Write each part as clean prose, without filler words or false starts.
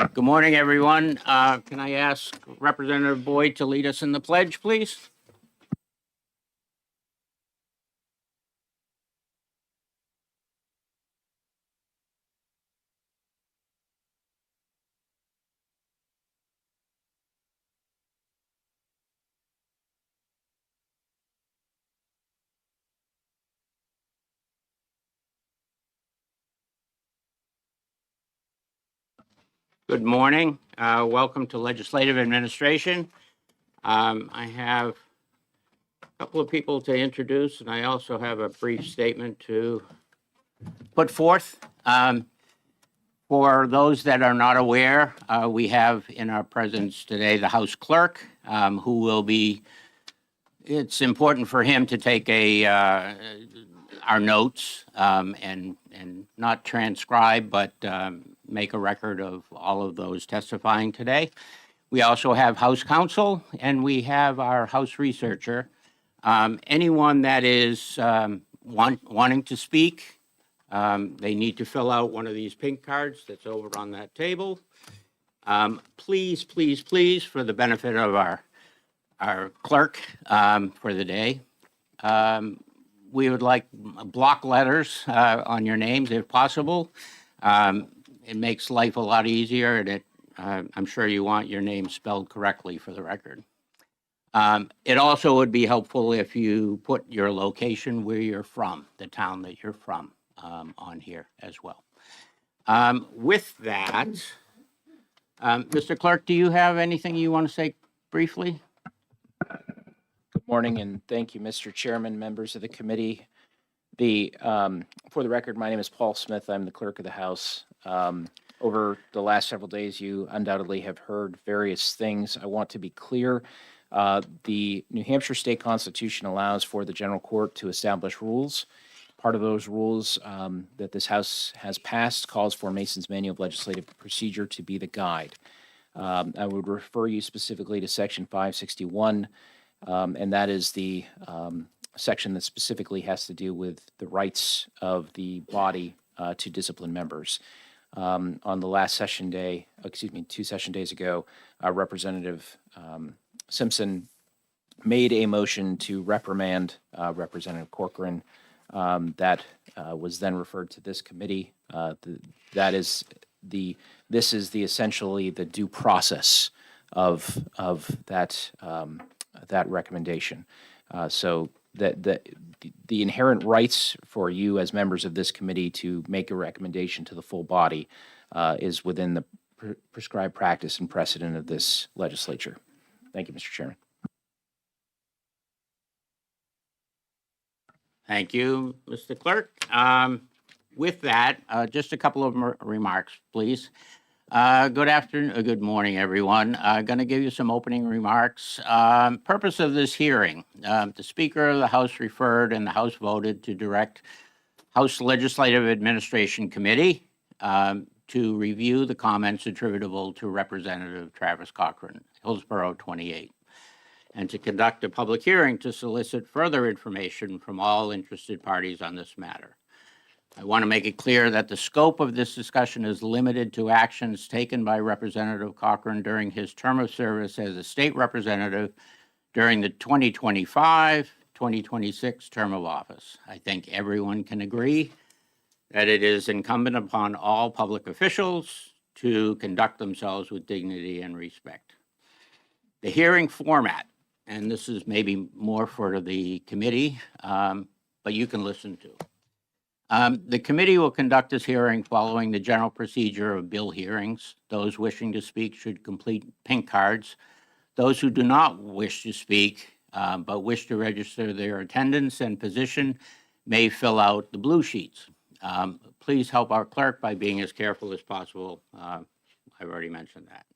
Good morning, everyone. Can I ask Representative Boyd to lead us in the pledge, please? Good morning. Welcome to Legislative Administration. I have a couple of people to introduce, and I also have a brief statement to put forth. For those that are not aware, we have in our presence today the House Clerk, who will be, it's important for him to take our notes and not transcribe, but make a record of all of those testifying today. We also have House Counsel, and we have our House Researcher. Anyone that is wanting to speak, they need to fill out one of these pink cards that's over on that table. Please, please, please, for the benefit of our clerk for the day, we would like block letters on your names if possible. It makes life a lot easier, and I'm sure you want your name spelled correctly for the record. It also would be helpful if you put your location where you're from, the town that you're from, on here as well. With that, Mr. Clerk, do you have anything you want to say briefly? Good morning, and thank you, Mr. Chairman, members of the committee. For the record, my name is Paul Smith. I'm the clerk of the House. Over the last several days, you undoubtedly have heard various things. I want to be clear. The New Hampshire State Constitution allows for the general court to establish rules. Part of those rules that this House has passed calls for Mason's Manual of Legislative Procedure to be the guide. I would refer you specifically to Section 561, and that is the section that specifically has to do with the rights of the body to discipline members. On the last session day, 2 session days ago, Representative Simpson made a motion to reprimand Representative Cochran that was then referred to this committee. This is essentially the due process of that recommendation. So that the inherent rights for you as members of this committee to make a recommendation to the full body is within the prescribed practice and precedent of this legislature. Thank you, Mr. Chairman. Thank you, Mr. Clerk. With that, just a couple of remarks, please. Good afternoon, good morning, everyone. I'm going to give you some opening remarks. Purpose of this hearing, the Speaker of the House referred and the House voted to direct House Legislative Administration Committee to review the comments attributable to Representative Travis Cochran, Hillsborough 28, and to conduct a public hearing to solicit further information from all interested parties on this matter. I want to make it clear that the scope of this discussion is limited to actions taken by Representative Cochran during his term of service as a state representative during the 2025-2026 term of office. I think everyone can agree that it is incumbent upon all public officials to conduct themselves with dignity and respect. The hearing format, and this is maybe more for the committee, but you can listen to. The committee will conduct this hearing following the general procedure of bill hearings. Those wishing to speak should complete pink cards. Those who do not wish to speak but wish to register their attendance and position may fill out the blue sheets. Please help our clerk by being as careful as possible. I've already mentioned that.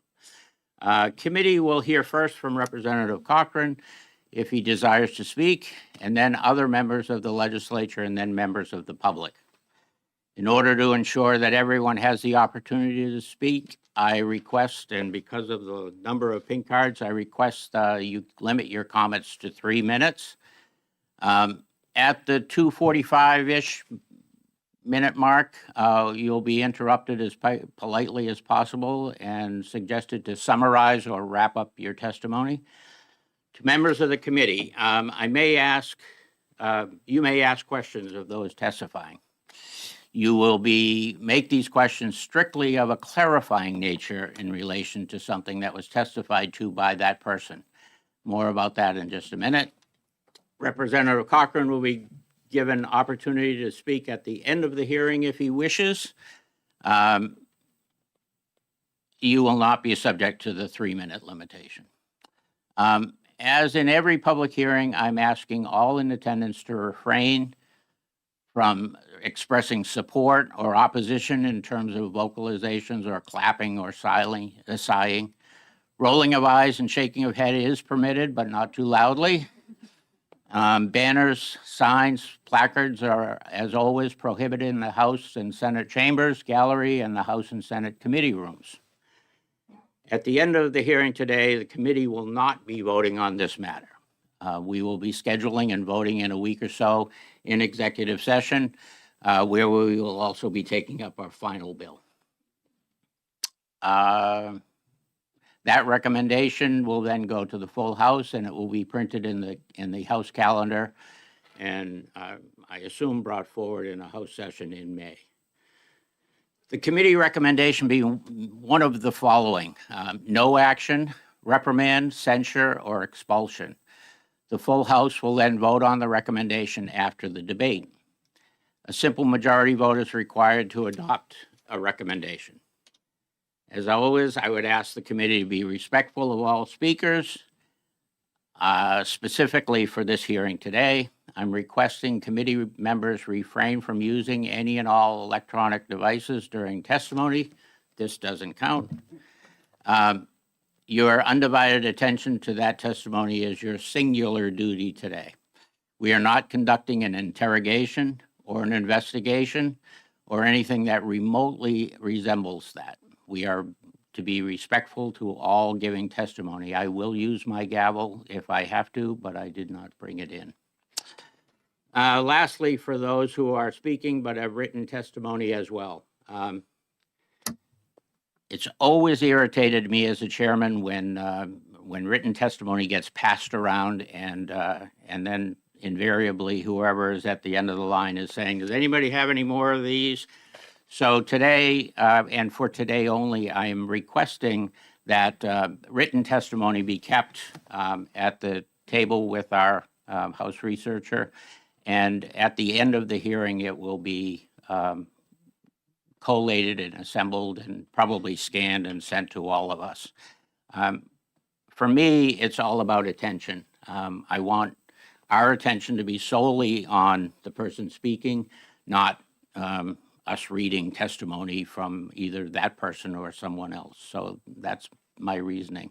Committee will hear first from Representative Cochran if he desires to speak, and then other members of the legislature, and then members of the public. In order to ensure that everyone has the opportunity to speak, I request, and because of the number of pink cards, I request you limit your comments to 3 minutes. At the 2:45-ish minute mark, you'll be interrupted as politely as possible and suggested to summarize or wrap up your testimony. To members of the committee, you may ask questions of those testifying. You will make these questions strictly of a clarifying nature in relation to something that was testified to by that person. More about that in just a minute. Representative Cochran will be given opportunity to speak at the end of the hearing if he wishes. You will not be subject to the 3-minute limitation. As in every public hearing, I'm asking all in attendance to refrain from expressing support or opposition in terms of vocalizations or clapping or sighing. Rolling of eyes and shaking of head is permitted, but not too loudly. Banners, signs, placards are, as always, prohibited in the House and Senate chambers, gallery, and the House and Senate committee rooms. At the end of the hearing today, the committee will not be voting on this matter. We will be scheduling and voting in a week or so in executive session, where we will also be taking up our final bill. That recommendation will then go to the full House, and it will be printed in the House calendar, and I assume brought forward in a House session in May. The committee recommendation being one of the following: no action, reprimand, censure, or expulsion. The full House will then vote on the recommendation after the debate. A simple majority vote is required to adopt a recommendation. As always, I would ask the committee to be respectful of all speakers. Specifically for this hearing today, I'm requesting committee members refrain from using any and all electronic devices during testimony. This doesn't count. Your undivided attention to that testimony is your singular duty today. We are not conducting an interrogation or an investigation or anything that remotely resembles that. We are to be respectful to all giving testimony. I will use my gavel if I have to, but I did not bring it in. Lastly, for those who are speaking but have written testimony as well, it's always irritated me as a chairman when written testimony gets passed around and then invariably whoever is at the end of the line is saying, does anybody have any more of these? So today, and for today only, I am requesting that written testimony be kept at the table with our House researcher, and at the end of the hearing, it will be collated and assembled and probably scanned and sent to all of us. For me, it's all about attention. I want our attention to be solely on the person speaking, not us reading testimony from either that person or someone else. So that's my reasoning.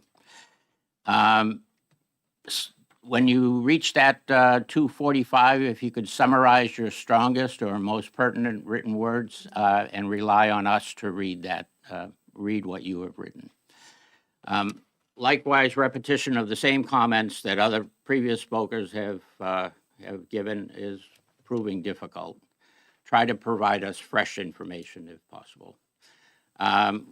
When you reach that 2:45, if you could summarize your strongest or most pertinent written words and rely on us to read that, read what you have written. Likewise, repetition of the same comments that other previous speakers have given is proving difficult. Try to provide us fresh information if possible.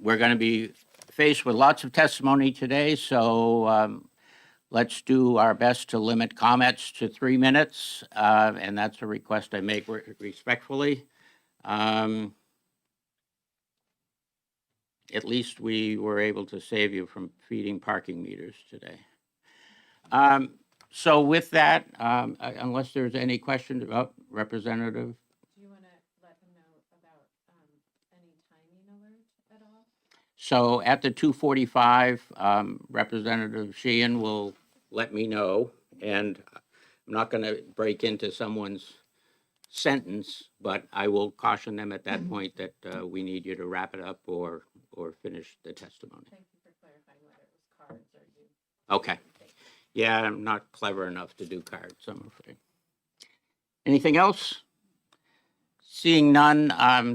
We're going to be faced with lots of testimony today, so let's do our best to limit comments to 3 minutes, and that's a request I make respectfully. At least we were able to save you from feeding parking meters today. So with that, unless there's any questions about Representative. Do you want to let them know about any timing alert at all? So at the 2:45, Representative Sheehan will let me know, and I'm not going to break into someone's sentence, but I will caution them at that point that we need you to wrap it up or finish the testimony. Thank you for clarifying whether it was cards or you. Okay. Yeah, I'm not clever enough to do cards, I'm afraid. Anything else? Seeing none,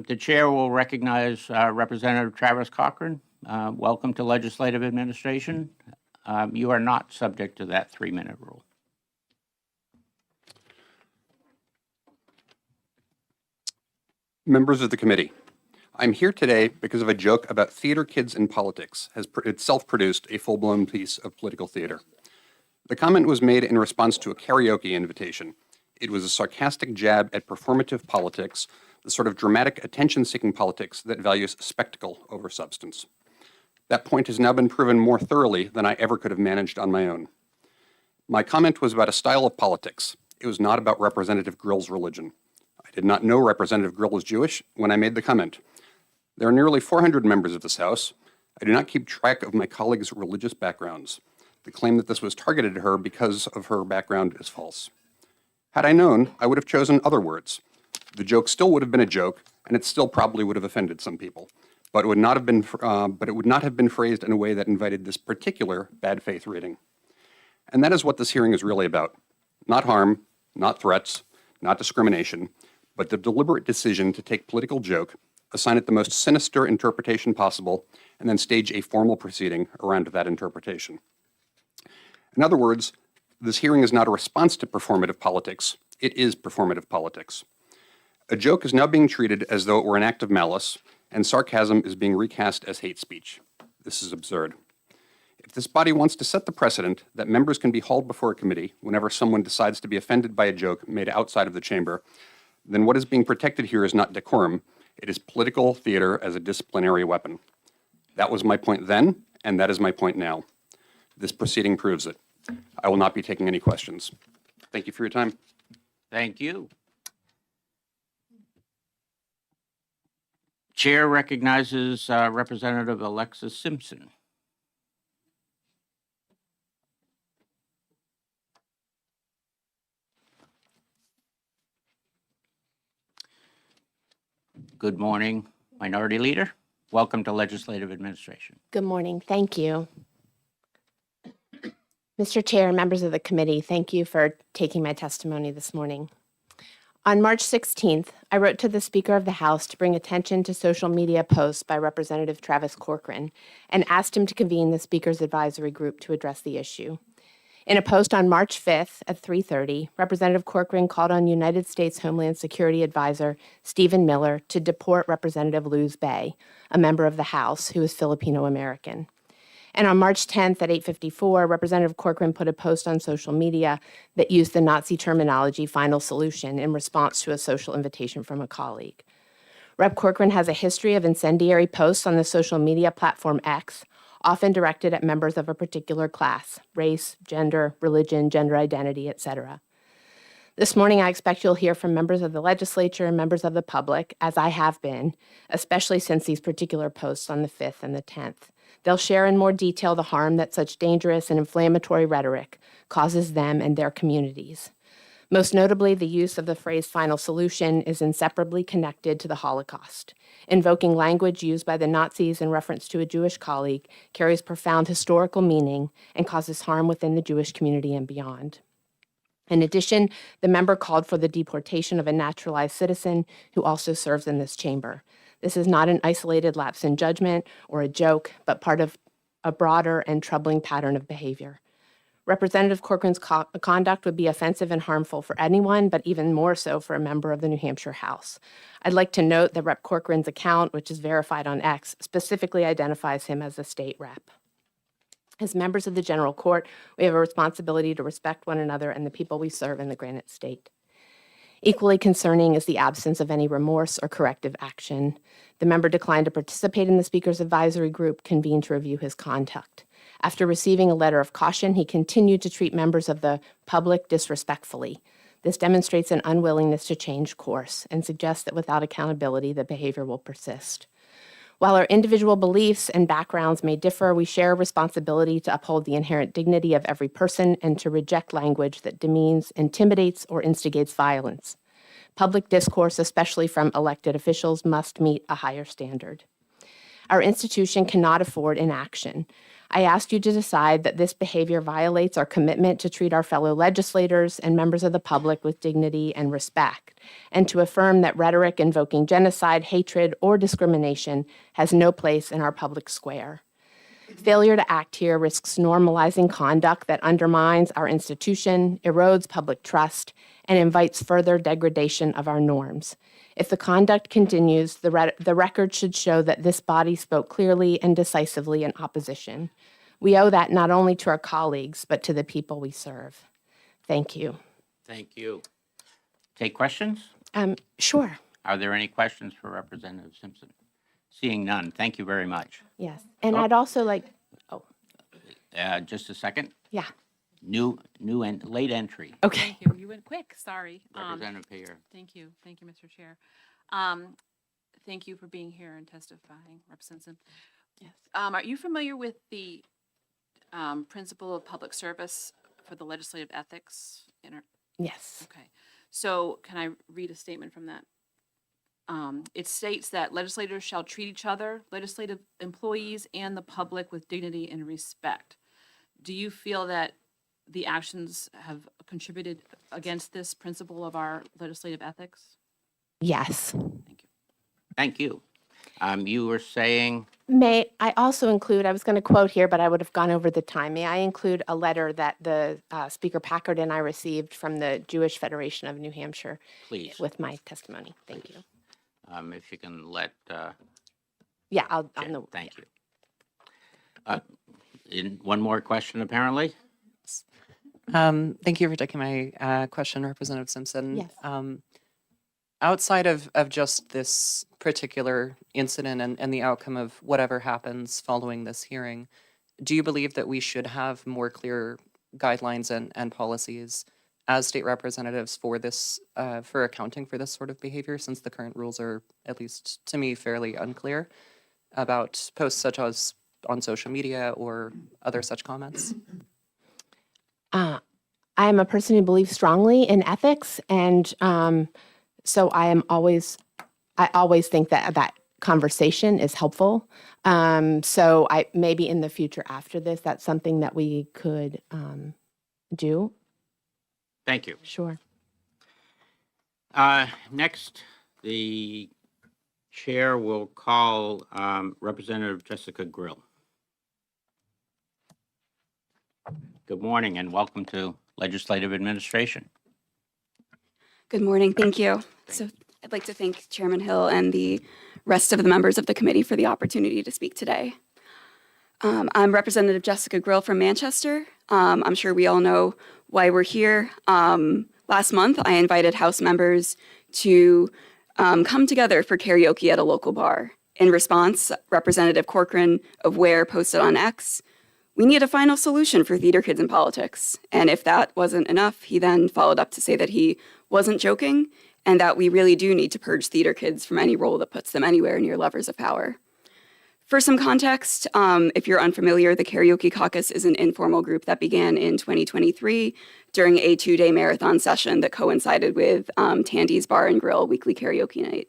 the chair will recognize Representative Travis Cochran. Welcome to Legislative Administration. You are not subject to that 3-minute rule. Members of the committee, I'm here today because of a joke about theater kids in politics has itself produced a full-blown piece of political theater. The comment was made in response to a karaoke invitation. It was a sarcastic jab at performative politics, the sort of dramatic attention-seeking politics that values spectacle over substance. That point has now been proven more thoroughly than I ever could have managed on my own. My comment was about a style of politics. It was not about Representative Grill's religion. I did not know Representative Grill was Jewish when I made the comment. There are nearly 400 members of this House. I do not keep track of my colleagues' religious backgrounds. The claim that this was targeted at her because of her background is false. Had I known, I would have chosen other words. The joke still would have been a joke, and it still probably would have offended some people. But it would not have been phrased in a way that invited this particular bad faith reading. And that is what this hearing is really about. Not harm, not threats, not discrimination, but the deliberate decision to take political joke, assign it the most sinister interpretation possible, and then stage a formal proceeding around that interpretation. In other words, this hearing is not a response to performative politics, it is performative politics. A joke is now being treated as though it were an act of malice, and sarcasm is being recast as hate speech. This is absurd. If this body wants to set the precedent that members can be hauled before a committee whenever someone decides to be offended by a joke made outside of the chamber, then what is being protected here is not decorum, it is political theater as a disciplinary weapon. That was my point then, and that is my point now. This proceeding proves it. I will not be taking any questions. Thank you for your time. Thank you. Chair recognizes Representative Alexis Simpson. Good morning, Minority Leader. Welcome to Legislative Administration. Good morning. Thank you. Mr. Chair, members of the committee, thank you for taking my testimony this morning. On March 16th, I wrote to the Speaker of the House to bring attention to social media posts by Representative Travis Cochran and asked him to convene the Speaker's advisory group to address the issue. In a post on March 5th at 3:30, Representative Cochran called on United States Homeland Security Advisor Stephen Miller to deport Representative Luz Bay, a member of the House who is Filipino-American. And on March 10th at 8:54, Representative Cochran put a post on social media that used the Nazi terminology final solution in response to a social invitation from a colleague. Rep. Cochran has a history of incendiary posts on the social media platform X, often directed at members of a particular class, race, gender, religion, gender identity, etc. This morning, I expect you'll hear from members of the legislature and members of the public, as I have been, especially since these particular posts on the 5th and the 10th. They'll share in more detail the harm that such dangerous and inflammatory rhetoric causes them and their communities. Most notably, the use of the phrase final solution is inseparably connected to the Holocaust. Invoking language used by the Nazis in reference to a Jewish colleague carries profound historical meaning and causes harm within the Jewish community and beyond. In addition, the member called for the deportation of a naturalized citizen who also serves in this chamber. This is not an isolated lapse in judgment or a joke, but part of a broader and troubling pattern of behavior. Representative Cochran's conduct would be offensive and harmful for anyone, but even more so for a member of the New Hampshire House. I'd like to note that Rep. Cochran's account, which is verified on X, specifically identifies him as a state rep. As members of the General Court, we have a responsibility to respect one another and the people we serve in the Granite State. Equally concerning is the absence of any remorse or corrective action. The member declined to participate in the Speaker's advisory group convened to review his conduct. After receiving a letter of caution, he continued to treat members of the public disrespectfully. This demonstrates an unwillingness to change course and suggests that without accountability, the behavior will persist. While our individual beliefs and backgrounds may differ, we share a responsibility to uphold the inherent dignity of every person and to reject language that demeans, intimidates, or instigates violence. Public discourse, especially from elected officials, must meet a higher standard. Our institution cannot afford inaction. I asked you to decide that this behavior violates our commitment to treat our fellow legislators and members of the public with dignity and respect, and to affirm that rhetoric invoking genocide, hatred, or discrimination has no place in our public square. Failure to act here risks normalizing conduct that undermines our institution, erodes public trust, and invites further degradation of our norms. If the conduct continues, the record should show that this body spoke clearly and decisively in opposition. We owe that not only to our colleagues, but to the people we serve. Thank you. Thank you. Take questions? Sure. Are there any questions for Representative Simpson? Seeing none, thank you very much. Yes. And Oh. I'd also like, Just a second. yeah. New and late entry. Okay. Thank you. You went quick, sorry. Representative Peyer. Thank you, Mr. Chair. Thank you for being here and testifying, Representative Simpson. Yes. Are you familiar with the principle of public service for the legislative ethics? Yes. Okay, so can I read a statement from that? It states that legislators shall treat each other, legislative employees, and the public with dignity and respect. Do you feel that the actions have contributed against this principle of our legislative ethics? Yes. Thank you. Thank you. You were saying, May I also include, I was going to quote here, but I would have gone over the time. May I include a letter that the Speaker Packard and I received from the Jewish Federation of New Hampshire please, with my testimony? Thank you. if you can let, Yeah, I'll, Jen- on the. thank you. One more question, apparently? Thank you for taking my question, Representative Simpson. Yes. Outside of just this particular incident and the outcome of whatever happens following this hearing, do you believe that we should have more clear guidelines and policies as state representatives for this, for accounting for this sort of behavior, since the current rules are, at least to me, fairly unclear about posts such as on social media or other such comments? I am a person who believes strongly in ethics, and so I always think that conversation is helpful. So I maybe in the future after this, that's something that we could do. Thank you. Sure. Next, the chair will call Representative Jessica Grill. Good morning and welcome to Legislative Administration. Good morning. Thank you. So I'd like to thank Chairman Hill and the rest of the members of the committee for the opportunity to speak today. I'm Representative Jessica Grill from Manchester. I'm sure we all know why we're here. Last month, I invited House members to come together for karaoke at a local bar. In response, Representative Cochran of Ware posted on X, "We need a final solution for theater kids in politics." And if that wasn't enough, he then followed up to say that he wasn't joking and that we really do need to purge theater kids from any role that puts them anywhere near levers of power. For some context, if you're unfamiliar, the Karaoke Caucus is an informal group that began in 2023 during a 2-day marathon session that coincided with Tandy's Bar and Grill weekly karaoke night.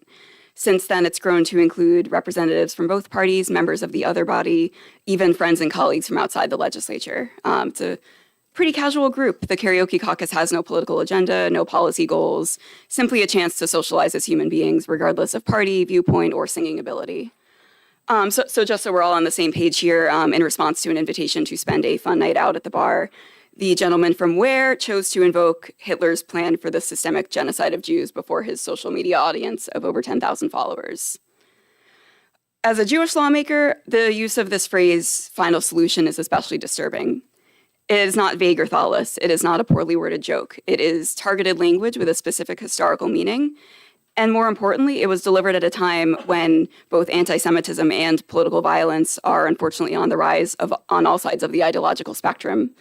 Since then, it's grown to include representatives from both parties, members of the other body, even friends and colleagues from outside the legislature. It's a pretty casual group. The Karaoke Caucus has no political agenda, no policy goals, simply a chance to socialize as human beings, regardless of party, viewpoint, or singing ability. So just so we're all on the same page here, in response to an invitation to spend a fun night out at the bar, the gentleman from Ware chose to invoke Hitler's plan for the systemic genocide of Jews before his social media audience of over 10,000 followers. As a Jewish lawmaker, the use of this phrase, final solution, is especially disturbing. It is not vague or thoughtless. It is not a poorly worded joke. It is targeted language with a specific historical meaning. And more importantly, it was delivered at a time when both anti-Semitism and political violence are unfortunately on the rise on all sides of the ideological spectrum.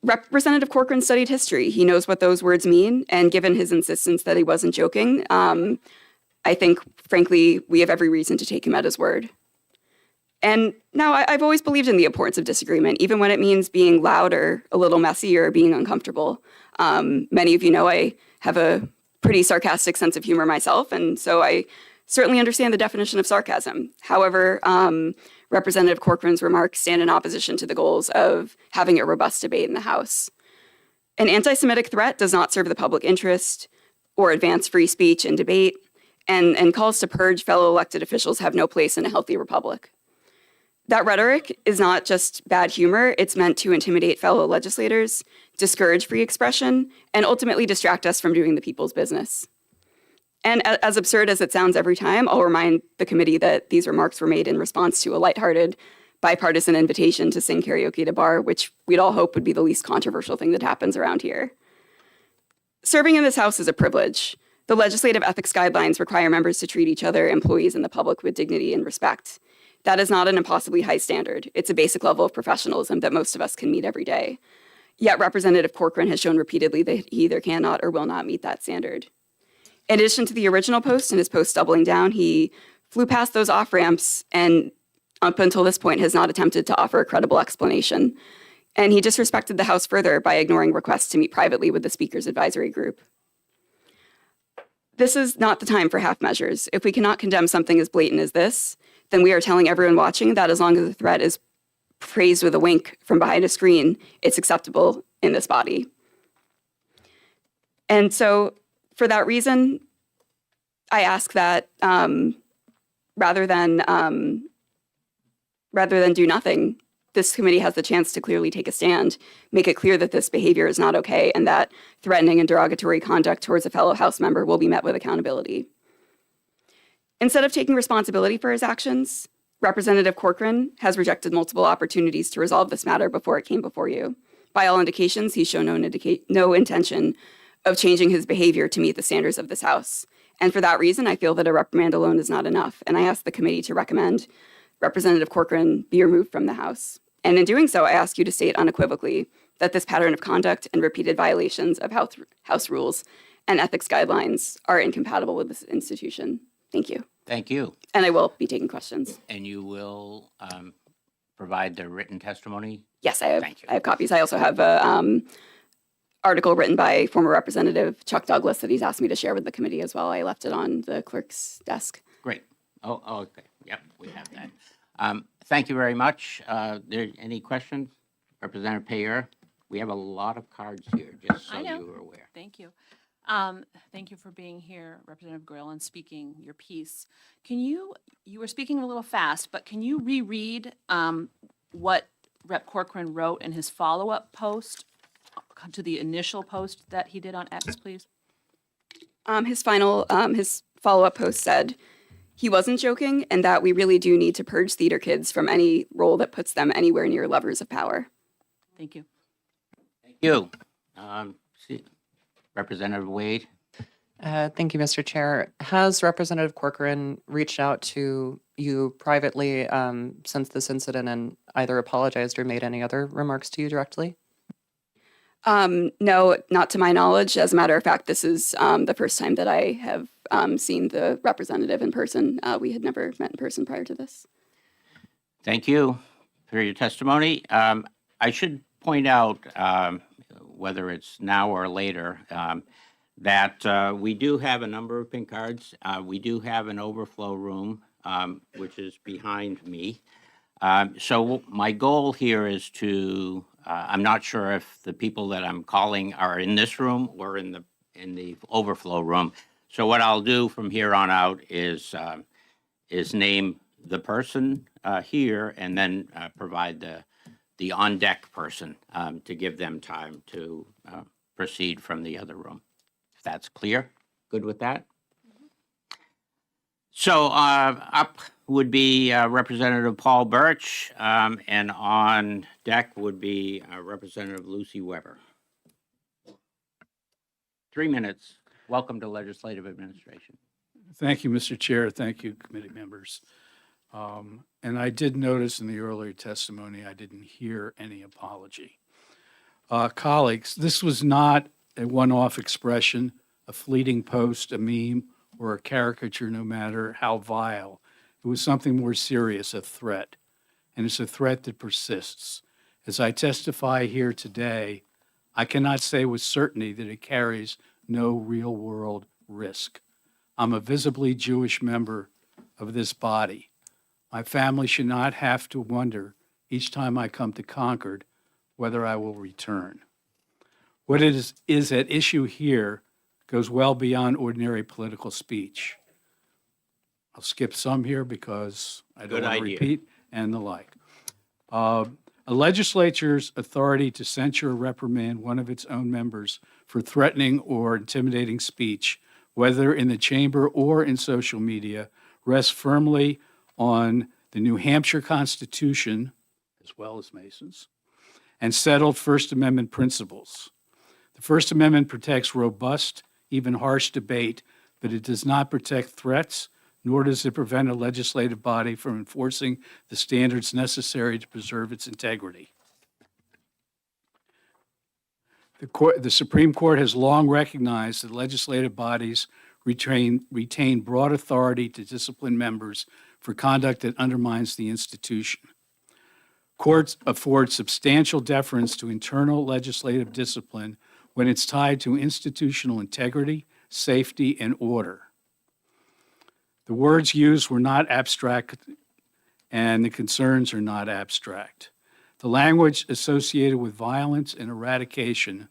Representative Cochran studied history. He knows what those words mean. And given his insistence that he wasn't joking, I think, frankly, we have every reason to take him at his word. And now I've always believed in the importance of disagreement, even when it means being loud or a little messy or being uncomfortable. Many of you know I have a pretty sarcastic sense of humor myself, and so I certainly understand the definition of sarcasm. However, Representative Cochran's remarks stand in opposition to the goals of having a robust debate in the House. An anti-Semitic threat does not serve the public interest or advance free speech and debate, and calls to purge fellow elected officials have no place in a healthy republic. That rhetoric is not just bad humor, it's meant to intimidate fellow legislators, discourage free expression, and ultimately distract us from doing the people's business. And as absurd as it sounds every time, I'll remind the committee that these remarks were made in response to a lighthearted, bipartisan invitation to sing karaoke at a bar, which we'd all hope would be the least controversial thing that happens around here. Serving in this House is a privilege. The legislative ethics guidelines require members to treat each other, employees, and the public with dignity and respect. That is not an impossibly high standard. It's a basic level of professionalism that most of us can meet every day. Yet Representative Cochran has shown repeatedly that he either cannot or will not meet that standard. In addition to the original post and his post doubling down, he flew past those off-ramps and up until this point has not attempted to offer a credible explanation. And he disrespected the House further by ignoring requests to meet privately with the Speaker's advisory group. This is not the time for half measures. If we cannot condemn something as blatant as this, then we are telling everyone watching that as long as the threat is praised with a wink from behind a screen, it's acceptable in this body. And so for that reason, I ask that rather than do nothing, this committee has the chance to clearly take a stand, make it clear that this behavior is not okay, and that threatening and derogatory conduct towards a fellow House member will be met with accountability. Instead of taking responsibility for his actions, Representative Cochran has rejected multiple opportunities to resolve this matter before it came before you. By all indications, he's shown no intention of changing his behavior to meet the standards of this House. And for that reason, I feel that a reprimand alone is not enough, and I ask the committee to recommend Representative Cochran be removed from the House. And in doing so, I ask you to state unequivocally that this pattern of conduct and repeated violations of House rules and ethics guidelines are incompatible with this institution. Thank you. Thank you. And I will be taking questions. And you will provide the written testimony? Yes, I have. Thank you. I have copies. I also have a article written by former Representative Chuck Douglas that he's asked me to share with the committee as well. I left it on the clerk's desk. Great. Oh, okay. Yep, we have that. Thank you very much. There any questions? Representative Payer? We have a lot of cards here, just so I know. you are aware. Thank you. Thank you for being here, Representative Grill, and speaking your piece. You were speaking a little fast, but can you reread what Rep. Cochran wrote in his follow-up post to the initial post that he did on X, please? His follow-up post said he wasn't joking and that we really do need to purge theater kids from any role that puts them anywhere near lovers of power. Thank you. Thank you. Representative Wade? Thank you, Mr. Chair. Has Representative Corcoran reached out to you privately since this incident and either apologized or made any other remarks to you directly? No, not to my knowledge. As a matter of fact, this is the first time that I have seen the representative in person. We had never met in person prior to this. Thank you for your testimony. I should point out, whether it's now or later, that we do have a number of pink cards. We do have an overflow room, which is behind me. So my goal here is to, I'm not sure if the people that I'm calling are in this room or in the overflow room. So what I'll do from here on out is name the person here and then provide the on-deck person to give them time to proceed from the other room. If that's clear, good with that? So up would be Representative Paul Birch, and on deck would be Representative Lucy Weber. 3 minutes. Welcome to Legislative Administration. Thank you, Mr. Chair. Thank you, committee members. And I did notice in the earlier testimony, I didn't hear any apology. Colleagues, this was not a one-off expression, a fleeting post, a meme, or a caricature, no matter how vile. It was something more serious, a threat. And it's a threat that persists. As I testify here today, I cannot say with certainty that it carries no real-world risk. I'm a visibly Jewish member of this body. My family should not have to wonder each time I come to Concord whether I will return. What is at issue here goes well beyond ordinary political speech. I'll skip some here because I don't Good want to idea. repeat and the like. A legislature's authority to censure or reprimand one of its own members for threatening or intimidating speech, whether in the chamber or in social media, rests firmly on the New Hampshire Constitution, as well as Mason's, and settled First Amendment principles. The First Amendment protects robust, even harsh debate, but it does not protect threats, nor does it prevent a legislative body from enforcing the standards necessary to preserve its integrity. The Supreme Court has long recognized that legislative bodies retain broad authority to discipline members for conduct that undermines the institution. Courts afford substantial deference to internal legislative discipline when it's tied to institutional integrity, safety, and order. The words used were not abstract, and the concerns are not abstract. The language associated with violence and eradication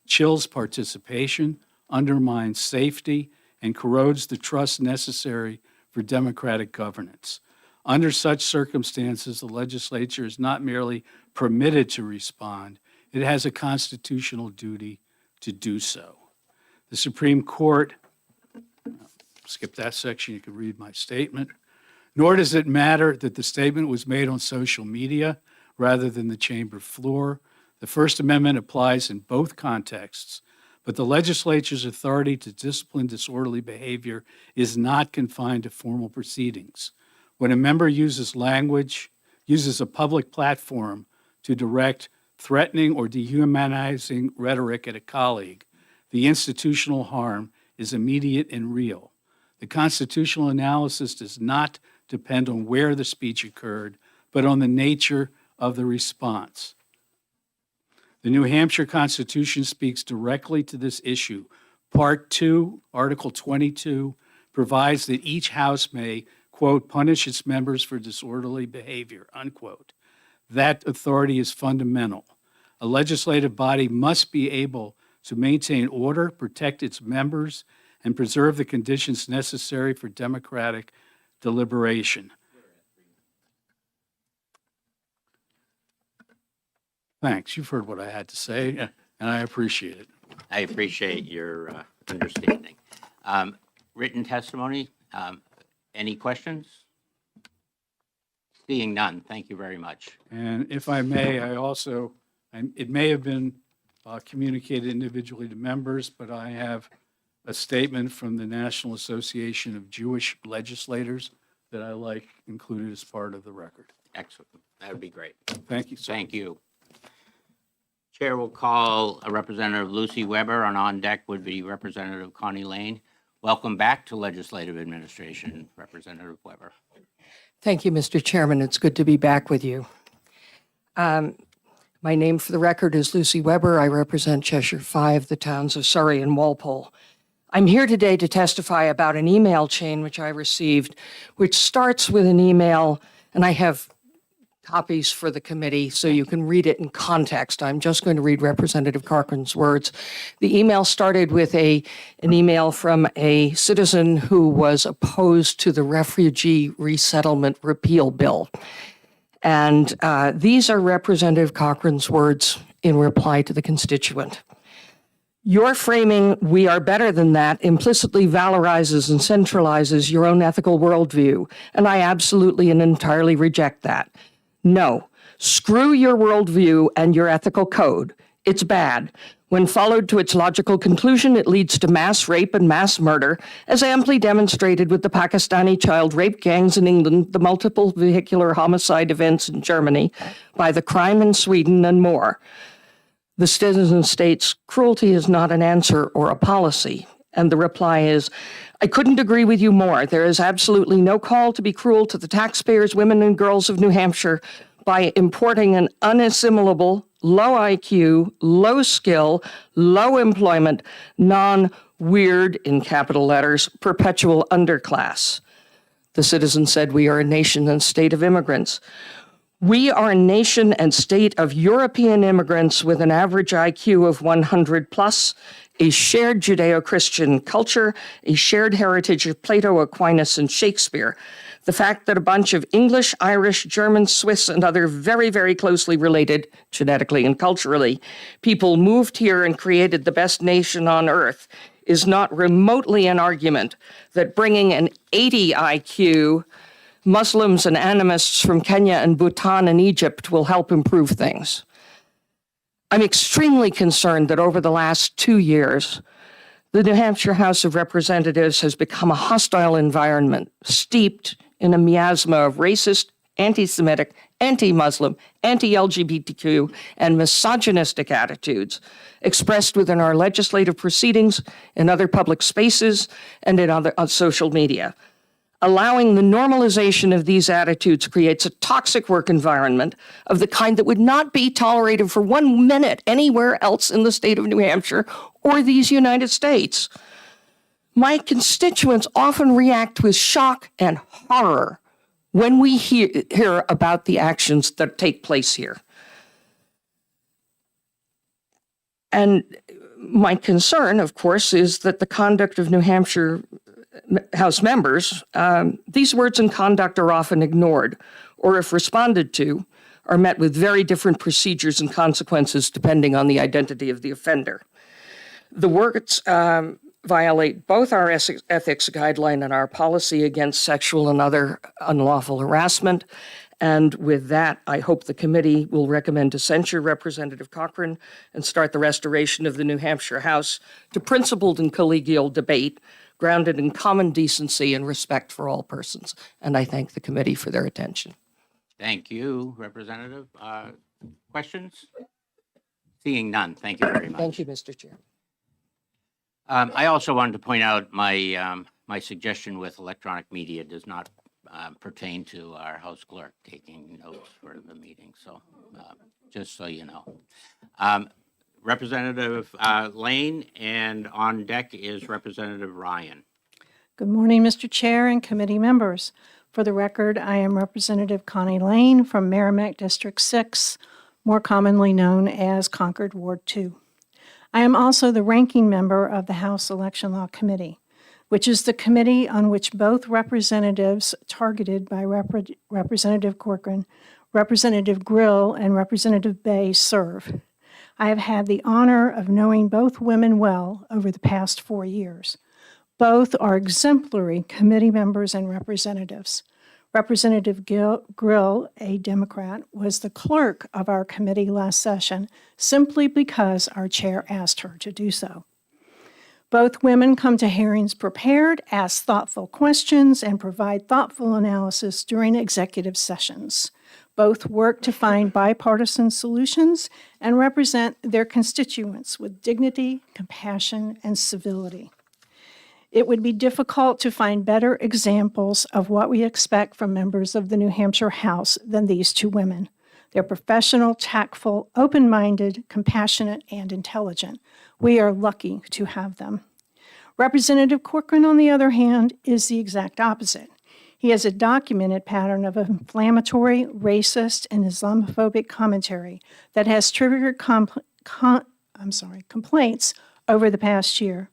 chills participation, undermines safety, and corrodes the trust necessary for democratic governance. Under such circumstances, the legislature is not merely permitted to respond, it has a constitutional duty to do so. The Supreme Court, skip that section, you can read my statement. Nor does it matter that the statement was made on social media rather than the chamber floor. The First Amendment applies in both contexts, but the legislature's authority to discipline disorderly behavior is not confined to formal proceedings. When a member uses a public platform to direct threatening or dehumanizing rhetoric at a colleague, the institutional harm is immediate and real. The constitutional analysis does not depend on where the speech occurred, but on the nature of the response. The New Hampshire Constitution speaks directly to this issue. Part 2, Article 22, provides that each house may, quote, punish its members for disorderly behavior, unquote. That authority is fundamental. A legislative body must be able to maintain order, protect its members, and preserve the conditions necessary for democratic deliberation. Thanks. You've heard what I had to say, and I appreciate it. I appreciate your understanding. Written testimony, any questions? Seeing none, thank you very much. And if I may, it may have been communicated individually to members, but I have a statement from the National Association of Jewish Legislators that I like included as part of the record. Excellent. That would be great. Thank you, sir. Thank you. Chair will call a Representative Lucy Weber, and on deck would be Representative Connie Lane. Welcome back to Legislative Administration, Representative Weber. Thank you, Mr. Chairman. It's good to be back with you. My name for the record is Lucy Weber. I represent Cheshire 5, the towns of Surrey and Walpole. I'm here today to testify about an email chain which I received, which starts with an email, and I have copies for the committee so you can read it in context. I'm just going to read Representative Cochran's words. The email started with an email from a citizen who was opposed to the refugee resettlement repeal bill. And these are Representative Cochran's words in reply to the constituent. Your framing, "we are better than that," implicitly valorizes and centralizes your own ethical worldview, and I absolutely and entirely reject that. No, screw your worldview and your ethical code. It's bad. When followed to its logical conclusion, it leads to mass rape and mass murder, as amply demonstrated with the Pakistani child rape gangs in England, the multiple vehicular homicide events in Germany, by the crime in Sweden, and more. The citizen states, cruelty is not an answer or a policy. And the reply is, I couldn't agree with you more. There is absolutely no call to be cruel to the taxpayers, women, and girls of New Hampshire by importing an unassimilable, low IQ, low skill, low employment, non-weird, in capital letters, perpetual underclass. The citizen said, we are a nation and state of immigrants. We are a nation and state of European immigrants with an average IQ of 100 plus, a shared Judeo-Christian culture, a shared heritage of Plato, Aquinas, and Shakespeare. The fact that a bunch of English, Irish, German, Swiss, and other very, very closely related, genetically and culturally, people moved here and created the best nation on earth is not remotely an argument that bringing an 80 IQ Muslims and animists from Kenya and Bhutan and Egypt will help improve things. I'm extremely concerned that over the last 2 years, the New Hampshire House of Representatives has become a hostile environment steeped in a miasma of racist, anti-Semitic, anti-Muslim, anti-LGBTQ, and misogynistic attitudes expressed within our legislative proceedings, in other public spaces, and on social media. Allowing the normalization of these attitudes creates a toxic work environment of the kind that would not be tolerated for 1 minute anywhere else in the state of New Hampshire or these United States. My constituents often react with shock and horror when we hear about the actions that take place here. And my concern, of course, is that the conduct of New Hampshire House members, these words and conduct are often ignored, or if responded to, are met with very different procedures and consequences depending on the identity of the offender. The words violate both our ethics guideline and our policy against sexual and other unlawful harassment. And with that, I hope the committee will recommend to censure Representative Cochran and start the restoration of the New Hampshire House to principled and collegial debate grounded in common decency and respect for all persons. And I thank the committee for their attention. Thank you, Representative. Questions? Seeing none, thank you very much. Thank you, Mr. Chair. I also wanted to point out my suggestion with electronic media does not pertain to our House Clerk taking notes for the meeting, so just so you know. Representative Lane, and on deck is Representative Ryan. Good morning, Mr. Chair and committee members. For the record, I am Representative Connie Lane from Merrimack District 6, more commonly known as Concord Ward 2. I am also the ranking member of the House Election Law Committee, which is the committee on which both representatives targeted by Representative Cochran, Representative Grill, and Representative Bay serve. I have had the honor of knowing both women well over the past 4 years. Both are exemplary committee members and representatives. Representative Grill, a Democrat, was the clerk of our committee last session simply because our chair asked her to do so. Both women come to hearings prepared, ask thoughtful questions, and provide thoughtful analysis during executive sessions. Both work to find bipartisan solutions and represent their constituents with dignity, compassion, and civility. It would be difficult to find better examples of what we expect from members of the New Hampshire House than these two women. They're professional, tactful, open-minded, compassionate, and intelligent. We are lucky to have them. Representative Cochran, on the other hand, is the exact opposite. He has a documented pattern of inflammatory, racist, and Islamophobic commentary that has triggered complaints over the past year.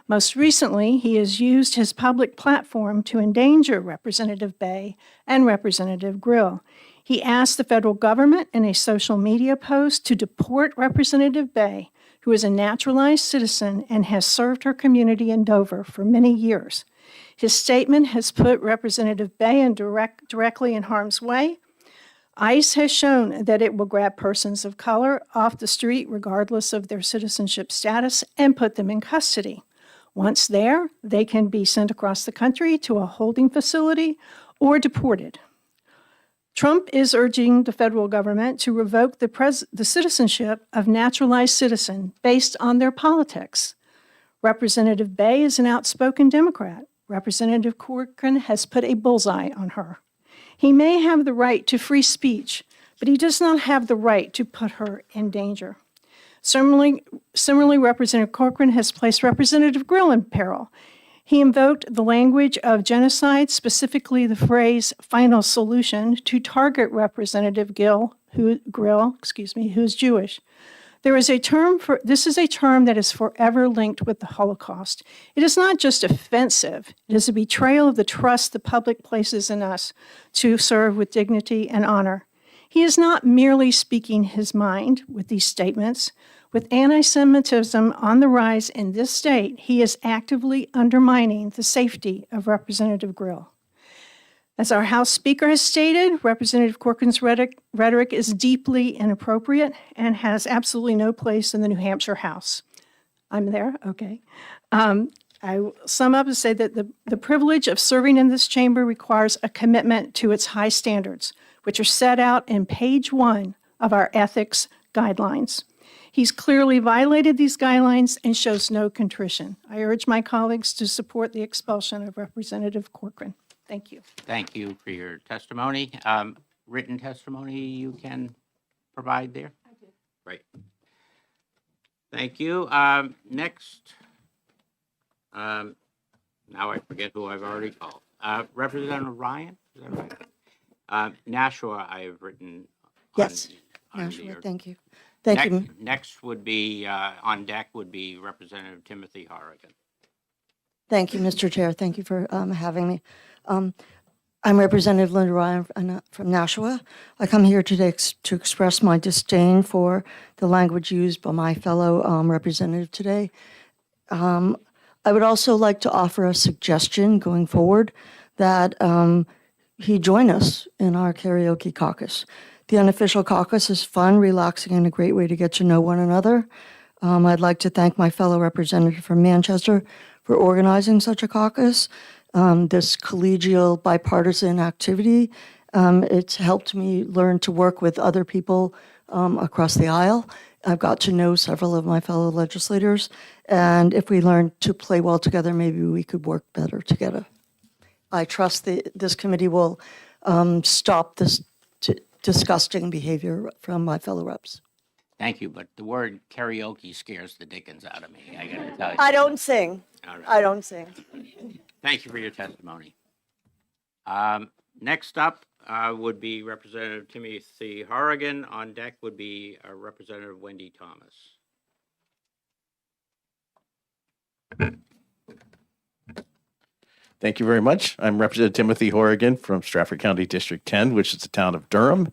Most recently, he has used his public platform to endanger Representative Bay and Representative Grill. He asked the federal government in a social media post to deport Representative Bay, who is a naturalized citizen and has served her community in Dover for many years. His statement has put Representative Bay directly in harm's way. ICE has shown that it will grab persons of color off the street regardless of their citizenship status and put them in custody. Once there, they can be sent across the country to a holding facility or deported. Trump is urging the federal government to revoke the citizenship of naturalized citizens based on their politics. Representative Bay is an outspoken Democrat. Representative Cochran has put a bullseye on her. He may have the right to free speech, but he does not have the right to put her in danger. Similarly, Representative Cochran has placed Representative Grill in peril. He invoked the language of genocide, specifically the phrase "final solution," to target Representative Grill, who is Jewish. This is a term that is forever linked with the Holocaust. It is not just offensive, it is a betrayal of the trust the public places in us to serve with dignity and honor. He is not merely speaking his mind with these statements. With anti-Semitism on the rise in this state, he is actively undermining the safety of Representative Grill. As our House Speaker has stated, Representative Cochran's rhetoric is deeply inappropriate and has absolutely no place in the New Hampshire House. I'm there? Okay. I will sum up and say that the privilege of serving in this chamber requires a commitment to its high standards, which are set out in page 1 of our ethics guidelines. He's clearly violated these guidelines and shows no contrition. I urge my colleagues to support the expulsion of Representative Cochran. Thank you. Thank you for your testimony. Written testimony you can provide there? I did. Great. Thank you. Next, now I forget who I've already called. Representative Ryan, is that right? Nashua, I have written. Yes, Nashua, thank you. Thank you. Next would be, on deck would be Representative Timothy Horrigan. Thank you, Mr. Chair. Thank you for having me. I'm Representative Linda Ryan from Nashua. I come here today to express my disdain for the language used by my fellow representative today. I would also like to offer a suggestion going forward that he join us in our karaoke caucus. The unofficial caucus is fun, relaxing, and a great way to get to know one another. I'd like to thank my fellow representative from Manchester for organizing such a caucus. This collegial bipartisan activity, it's helped me learn to work with other people across the aisle. I've got to know several of my fellow legislators, and if we learn to play well together, maybe we could work better together. I trust this committee will stop this disgusting behavior from my fellow reps. Thank you, but the word karaoke scares the dickens out of me, I gotta tell you. I don't sing. All right. I don't sing. Thank you for your testimony. Next up would be Representative Timothy Horrigan. On deck would be Representative Wendy Thomas. Thank you very much. I'm Representative Timothy Horrigan from Stratford County District 10, which is the town of Durham.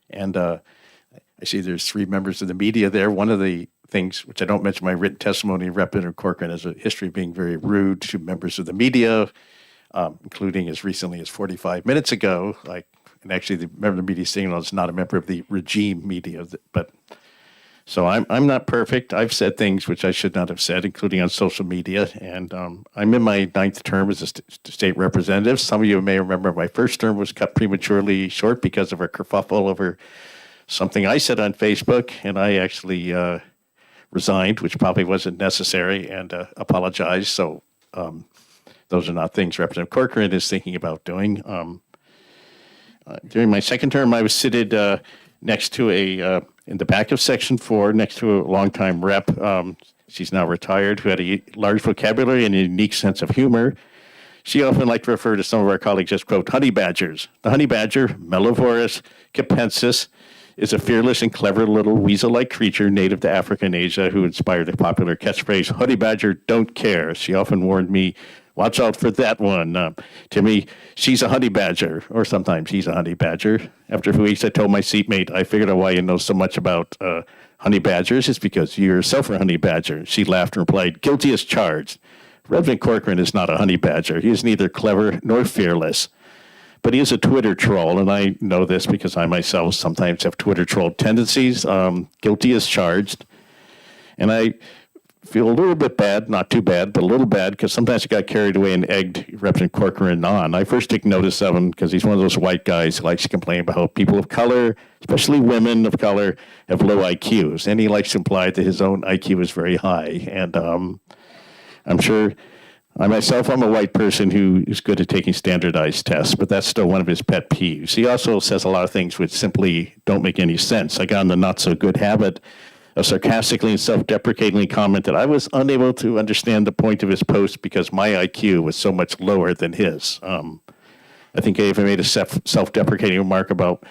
And I see there's 3 members of the media there. One of the things, which I don't mention in my written testimony, Representative Cochran has a history of being very rude to members of the media, including as recently as 45 minutes ago. And actually, the member of the media signal is not a member of the regime media, but so I'm not perfect. I've said things which I should not have said, including on social media. And I'm in my 9th term as a state representative. Some of you may remember my first term was cut prematurely short because of a kerfuffle over something I said on Facebook, and I actually resigned, which probably wasn't necessary, and apologized. So those are not things Representative Cochran is thinking about doing. During my second term, I was seated next to in the back of Section 4, next to a longtime rep. She's now retired, who had a large vocabulary and a unique sense of humor. She often liked to refer to some of our colleagues as, quote, honey badgers. The honey badger, Mellivorus capensis, is a fearless and clever little weasel-like creature native to Africa and Asia who inspired the popular catchphrase, honey badger don't care. She often warned me, watch out for that one. To me, she's a honey badger, or sometimes he's a honey badger. After a few weeks, I told my seatmate, I figured out why you know so much about honey badgers. It's because you yourself are a honey badger. She laughed and replied, guilty as charged. Reverend Cochran is not a honey badger. He is neither clever nor fearless. But he is a Twitter troll, and I know this because I myself sometimes have Twitter troll tendencies. Guilty as charged. And I feel a little bit bad, not too bad, but a little bad, because sometimes I got carried away and egged Representative Cochran on. I first took notice of him because he's one of those white guys who likes to complain about how people of color, especially women of color, have low IQs. And he likes to imply that his own IQ is very high. And I'm sure I'm a white person who is good at taking standardized tests, but that's still one of his pet peeves. He also says a lot of things which simply don't make any sense. I got in the not so good habit of sarcastically and self-deprecatingly commented I was unable to understand the point of his post because my IQ was so much lower than his. I think I even made a self-deprecating remark about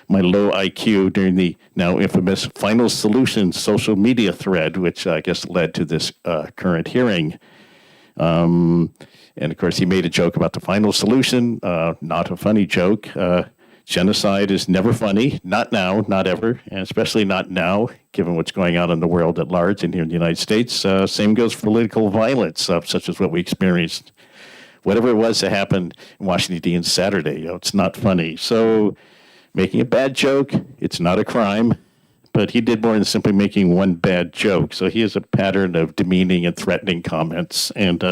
my low IQ during the now infamous Final Solution social media thread, which I guess led to this current hearing. And of course, he made a joke about the final solution, not a funny joke. Genocide is never funny, not now, not ever, and especially not now, given what's going on in the world at large and here in the United States. Same goes for political violence, such as what we experienced. Whatever it was that happened in Washington, D.C. on Saturday, it's not funny. So making a bad joke, it's not a crime, but he did more than simply making one bad joke. So he has a pattern of demeaning and threatening comments. And,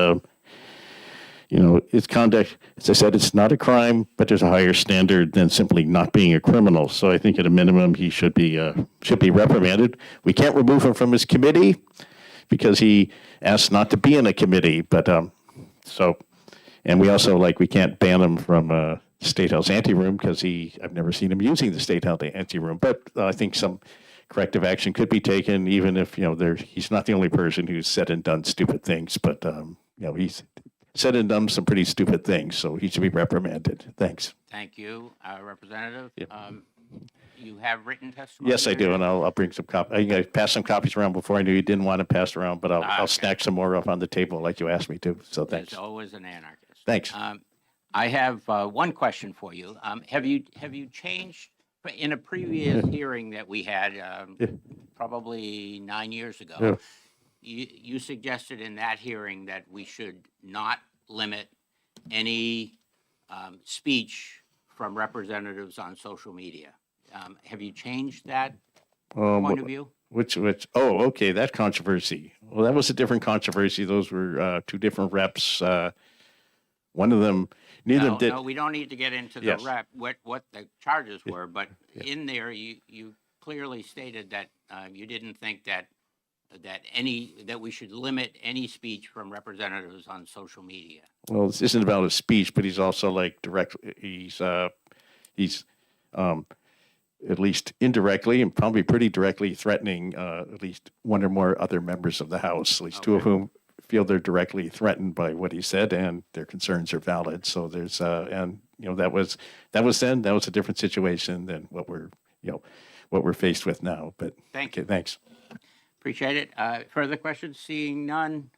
his conduct, as I said, it's not a crime, but there's a higher standard than simply not being a criminal. So I think at a minimum, he should be reprimanded. We can't remove him from his committee because he asked not to be in a committee. But and we also, we can't ban him from State House anteroom because I've never seen him using the State House anteroom. But I think some corrective action could be taken, even if, he's not the only person who's said and done stupid things. But, he's said and done some pretty stupid things, so he should be reprimanded. Thanks. Thank you, Representative. You have written testimony? Yes, I do, and I'll bring some copies. I passed some copies around before. I knew you didn't want to pass around, but I'll snack some more up on the table like you asked me to. So thanks. There's always an anarchist. Thanks. I have one question for you. Have you changed in a previous hearing that we had probably 9 years ago? Yeah. You suggested in that hearing that we should not limit any speech from representatives on social media. Have you changed that point of view? Okay, that controversy. Well, that was a different controversy. Those were two different reps. One of them, neither did. No, we don't need to get into the Yes. rep, what the charges were, but in there, you clearly stated that you didn't think that we should lit any speech from representatives on social media. Well, this isn't about his speech, but he's also he's at least indirectly and probably pretty directly threatening at least one or more other members of the House, at least two of whom feel they're directly threatened by what he said and their concerns are valid. So there's that was then. That was a different situation than what we're faced with now. But Thank you. Thanks. Appreciate it. Further questions? Seeing none.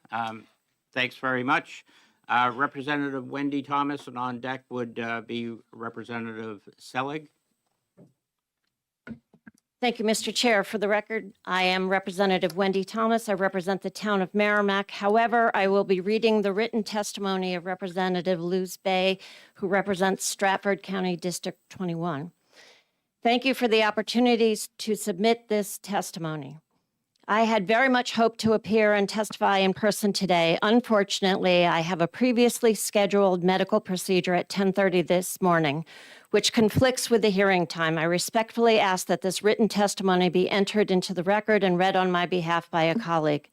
Thanks very much. Representative Wendy Thomas, and on deck would be Representative Selig. Thank you, Mr. Chair. For the record, I am Representative Wendy Thomas. I represent the town of Merrimack. However, I will be reading the written testimony of Representative Luz Bay, who represents Stratford County District 21. Thank you for the opportunities to submit this testimony. I had very much hoped to appear and testify in person today. Unfortunately, I have a previously scheduled medical procedure at 10:30 this morning, which conflicts with the hearing time. I respectfully ask that this written testimony be entered into the record and read on my behalf by a colleague.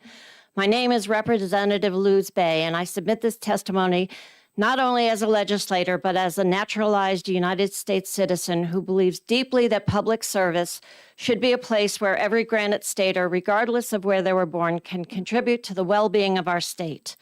My name is Representative Luz Bay, and I submit this testimony not only as a legislator, but as a naturalized United States citizen who believes deeply that public service should be a place where every Granite Stater, regardless of where they were born, can contribute to the well-being of our state.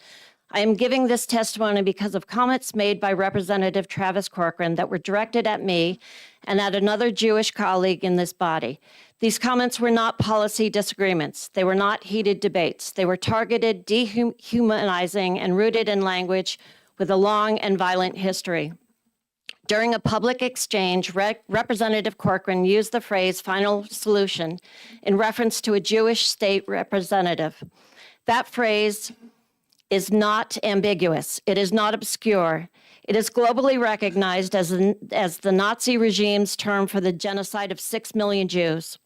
I am giving this testimony because of comments made by Representative Travis Cochran that were directed at me and at another Jewish colleague in this body. These comments were not policy disagreements. They were not heated debates. They were targeted, dehumanizing, and rooted in language with a long and violent history. During a public exchange, Representative Cochran used the phrase final solution in reference to a Jewish state representative. That phrase is not ambiguous. It is not obscure. It is globally recognized as the Nazi regime's term for the genocide of 6 million Jews.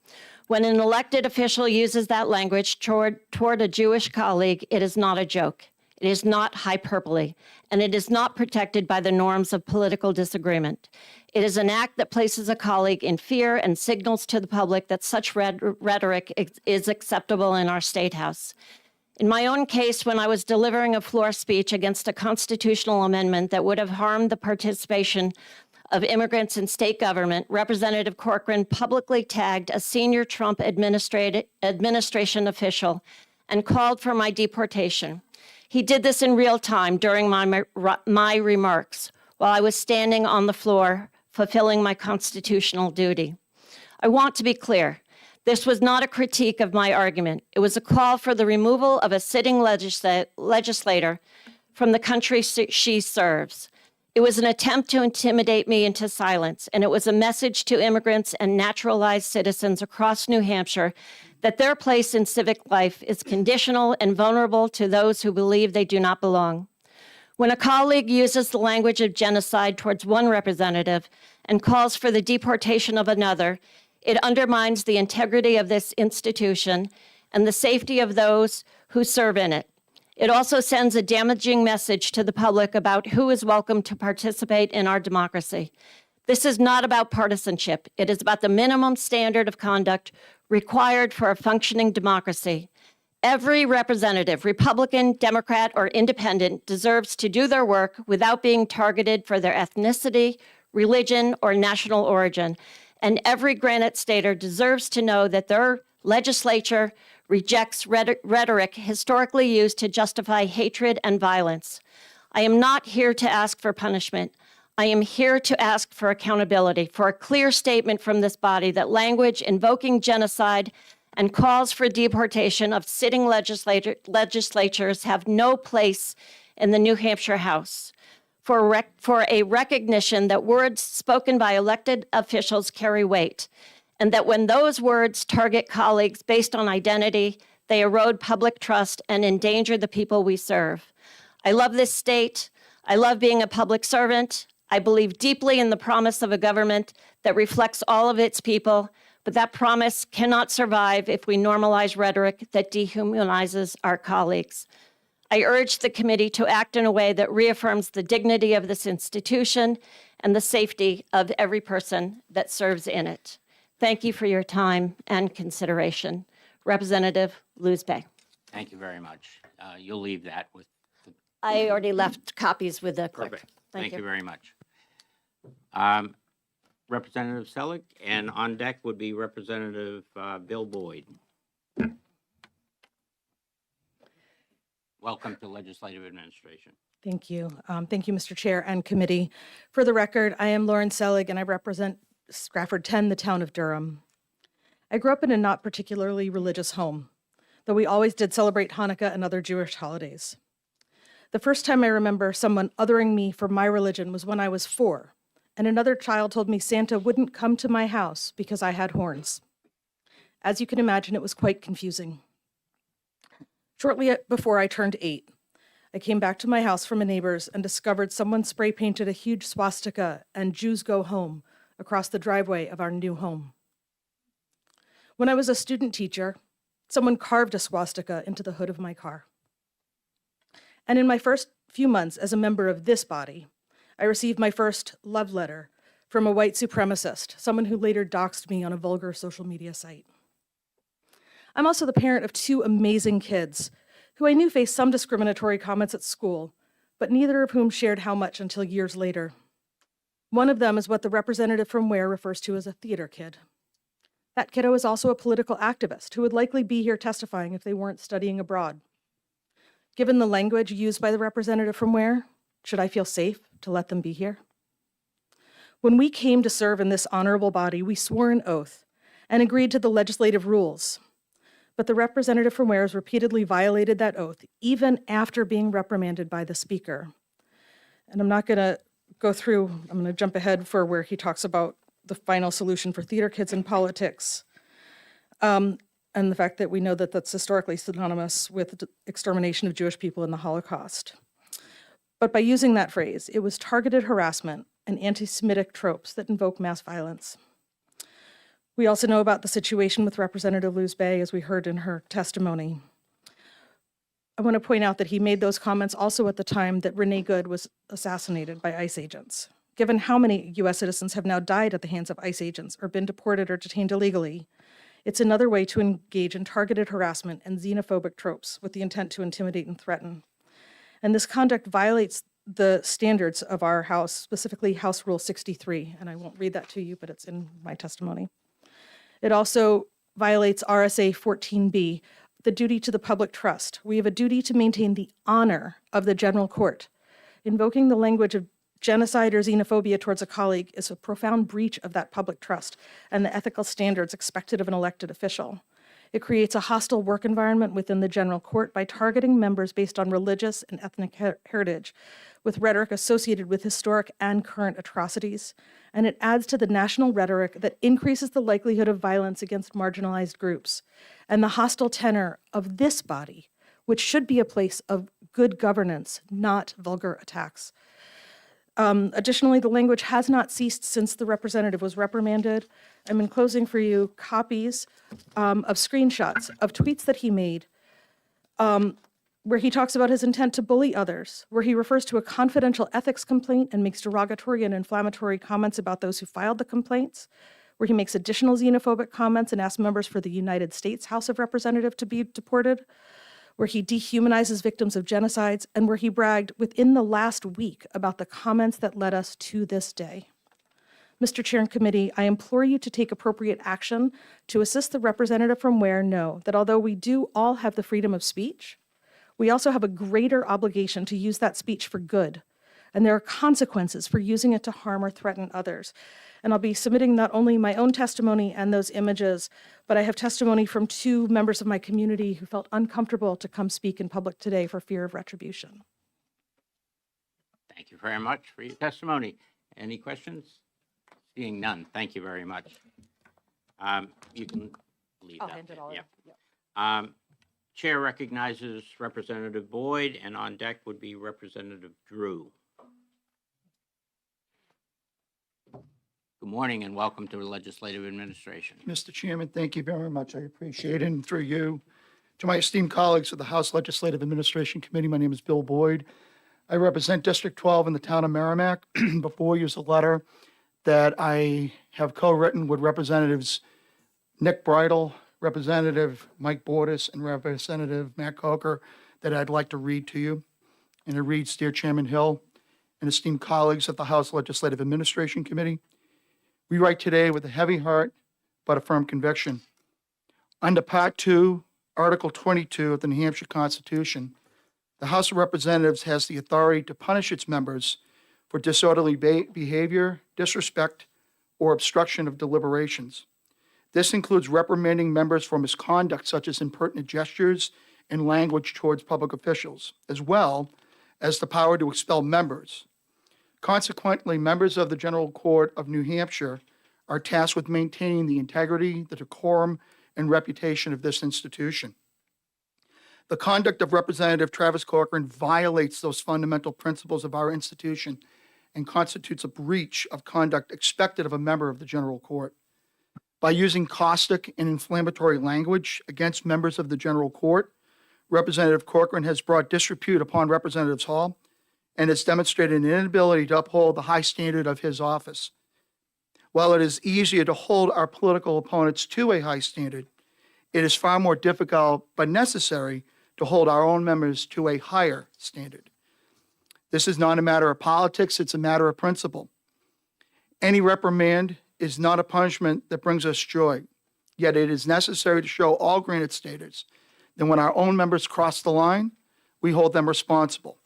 When an elected official uses that language toward a Jewish colleague, it is not a joke. It is not hyperbole, and it is not protected by the norms of political disagreement. It is an act that places a colleague in fear and signals to the public that such rhetoric is acceptable in our state house. In my own case, when I was delivering a floor speech against a constitutional amendment that would have harmed the participation of immigrants in state government, Representative Cochran publicly tagged a senior Trump administration official and called for my deportation. He did this in real time during my remarks while I was standing on the floor fulfilling my constitutional duty. I want to be clear. This was not a critique of my argument. It was a call for the removal of a sitting legislator from the country she serves. It was an attempt to intimidate me into silence, and it was a message to immigrants and naturalized citizens across New Hampshire that their place in civic life is conditional and vulnerable to those who believe they do not belong. When a colleague uses the language of genocide towards one representative and calls for the deportation of another, it undermines the integrity of this institution and the safety of those who serve in it. It also sends a damaging message to the public about who is welcome to participate in our democracy. This is not about partisanship. It is about the minimum standard of conduct required for a functioning democracy. Every representative, Republican, Democrat, or Independent, deserves to do their work without being targeted for their ethnicity, religion, or national origin. And every Granite Stater deserves to know that their legislature rejects rhetoric historically used to justify hatred and violence. I am not here to ask for punishment. I am here to ask for accountability, for a clear statement from this body that language invoking genocide and calls for deportation of sitting legislatures have no place in the New Hampshire House. For a recognition that words spoken by elected officials carry weight, and that when those words target colleagues based on identity, they erode public trust and endanger the people we serve. I love this state. I love being a public servant. I believe deeply in the promise of a government that reflects all of its people, but that promise cannot survive if we normalize rhetoric that dehumanizes our colleagues. I urge the committee to act in a way that reaffirms the dignity of this institution and the safety of every person that serves in it. Thank you for your time and consideration. Representative Luzbay. Thank you very much. You'll leave that with. I already left copies with the clerk. Perfect. Thank you very much. Representative Selig, and on deck would be Representative Bill Boyd. Welcome to Legislative Administration. Thank you. Thank you, Mr. Chair and committee. For the record, I am Lauren Selig, and I represent Stratford 10, the town of Durham. I grew up in a not particularly religious home, though we always did celebrate Hanukkah and other Jewish holidays. The first time I remember someone othering me for my religion was when I was 4, and another child told me Santa wouldn't come to my house because I had horns. As you can imagine, it was quite confusing. Shortly before I turned 8, I came back to my house from a neighbor's and discovered someone spray painted a huge swastika and "Jews Go Home" across the driveway of our new home. When I was a student teacher, someone carved a swastika into the hood of my car. And in my first few months as a member of this body, I received my first love letter from a white supremacist, someone who later doxed me on a vulgar social media site. I'm also the parent of 2 amazing kids who I knew faced some discriminatory comments at school, but neither of whom shared how much until years later. One of them is what the representative from Ware refers to as a theater kid. That kiddo is also a political activist who would likely be here testifying if they weren't studying abroad. Given the language used by the representative from Ware, should I feel safe to let them be here? When we came to serve in this honorable body, we swore an oath and agreed to the legislative rules. But the representative from Ware has repeatedly violated that oath, even after being reprimanded by the speaker. And I'm not going to go through, I'm going to jump ahead for where he talks about the final solution for theater kids in politics. And the fact that we know that that's historically synonymous with the extermination of Jewish people in the Holocaust. But by using that phrase, it was targeted harassment and anti-Semitic tropes that invoke mass violence. We also know about the situation with Representative Luzbay, as we heard in her testimony. I want to point out that he made those comments also at the time that Renee Good was assassinated by ICE agents. Given how many U.S. citizens have now died at the hands of ICE agents or been deported or detained illegally, it's another way to engage in targeted harassment and xenophobic tropes with the intent to intimidate and threaten. And this conduct violates the standards of our House, specifically House Rule 63, and I won't read that to you, but it's in my testimony. It also violates RSA 14B, the duty to the public trust. We have a duty to maintain the honor of the general court. Invoking the language of genocide or xenophobia towards a colleague is a profound breach of that public trust and the ethical standards expected of an elected official. It creates a hostile work environment within the general court by targeting members based on religious and ethnic heritage, with rhetoric associated with historic and current atrocities. And it adds to the national rhetoric that increases the likelihood of violence against marginalized groups. And the hostile tenor of this body, which should be a place of good governance, not vulgar attacks. Additionally, the language has not ceased since the representative was reprimanded. I'm enclosing for you copies of screenshots of tweets that he made where he talks about his intent to bully others, where he refers to a confidential ethics complaint and makes derogatory and inflammatory comments about those who filed the complaints, where he makes additional xenophobic comments and asks members for the United States House of Representatives to be deported, where he dehumanizes victims of genocides, and where he bragged within the last week about the comments that led us to this day. Mr. Chair and Committee, I implore you to take appropriate action to assist the representative from Ware know that although we do all have the freedom of speech, we also have a greater obligation to use that speech for good, and there are consequences for using it to harm or threaten others. And I'll be submitting not only my own testimony and those images, but I have testimony from 2 members of my community who felt uncomfortable to come speak in public today for fear of retribution. Thank you very much for your testimony. Any questions? Seeing none, thank you very much. You can leave I'll that. hand it all there. over. Yeah. Chair recognizes Representative Boyd, and on deck would be Representative Drew. Good morning and welcome to the Legislative Administration. Mr. Chairman, thank you very much. I appreciate it. And through you, to my esteemed colleagues of the House Legislative Administration Committee, my name is Bill Boyd. I represent District 12 in the town of Merrimack. Before you is a letter that I have co-written with Representatives Nick Bridle, Representative Mike Bordis, and Representative Matt Cochran that I'd like to read to you. And it reads, Dear Chairman Hill and esteemed colleagues of the House Legislative Administration Committee, we write today with a heavy heart, but a firm conviction. Under Part 2, Article 22 of the New Hampshire Constitution, the House of Representatives has the authority to punish its members for disorderly behavior, disrespect, or obstruction of deliberations. This includes reprimanding members for misconduct such as impertinent gestures and language towards public officials, as well as the power to expel members. Consequently, members of the General Court of New Hampshire are tasked with maintaining the integrity, the decorum, and reputation of this institution. The conduct of Representative Travis Cochran violates those fundamental principles of our institution and constitutes a breach of conduct expected of a member of the General Court. By using caustic and inflammatory language against members of the General Court, Representative Cochran has brought disrepute upon Representatives Hall and has demonstrated an inability to uphold the high standard of his office. While it is easier to hold our political opponents to a high standard, it is far more difficult but necessary to hold our own members to a higher standard. This is not a matter of politics, it's a matter of principle. Any reprimand is not a punishment that brings us joy, yet it is necessary to show all granted staters that when our own members cross the line, we hold them responsible.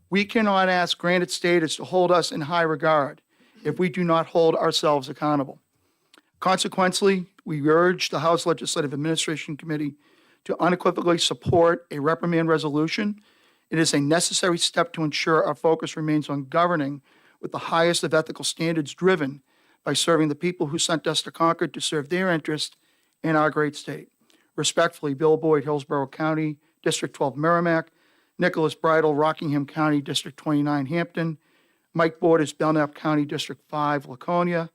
We cannot ask granted staters to hold us in high regard if we do not hold ourselves accountable. Consequently, we urge the House Legislative Administration Committee to unequivocally support a reprimand resolution. It is a necessary step to ensure our focus remains on governing with the highest of ethical standards driven by serving the people who sent us to Concord to serve their interest in our great state. Respectfully, Bill Boyd, Hillsborough County, District 12, Merrimack, Nicholas Bridle, Rockingham County, District 29, Hampton, Mike Borders, Belknap County, District 5, Laconia,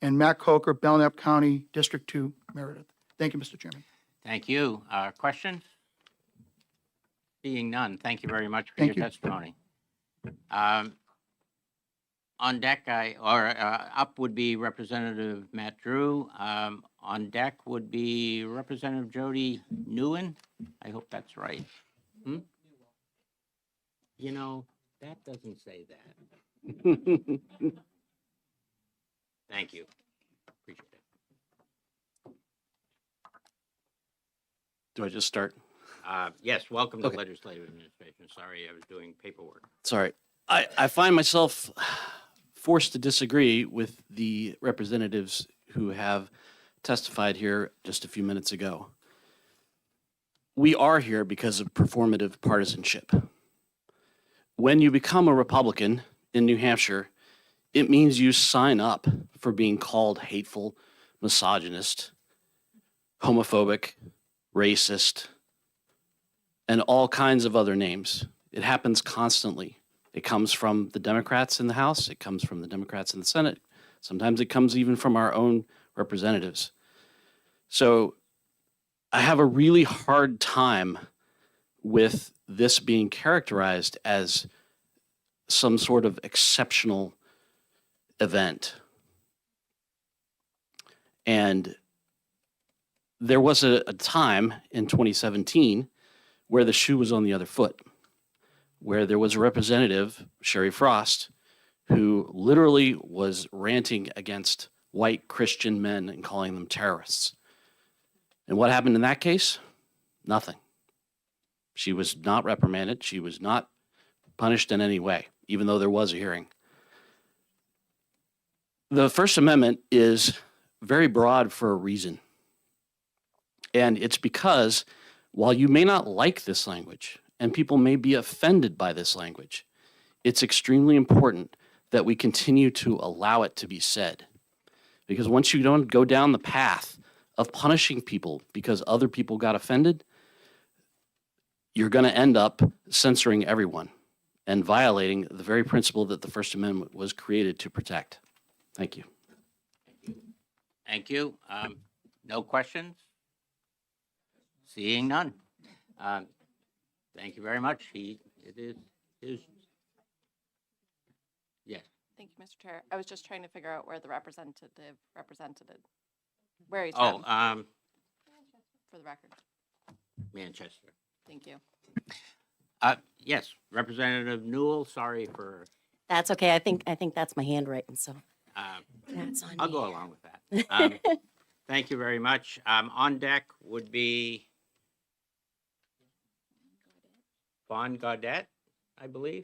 and Matt Coker, Belknap County, District 2, Meredith. Thank you, Mr. Chairman. Thank you. Questions? Seeing none, thank you very much for Thank your you. testimony. On deck, up would be Representative Matt Drew. On deck would be Representative Jody Newen. I hope that's right. You know, that doesn't say that. Thank you. Appreciate it. Do I just start? Yes, welcome to Okay. Legislative Administration. Sorry, I was doing paperwork. It's all right. I find myself forced to disagree with the representatives who have testified here just a few minutes ago. We are here because of performative partisanship. When you become a Republican in New Hampshire, it means you sign up for being called hateful, misogynist, homophobic, racist, and all kinds of other names. It happens constantly. It comes from the Democrats in the House. It comes from the Democrats in the Senate. Sometimes it comes even from our own representatives. So I have a really hard time with this being characterized as some sort of exceptional event. And there was a time in 2017 where the shoe was on the other foot, where there was a representative, Sherry Frost, who literally was ranting against white Christian men and calling them terrorists. And what happened in that case? Nothing. She was not reprimanded. She was not punished in any way, even though there was a hearing. The First Amendment is very broad for a reason. And it's because while you may not like this language, and people may be offended by this language, it's extremely important that we continue to allow it to be said. Because once you don't go down the path of punishing people because other people got offended, you're going to end up censoring everyone and violating the very principle that the First Amendment was created to protect. Thank you. Thank you. No questions? Seeing none. Thank you very much. It is, yes. Thank you, Mr. Chair. I was just trying to figure out where the represented, where he's Oh, from, for the record. Manchester. Thank you. Yes, Representative Newell, sorry for, That's okay. I think that's my handwriting, so that's on I'll me. go along with that. Thank you very much. On deck would be Vaughn Gaudette, I believe.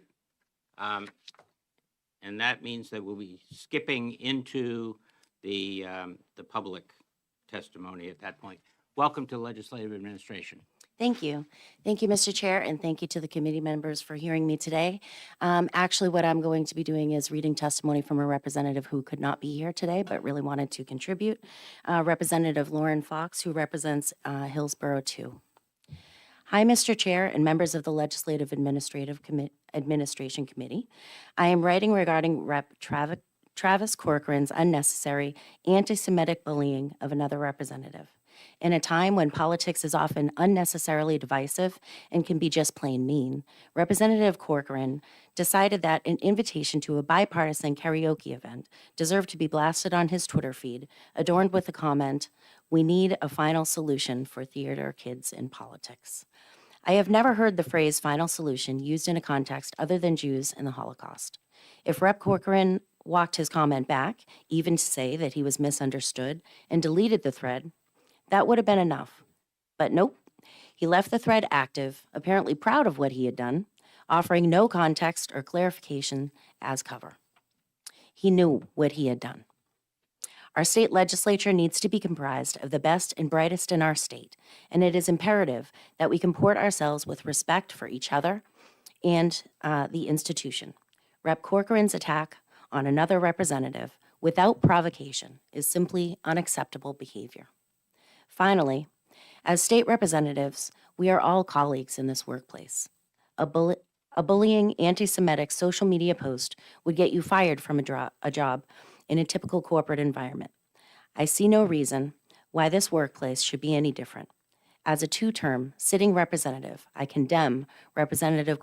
And that means that we'll be skipping into the public testimony at that point. Welcome to Legislative Administration. Thank you. Thank you, Mr. Chair, and thank you to the committee members for hearing me today. Actually, what I'm going to be doing is reading testimony from a representative who could not be here today, but really wanted to contribute. Representative Lauren Fox, who represents Hillsborough 2. Hi, Mr. Chair and members of the Legislative Administration Committee. I am writing regarding Rep. Travis Cochran's unnecessary anti-Semitic bullying of another representative. In a time when politics is often unnecessarily divisive and can be just plain mean, Representative Cochran decided that an invitation to a bipartisan karaoke event deserved to be blasted on his Twitter feed, adorned with the comment, "We need a final solution for theater kids in politics." I have never heard the phrase final solution used in a context other than Jews and the Holocaust. If Rep. Cochran walked his comment back, even to say that he was misunderstood, and deleted the thread, that would have been enough. But nope, he left the thread active, apparently proud of what he had done, offering no context or clarification as cover. He knew what he had done. Our state legislature needs to be comprised of the best and brightest in our state, and it is imperative that we comport ourselves with respect for each other and the institution. Rep. Cochran's attack on another representative without provocation is simply unacceptable behavior. Finally, as state representatives, we are all colleagues in this workplace. A bullying anti-Semitic social media post would get you fired from a job in a typical corporate environment. I see no reason why this workplace should be any different. As a two-term sitting representative, I condemn Representative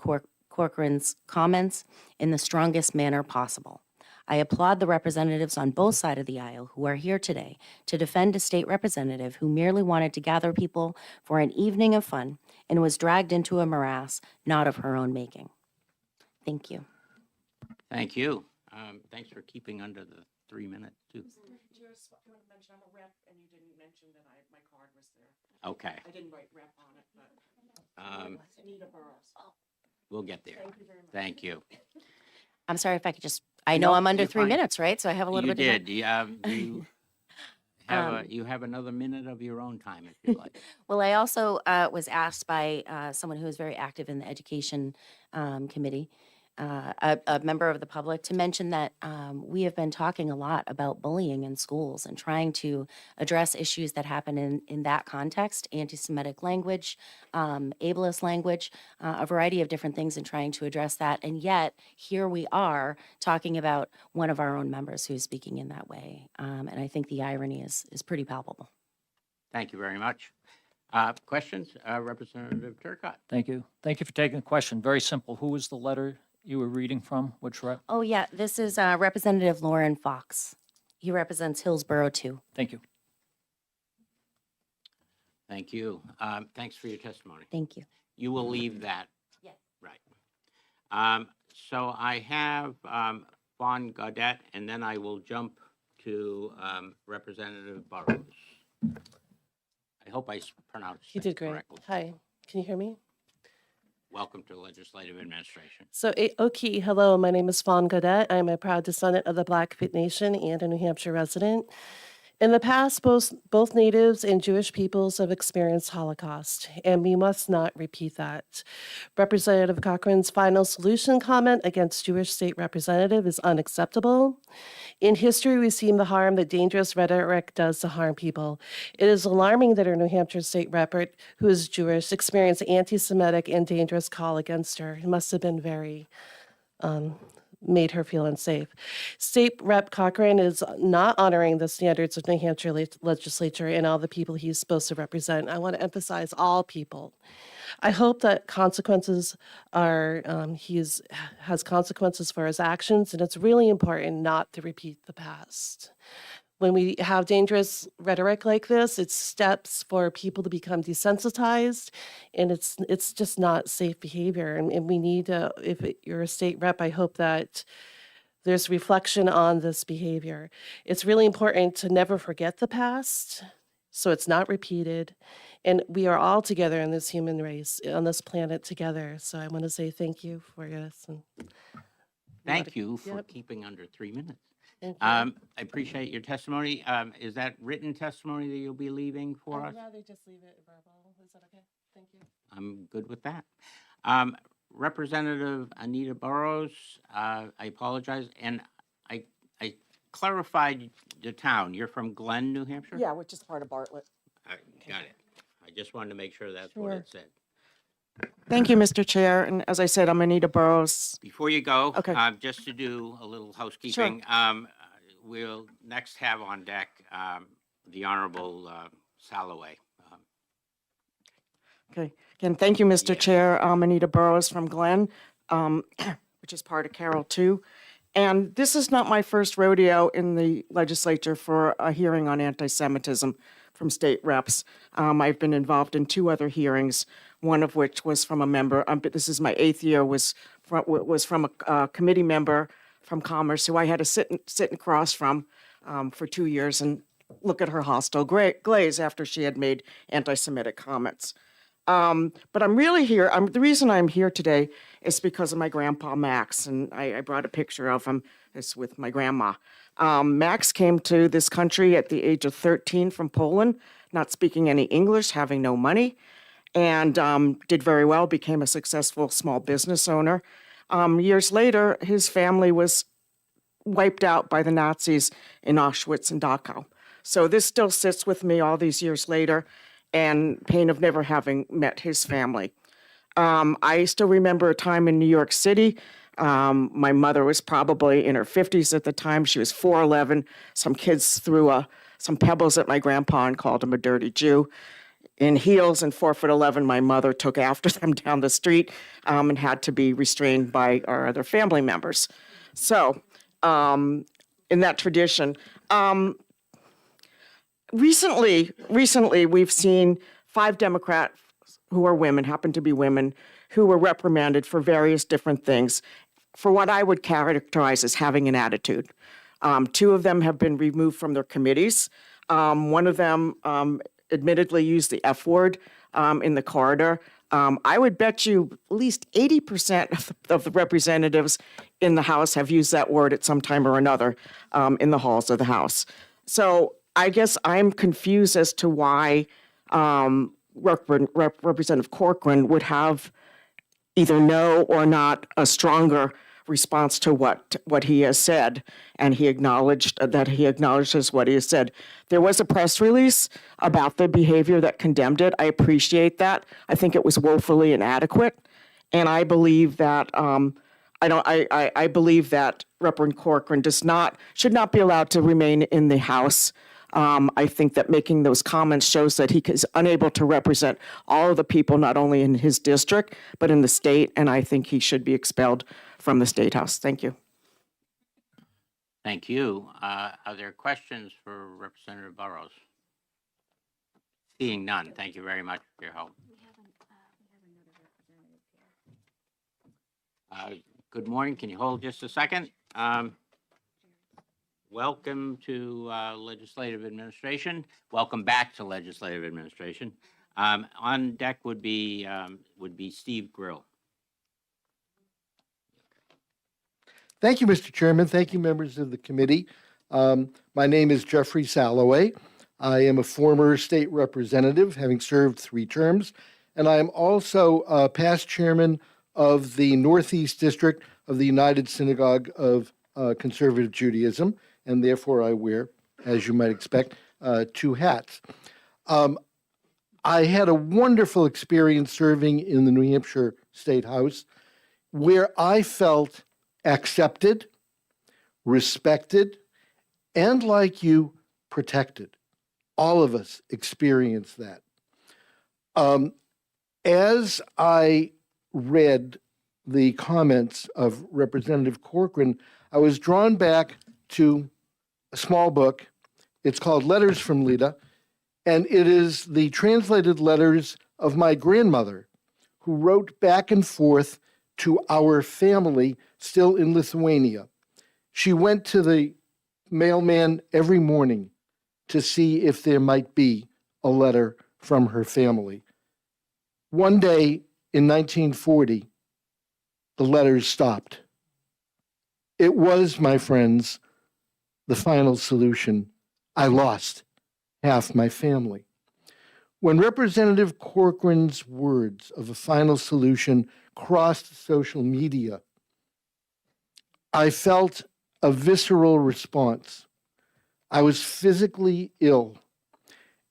Cochran's comments in the strongest manner possible. I applaud the representatives on both sides of the aisle who are here today to defend a state representative who merely wanted to gather people for an evening of fun and was dragged into a morass not of her own making. Thank you. Thank you. Thanks for keeping under the 3 minutes, too. Just want to mention I'm a rep, and you didn't mention that my card was there. Okay. I didn't write rep on it, but Um, Anita Burrows. We'll get there. Thank you very much. Thank you. I'm sorry if I could just, I know No, I'm under you're 3 fine. minutes, right? So I have a little You bit of time. did. You have another minute of your own time if you like. Well, I also was asked by someone who is very active in the education committee, a member of the public, to mention that we have been talking a lot about bullying in schools and trying to address issues that happen in that context, anti-Semitic language, ableist language, a variety of different things, and trying to address that. And yet, here we are talking about one of our own members who is speaking in that way. And I think the irony is pretty palpable. Thank you very much. Questions? Representative Turcott. Thank you. Thank you for taking the question. Very simple. Who was the letter you were reading from? Which rep? Oh, yeah, this is Representative Lauren Fox. He represents Hillsborough 2. Thank you. Thank you. Thanks for your testimony. Thank you. You will leave that. Yes. Right. So I have Vaughn Gaudette, and then I will jump to Representative Burrows. I hope I pronounced You that did great. correctly. Hi, can you hear me? Welcome to Legislative Administration. So, okay, hello, my name is Fawn Gaudette. I'm a proud descendant of the Blackfeet Nation and a New Hampshire resident. In the past, both Natives and Jewish peoples have experienced Holocaust, and we must not repeat that. Representative Cochran's final solution comment against Jewish state representative is unacceptable. In history, we've seen the harm that dangerous rhetoric does to harm people. It is alarming that our New Hampshire state rep, who is Jewish, experienced anti-Semitic and dangerous call against her. It must have been very made her feel unsafe. State Rep Cochran is not honoring the standards of New Hampshire legislature and all the people he's supposed to represent. I want to emphasize all people. I hope that consequences are, has consequences for his actions, and it's really important not to repeat the past. When we have dangerous rhetoric like this, it's steps for people to become desensitized, and it's just not safe behavior. And we need to, you're a state rep, I hope that there's reflection on this behavior. It's really important to never forget the past, so it's not repeated. And we are all together in this human race, on this planet together. So I want to say thank you for this. And Thank you for Yep. keeping under 3 minutes. Thank you. I appreciate your testimony. Is that written testimony that you'll be leaving for us? rather just leave it verbal. Is that okay? Thank you. I'm good with that. Representative Anita Burrows, I apologize, and I clarified the town. You're from Glen, New Hampshire? Yeah, which is part of Bartlett. Got it. I just wanted to make sure that's what it said. Thank you, Mr. Chair. And as I said, I'm Anita Burrows. Before you go, Okay. just to do a little housekeeping, we'll next have on deck the Honorable Salloway. Okay. Again, thank you, Mr. Chair. I'm Anita Burrows from Glen, which is part of Carroll too. And this is not my first rodeo in the legislature for a hearing on anti-Semitism from state reps. I've been involved in 2 other hearings, one of which was from a member, this is my 8th year, was from a committee member from Commerce who I had to sit across from for 2 years and look at her hostile glaze after she had made anti-Semitic comments. But I'm really here, the reason I'm here today is because of my grandpa, Max, and I brought a picture of him. It's with my grandma. Max came to this country at the age of 13 from Poland, not speaking any English, having no money, and did very well, became a successful small business owner. Years later, his family was wiped out by the Nazis in Auschwitz and Dachau. So this still sits with me all these years later, and pain of never having met his family. I still remember a time in New York City. My mother was probably in her 50s at the time. She was 4'11". Some kids threw some pebbles at my grandpa and called him a dirty Jew. In heels and 4'11", my mother took after them down the street and had to be restrained by our other family members. So, in that tradition, recently, we've seen 5 Democrats who are women, happen to be women, who were reprimanded for various different things, for what I would characterize as having an attitude. 2 of them have been removed from their committees. One of them admittedly used the F word in the corridor. I would bet you at least 80% of the representatives in the House have used that word at some time or another in the halls of the House. So I guess I'm confused as to why Representative Cochran would have either no or not a stronger response to what he has said, and he acknowledges what he has said. There was a press release about the behavior that condemned it. I appreciate that. I think it was woefully inadequate, and I believe that I believe that Reverend Cochran should not be allowed to remain in the House. I think that making those comments shows that he is unable to represent all of the people, not only in his district, but in the state, and I think he should be expelled from the State House. Thank you. Thank you. Are there questions for Representative Burrows? Seeing none, thank you very much for your help. Good morning. Can you hold just a second? Welcome to Legislative Administration. Welcome back to Legislative Administration. On deck would be Steve Grill. Thank you, Mr. Chairman. Thank you, members of the committee. My name is Jeffrey Salloway. I am a former state representative, having served 3 terms, and I am also past chairman of the Northeast District of the United Synagogue of Conservative Judaism, and therefore I wear, as you might expect, 2 hats. I had a wonderful experience serving in the New Hampshire State House, where I felt accepted, respected, and like you, protected. All of us experienced that. As I read the comments of Representative Cochran, I was drawn back to a small book. It's called Letters from Leader, and it is the translated letters of my grandmother, who wrote back and forth to our family still in Lithuania. She went to the mailman every morning to see if there might be a letter from her family. One day in 1940, the letters stopped. It was, my friends, the final solution. I lost half my family. When Representative Cochran's words of a final solution crossed social media, I felt a visceral response. I was physically ill.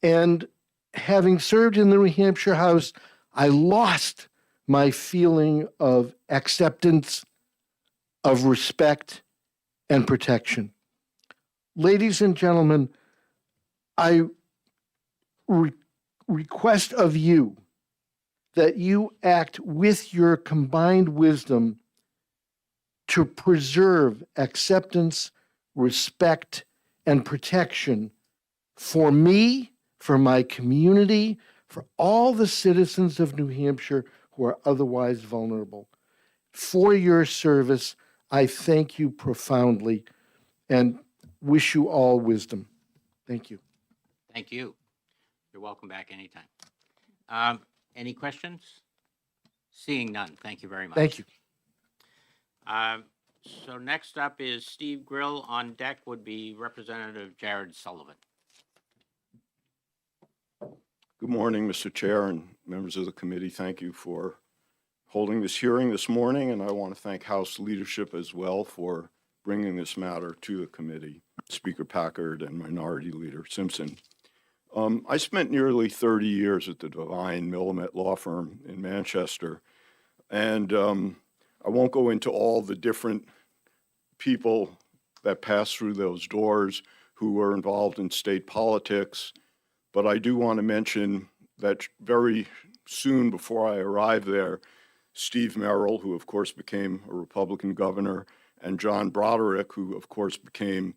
And having served in the New Hampshire House, I lost my feeling of acceptance, of respect, and protection. Ladies and gentlemen, I request of you that you act with your combined wisdom to preserve acceptance, respect, and protection for me, for my community, for all the citizens of New Hampshire who are otherwise vulnerable. For your service, I thank you profoundly and wish you all wisdom. Thank you. Thank you. You're welcome back anytime. Any questions? Seeing none, thank you very much. Thank you. So next up is Steve Grill. On deck would be Representative Jared Sullivan. Good morning, Mr. Chair and members of the committee. Thank you for holding this hearing this morning, and I want to thank House leadership as well for bringing this matter to the committee, Speaker Packard and Minority Leader Simpson. I spent nearly 30 years at the Devine Millimet law firm in Manchester, and I won't go into all the different people that passed through those doors who were involved in state politics, but I do want to mention that very soon before I arrived there, Steve Merrill, who of course became a Republican governor, and John Broderick, who of course became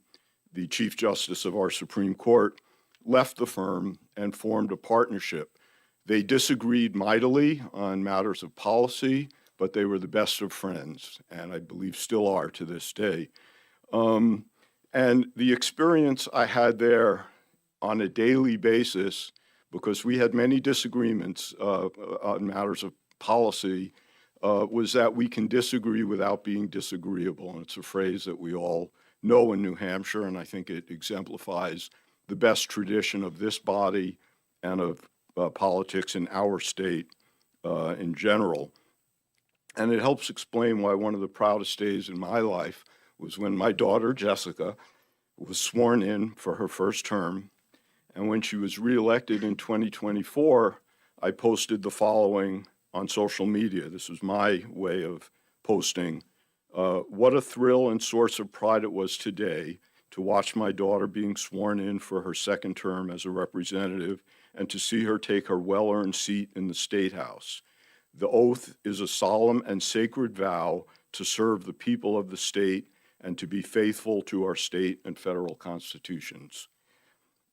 the Chief Justice of our Supreme Court, left the firm and formed a partnership. They disagreed mightily on matters of policy, but they were the best of friends, and I believe still are to this day. And the experience I had there on a daily basis, because we had many disagreements on matters of policy, was that we can disagree without being disagreeable. And it's a phrase that we all know in New Hampshire, and I think it exemplifies the best tradition of this body and of politics in our state in general. And it helps explain why one of the proudest days in my life was when my daughter, Jessica, was sworn in for her first term. And when she was reelected in 2024, I posted the following on social media. This was my way of posting. What a thrill and source of pride it was today to watch my daughter being sworn in for her second term as a representative and to see her take her well-earned seat in the State House. The oath is a solemn and sacred vow to serve the people of the state and to be faithful to our state and federal constitutions.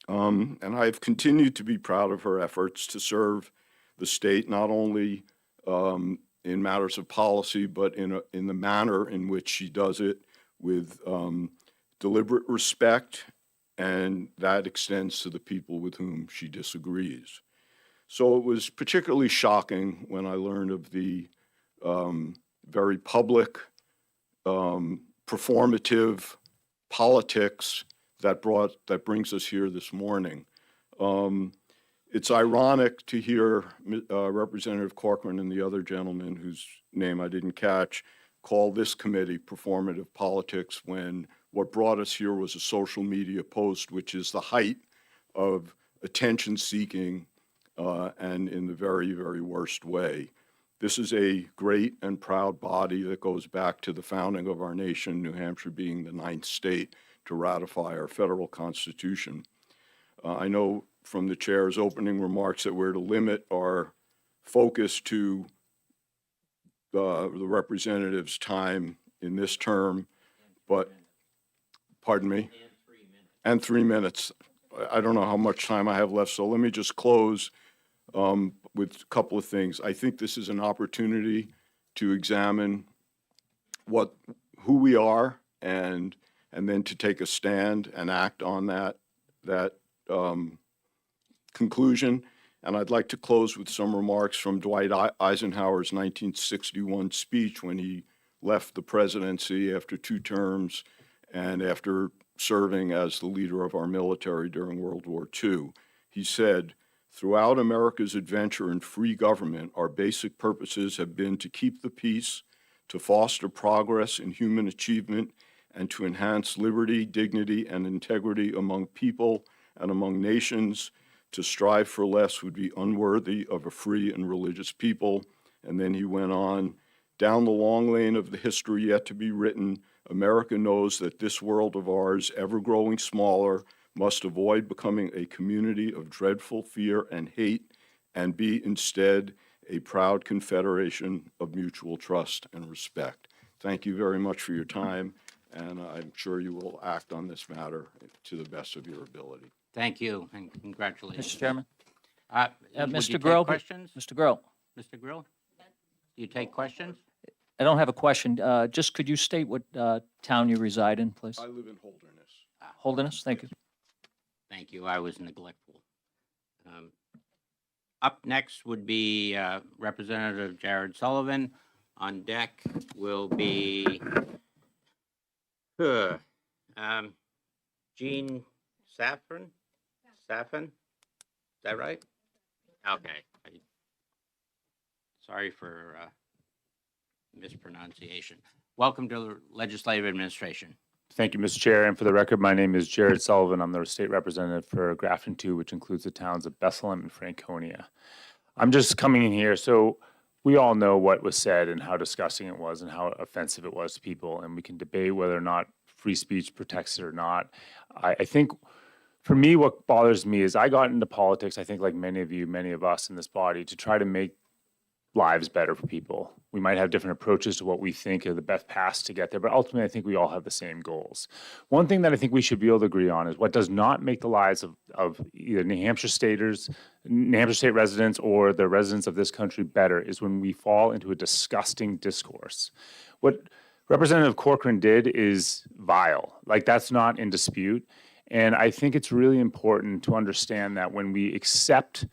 And I've continued to be proud of her efforts to serve the state, not only in matters of policy, but in the manner in which she does it with deliberate respect, and that extends to the people with whom she disagrees. So it was particularly shocking when I learned of the very public, performative politics that brings us here this morning. It's ironic to hear Representative Cochran and the other gentleman whose name I didn't catch call this committee performative politics when what brought us here was a social media post, which is the height of attention-seeking and in the very, very worst way. This is a great and proud body that goes back to the founding of our nation, New Hampshire being the 9th state to ratify our federal constitution. I know from the chair's opening remarks that we're to limit our focus to the representative's time in this term, but, pardon me? And 3 minutes. I don't know how much time I have left, so let me just close with a couple of things. I think this is an opportunity to examine who we are and then to take a stand and act on that conclusion. And I'd like to close with some remarks from Dwight Eisenhower's 1961 speech when he left the presidency after 2 terms and after serving as the leader of our military during World War II. He said, "Throughout America's adventure in free government, our basic purposes have been to keep the peace, to foster progress in human achievement, and to enhance liberty, dignity, and integrity among people and among nations. To strive for less would be unworthy of a free and religious people." And then he went on, "Down the long lane of the history yet to be written, America knows that this world of ours, ever growing smaller, must avoid becoming a community of dreadful fear and hate and be instead a proud confederation of mutual trust and respect." Thank you very much for your time, and I'm sure you will act on this matter to the best of your ability. Thank you, and congratulations. Mr. Chairman. Would you Mr. take Grill. questions? Mr. Grill, Mr. Grill? Do you take questions? I don't have a question. Just could you state what town you reside in, please? I live in Holderness. Holderness, thank you. Thank you, I was neglectful. Up next would be Representative Jared Sullivan. On deck will be Jean Saffron? Is that right? Okay. Sorry for mispronunciation. Welcome to the Legislative Administration. Thank you, Mr. Chair. And for the record, my name is Jared Sullivan. I'm the state representative for Grafton 2, which includes the towns of Bethlehem and Franconia. I'm just coming in here. So we all know what was said and how disgusting it was and how offensive it was to people. And we can debate whether or not free speech protects it or not. I think for me, what bothers me is I got into politics, I think like many of you, many of us in this body, to try to make lives better for people. We might have different approaches to what we think are the best paths to get there, but ultimately I think we all have the same goals. One thing that I think we should be able to agree on is what does not make the lives of either New Hampshire state residents or the residents of this country better is when we fall into a disgusting discourse. What Representative Cochran did is vile. Like, that's not in dispute. And I think it's really important to understand that when we accept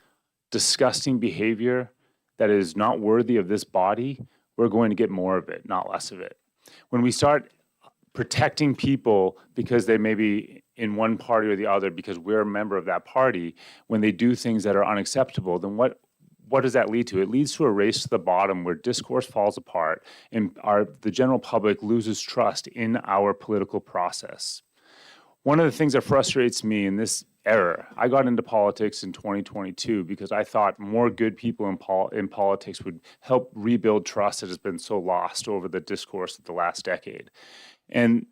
disgusting behavior that is not worthy of this body, we're going to get more of it, not less of it. When we start protecting people because they may be in one party or the other because we're a member of that party, when they do things that are unacceptable, then what does that lead to? It leads to a race to the bottom where discourse falls apart and the general public loses trust in our political process. One of the things that frustrates me in this era, I got into politics in 2022 because I thought more good people in politics would help rebuild trust that has been so lost over the discourse of the last decade. And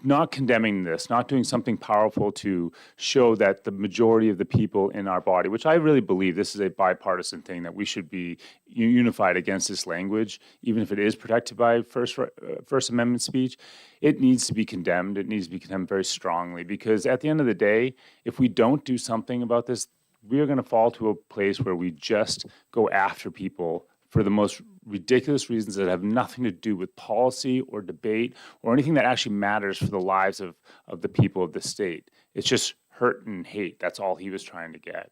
not condemning this, not doing something powerful to show that the majority of the people in our body, which I really believe this is a bipartisan thing, that we should be unified against this language, even if it is protected by First Amendment speech, it needs to be condemned. It needs to be condemned very strongly, because at the end of the day, if we don't do something about this, we are going to fall to a place where we just go after people for the most ridiculous reasons that have nothing to do with policy or debate or anything that actually matters for the lives of the people of the state. It's just hurt and hate. That's all he was trying to get.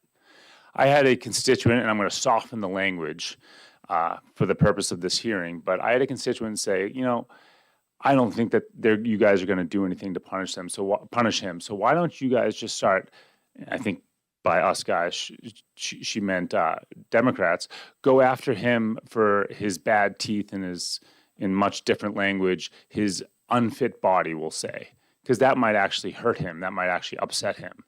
I had a constituent, and I'm going to soften the language for the purpose of this hearing, but I had a constituent say, I don't think that you guys are going to do anything to punish him. So why don't you guys just start, I think, by us guys, she meant Democrats, go after him for his bad teeth and in much different language, his unfit body, we'll say, because that might actually hurt him. That might actually upset him.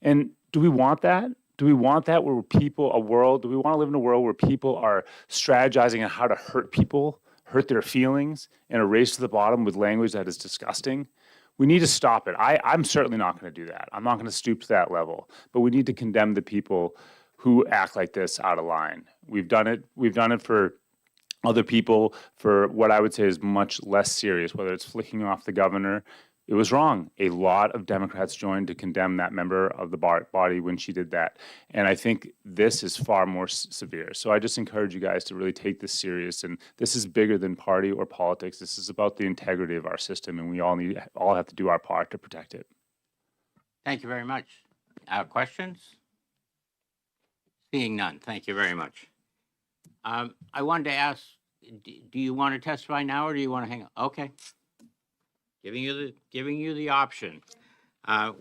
And do we want that? Do we want that where do we want to live in a world where people are strategizing on how to hurt people, hurt their feelings, and a race to the bottom with language that is disgusting? We need to stop it. I'm certainly not going to do that. I'm not going to stoop to that level. But we need to condemn the people who act like this out of line. We've done it. We've done it for other people for what I would say is much less serious, whether it's flicking off the governor. It was wrong. A lot of Democrats joined to condemn that member of the body when she did that. And I think this is far more severe. So I just encourage you guys to really take this serious. And this is bigger than party or politics. This is about the integrity of our system, and we all have to do our part to protect it. Thank you very much. Questions? Seeing none. Thank you very much. I wanted to ask, do you want to testify now or do you want to hang on? Okay. Giving you the option.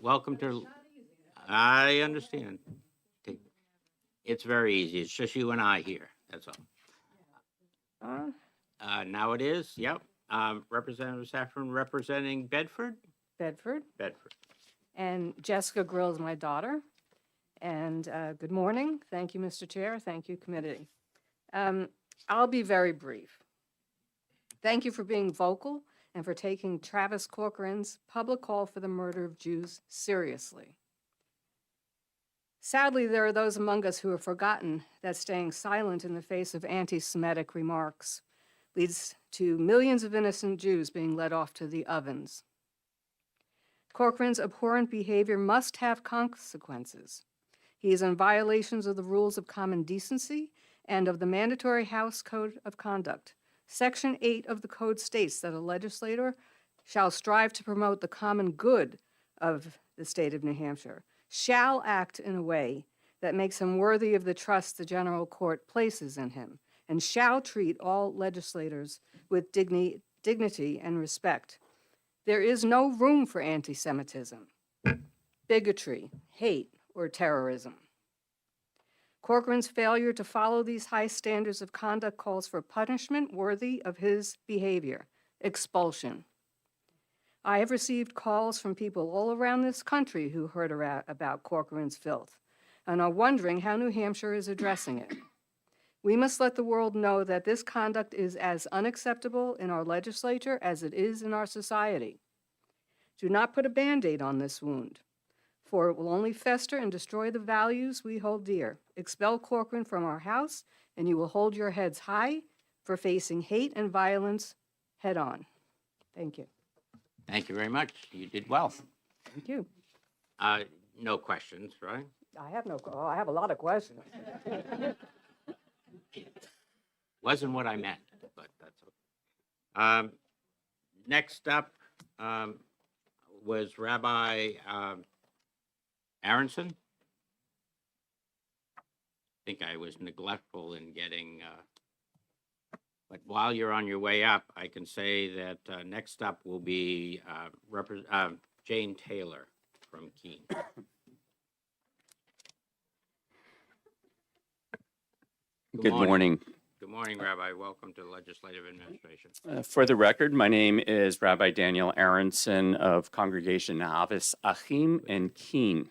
Welcome to. I understand. It's very easy. It's just you and I here. That's all. Now it is. Yep. Representative Saffron representing Bedford. Bedford. Bedford. And Jessica Grill is my daughter. And good morning. Thank you, Mr. Chair. Thank you, committee. I'll be very brief. Thank you for being vocal and for taking Travis Cochran's public call for the murder of Jews seriously. Sadly, there are those among us who have forgotten that staying silent in the face of anti-Semitic remarks leads to millions of innocent Jews being led off to the ovens. Cochran's abhorrent behavior must have consequences. He is in violations of the rules of common decency and of the mandatory House Code of Conduct. Section 8 of the code states that a legislator shall strive to promote the common good of the state of New Hampshire, shall act in a way that makes him worthy of the trust the general court places in him, and shall treat all legislators with dignity and respect. There is no room for anti-Semitism, bigotry, hate, or terrorism. Cochran's failure to follow these high standards of conduct calls for punishment worthy of his behavior, expulsion. I have received calls from people all around this country who heard about Cochran's filth and are wondering how New Hampshire is addressing it. We must let the world know that this conduct is as unacceptable in our legislature as it is in our society. Do not put a Band-Aid on this wound, for it will only fester and destroy the values we hold dear. Expel Cochran from our house, and you will hold your heads high for facing hate and violence head on. Thank you. Thank you very much. You did well. Thank you. No questions, right? I have a lot of questions. Wasn't what I meant, but that's okay. Next up was Rabbi Aronson? I think I was neglectful in getting, but while you're on your way up, I can say that next up will be Jane Taylor from Keene. Good morning. Good morning, Rabbi. Welcome to Legislative Administration. For the record, my name is Rabbi Daniel Aronson of Congregation Nahavas Achim in Keene.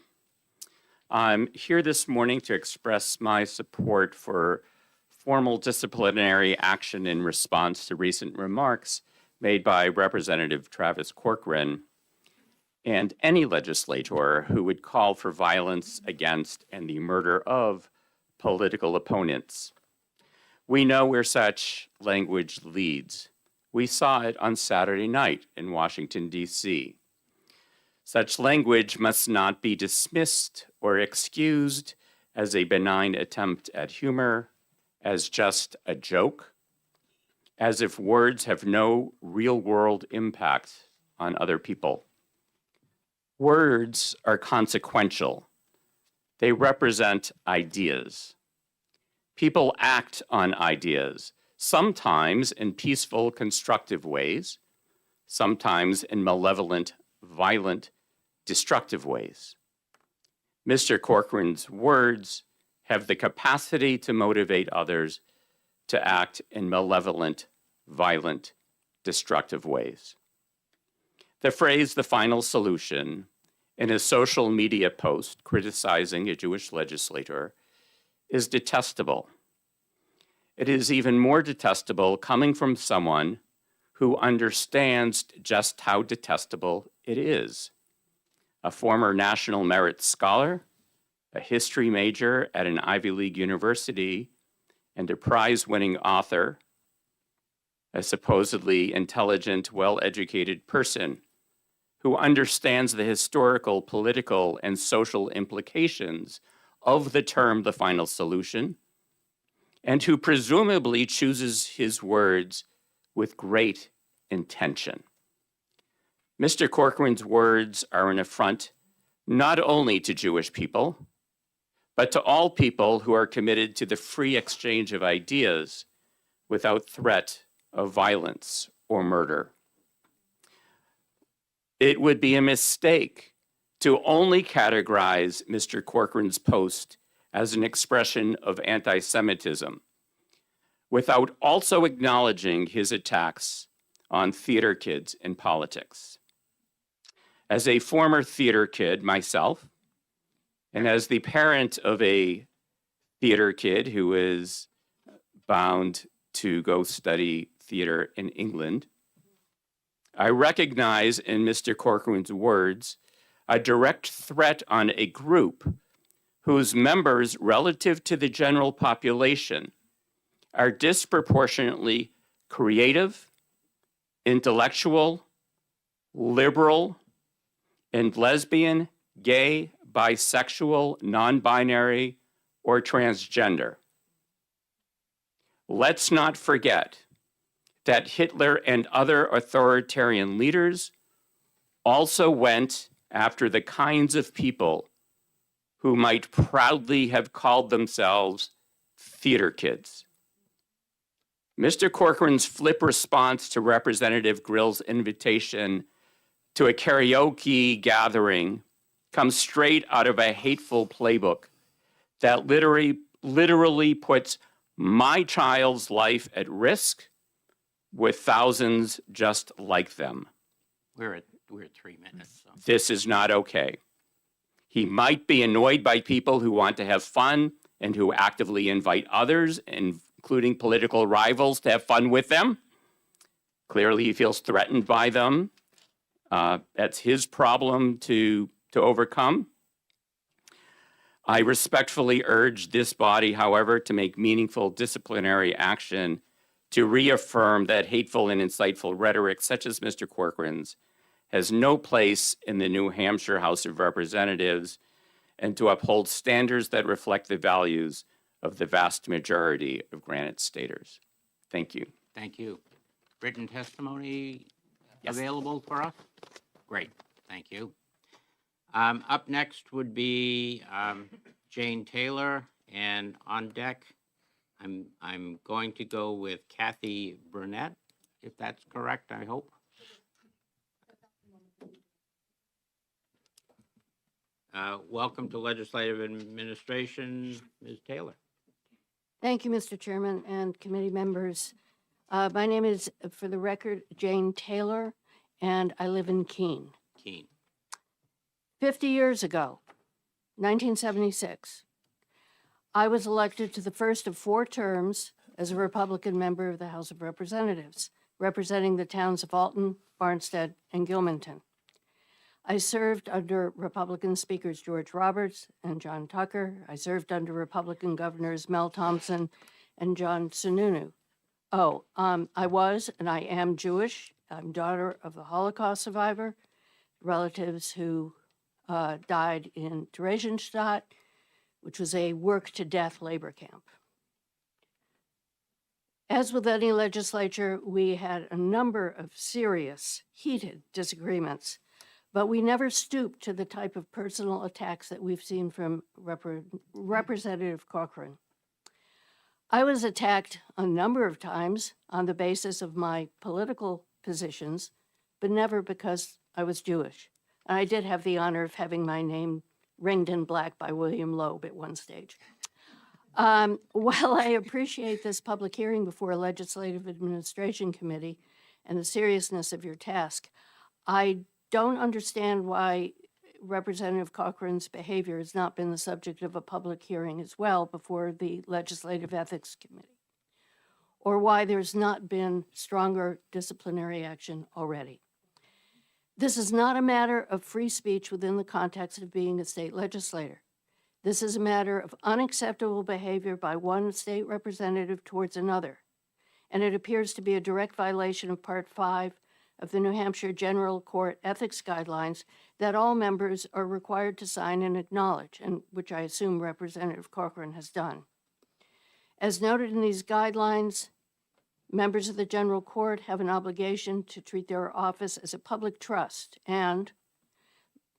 I'm here this morning to express my support for formal disciplinary action in response to recent remarks made by Representative Travis Cochran and any legislator who would call for violence against and the murder of political opponents. We know where such language leads. We saw it on Saturday night in Washington, D.C. Such language must not be dismissed or excused as a benign attempt at humor, as just a joke, as if words have no real-world impact on other people. Words are consequential. They represent ideas. People act on ideas, sometimes in peaceful, constructive ways, sometimes in malevolent, violent, destructive ways. Mr. Cochran's words have the capacity to motivate others to act in malevolent, violent, destructive ways. The phrase "the final solution" in a social media post criticizing a Jewish legislator is detestable. It is even more detestable coming from someone who understands just how detestable it is. A former National Merit Scholar, a history major at an Ivy League university, and a prize-winning author, a supposedly intelligent, well-educated person who understands the historical, political, and social implications of the term "the final solution," and who presumably chooses his words with great intention. Mr. Cochran's words are an affront not only to Jewish people, but to all people who are committed to the free exchange of ideas without threat of violence or murder. It would be a mistake to only categorize Mr. Cochran's post as an expression of anti-Semitism without also acknowledging his attacks on theater kids in politics. As a former theater kid myself, and as the parent of a theater kid who is bound to go study theater in England, I recognize in Mr. Cochran's words a direct threat on a group whose members, relative to the general population, are disproportionately creative, intellectual, liberal, and lesbian, gay, bisexual, non-binary, or transgender. Let's not forget that Hitler and other authoritarian leaders also went after the kinds of people who might proudly have called themselves theater kids. Mr. Cochran's flip response to Representative Grill's invitation to a karaoke gathering comes straight out of a hateful playbook that literally puts my child's life at risk with thousands just like them. We're at 3 minutes. So. This is not okay. He might be annoyed by people who want to have fun and who actively invite others, including political rivals, to have fun with them. Clearly, he feels threatened by them. That's his problem to overcome. I respectfully urge this body, however, to make meaningful disciplinary action to reaffirm that hateful and insightful rhetoric, such as Mr. Cochran's, has no place in the New Hampshire House of Representatives, and to uphold standards that reflect the values of the vast majority of Granite Staters. Thank you. Thank you. Written testimony available for us? Great, thank you. Up next would be Jane Taylor, and on deck, I'm going to go with Kathy Burnett, if that's correct, I hope. Welcome to Legislative Administration, Ms. Taylor. Thank you, Mr. Chairman and committee members. My name is, for the record, Jane Taylor, and I live in Keene. 50 years ago, 1976, I was elected to the first of 4 terms as a Republican member of the House of Representatives, representing the towns of Alton, Barnstead, and Gilmanton. I served under Republican speakers George Roberts and John Tucker. I served under Republican governors Mel Thompson and John Sununu. I was and I am Jewish. I'm daughter of a Holocaust survivor, relatives who died in Theresienstadt, which was a work-to-death labor camp. As with any legislature, we had a number of serious, heated disagreements, but we never stooped to the type of personal attacks that we've seen from Representative Cochran. I was attacked a number of times on the basis of my political positions, but never because I was Jewish. And I did have the honor of having my name ringed in black by William Loeb at one stage. While I appreciate this public hearing before a Legislative Administration Committee and the seriousness of your task, I don't understand why Representative Cochran's behavior has not been the subject of a public hearing as well before the Legislative Ethics Committee, or why there's not been stronger disciplinary action already. This is not a matter of free speech within the context of being a state legislator. This is a matter of unacceptable behavior by one state representative towards another, and it appears to be a direct violation of Part 5 of the New Hampshire General Court Ethics Guidelines that all members are required to sign and acknowledge, and which I assume Representative Cochran has done. As noted in these guidelines, members of the General Court have an obligation to treat their office as a public trust, and,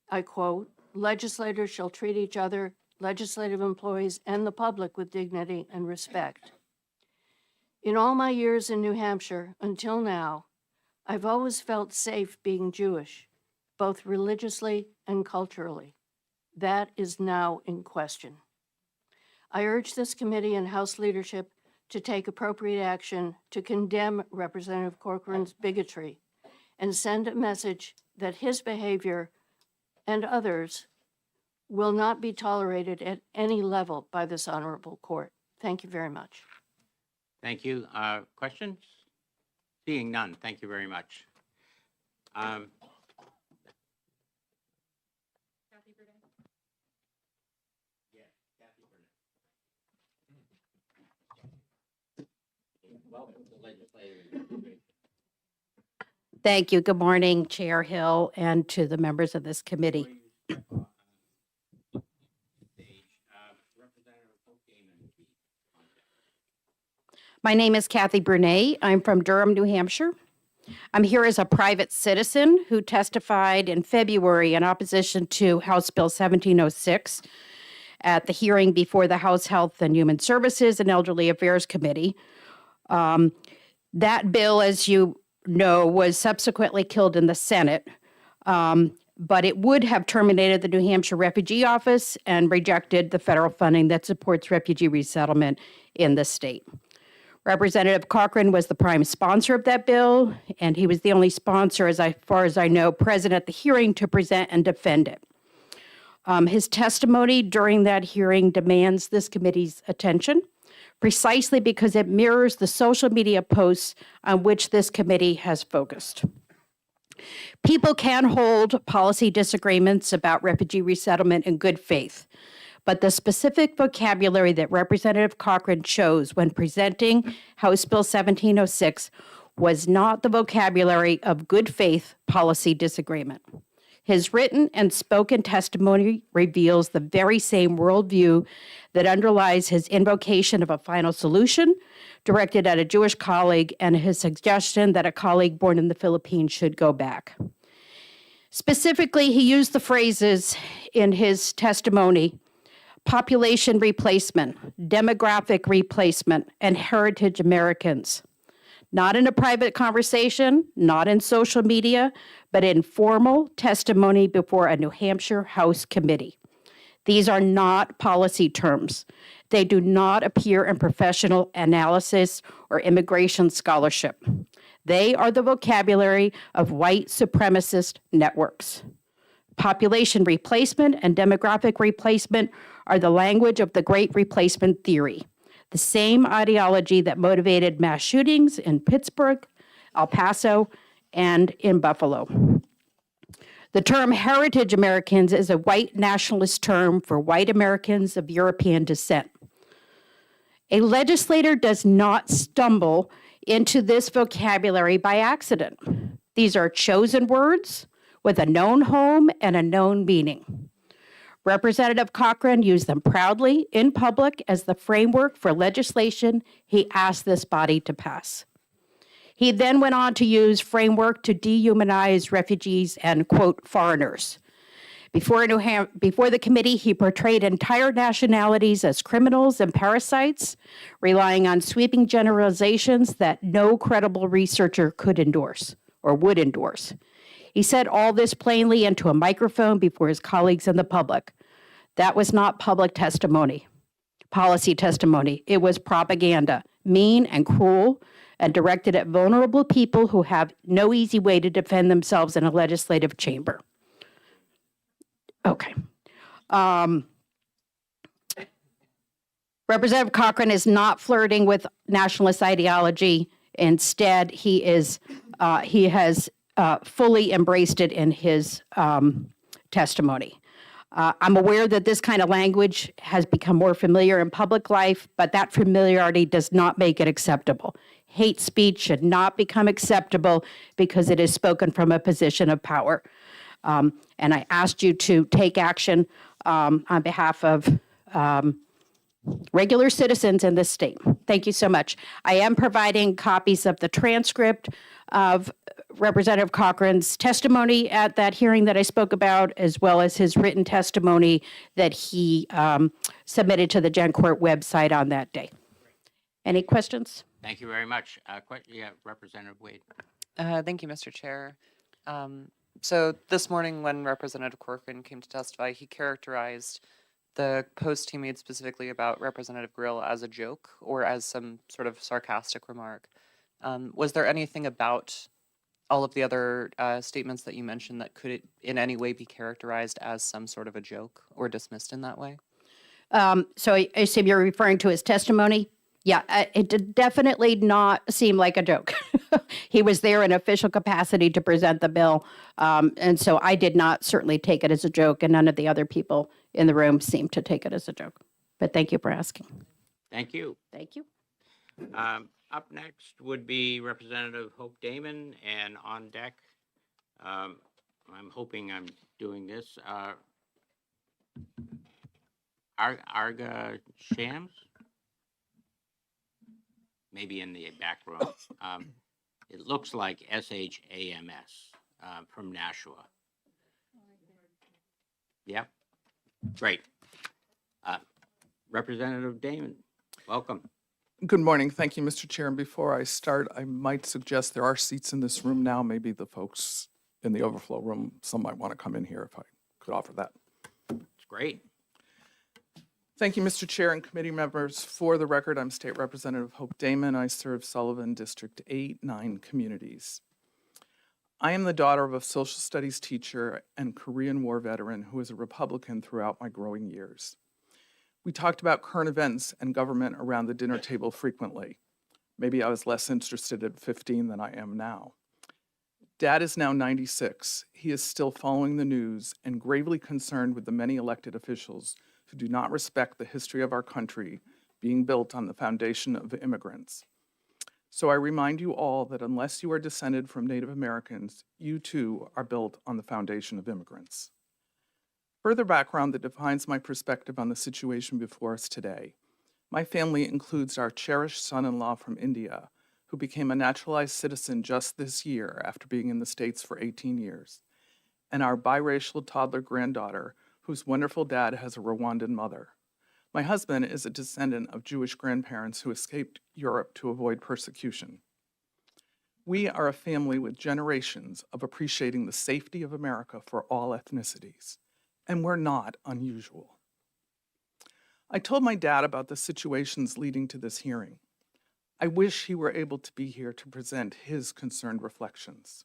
I quote, legislators shall treat each other, legislative employees, and the public with dignity and respect. In all my years in New Hampshire, until now, I've always felt safe being Jewish, both religiously and culturally. That is now in question. I urge this committee and House leadership to take appropriate action to condemn Representative Cochran's bigotry and send a message that his behavior and others will not be tolerated at any level by this honorable court. Thank you very much. Thank you. Questions? Seeing none, thank you very much. Welcome to Legislative Administration. Thank you. Good morning, Chair Hill, and to the members of this committee. My name is Kathy Brunei. I'm from Durham, New Hampshire. I'm here as a private citizen who testified in February in opposition to House Bill 1706 at the hearing before the House Health and Human Services and Elderly Affairs Committee. That bill, as you know, was subsequently killed in the Senate, but it would have terminated the New Hampshire Refugee Office and rejected the federal funding that supports refugee resettlement in the state. Representative Cochran was the prime sponsor of that bill, and he was the only sponsor, as far as I know, present at the hearing to present and defend it. His testimony during that hearing demands this committee's attention, precisely because it mirrors the social media posts on which this committee has focused. People can hold policy disagreements about refugee resettlement in good faith, but the specific vocabulary that Representative Cochran chose when presenting House Bill 1706 was not the vocabulary of good faith policy disagreement. His written and spoken testimony reveals the very same worldview that underlies his invocation of a final solution directed at a Jewish colleague and his suggestion that a colleague born in the Philippines should go back. Specifically, he used the phrases in his testimony: population replacement, demographic replacement, and heritage Americans. Not in a private conversation, not in social media, but in formal testimony before a New Hampshire House committee. These are not policy terms. They do not appear in professional analysis or immigration scholarship. They are the vocabulary of white supremacist networks. Population replacement and demographic replacement are the language of the Great Replacement Theory, the same ideology that motivated mass shootings in Pittsburgh, El Paso, and in Buffalo. The term heritage Americans is a white nationalist term for white Americans of European descent. A legislator does not stumble into this vocabulary by accident. These are chosen words with a known home and a known meaning. Representative Cochran used them proudly in public as the framework for legislation he asked this body to pass. He then went on to use framework to dehumanize refugees and, quote, foreigners. Before the committee, he portrayed entire nationalities as criminals and parasites, relying on sweeping generalizations that no credible researcher could endorse or would endorse. He said all this plainly into a microphone before his colleagues and the public. That was not public testimony, policy testimony. It was propaganda, mean and cruel, and directed at vulnerable people who have no easy way to defend themselves in a legislative chamber. Okay. Representative Cochran is not flirting with nationalist ideology. Instead, he has fully embraced it in his testimony. I'm aware that this kind of language has become more familiar in public life, but that familiarity does not make it acceptable. Hate speech should not become acceptable because it is spoken from a position of power. And I asked you to take action on behalf of regular citizens in this state. Thank you so much. I am providing copies of the transcript of Representative Cochran's testimony at that hearing that I spoke about, as well as his written testimony that he submitted to the Gen Court website on that day. Any questions? Thank you very much. Yeah, Representative Wade. Thank you, Mr. Chair. So this morning when Representative Cochran came to testify, he characterized the post he made specifically about Representative Grill as a joke or as some sort of sarcastic remark. Was there anything about all of the other statements that you mentioned that could in any way be characterized as some sort of a joke or dismissed in that way? So I assume you're referring to his testimony? Yeah, it did definitely not seem like a joke. He was there in official capacity to present the bill. And so I did not certainly take it as a joke, and none of the other people in the room seemed to take it as a joke. But thank you for asking. Thank you. Thank you. Up next would be Representative Hope Damon, and on deck, I'm hoping I'm doing this, Arga Shams? Maybe in the back row. It looks like SHAMS from Nashua. Yep. Great. Representative Damon, welcome. Good morning. Thank you, Mr. Chair. And before I start, I might suggest there are seats in this room now. Maybe the folks in the overflow room, some might want to come in here if I could offer that. It's great. Thank you, Mr. Chair and committee members. For the record, I'm State Representative Hope Damon. I serve Sullivan District 8, 9 communities. I am the daughter of a social studies teacher and Korean War veteran who was a Republican throughout my growing years. We talked about current events and government around the dinner table frequently. Maybe I was less interested at 15 than I am now. Dad is now 96. He is still following the news and gravely concerned with the many elected officials who do not respect the history of our country being built on the foundation of immigrants. So I remind you all that unless you are descended from Native Americans, you too are built on the foundation of immigrants. Further background that defines my perspective on the situation before us today. My family includes our cherished son-in-law from India, who became a naturalized citizen just this year after being in the States for 18 years, and our biracial toddler granddaughter, whose wonderful dad has a Rwandan mother. My husband is a descendant of Jewish grandparents who escaped Europe to avoid persecution. We are a family with generations of appreciating the safety of America for all ethnicities, and we're not unusual. I told my dad about the situations leading to this hearing. I wish he were able to be here to present his concerned reflections.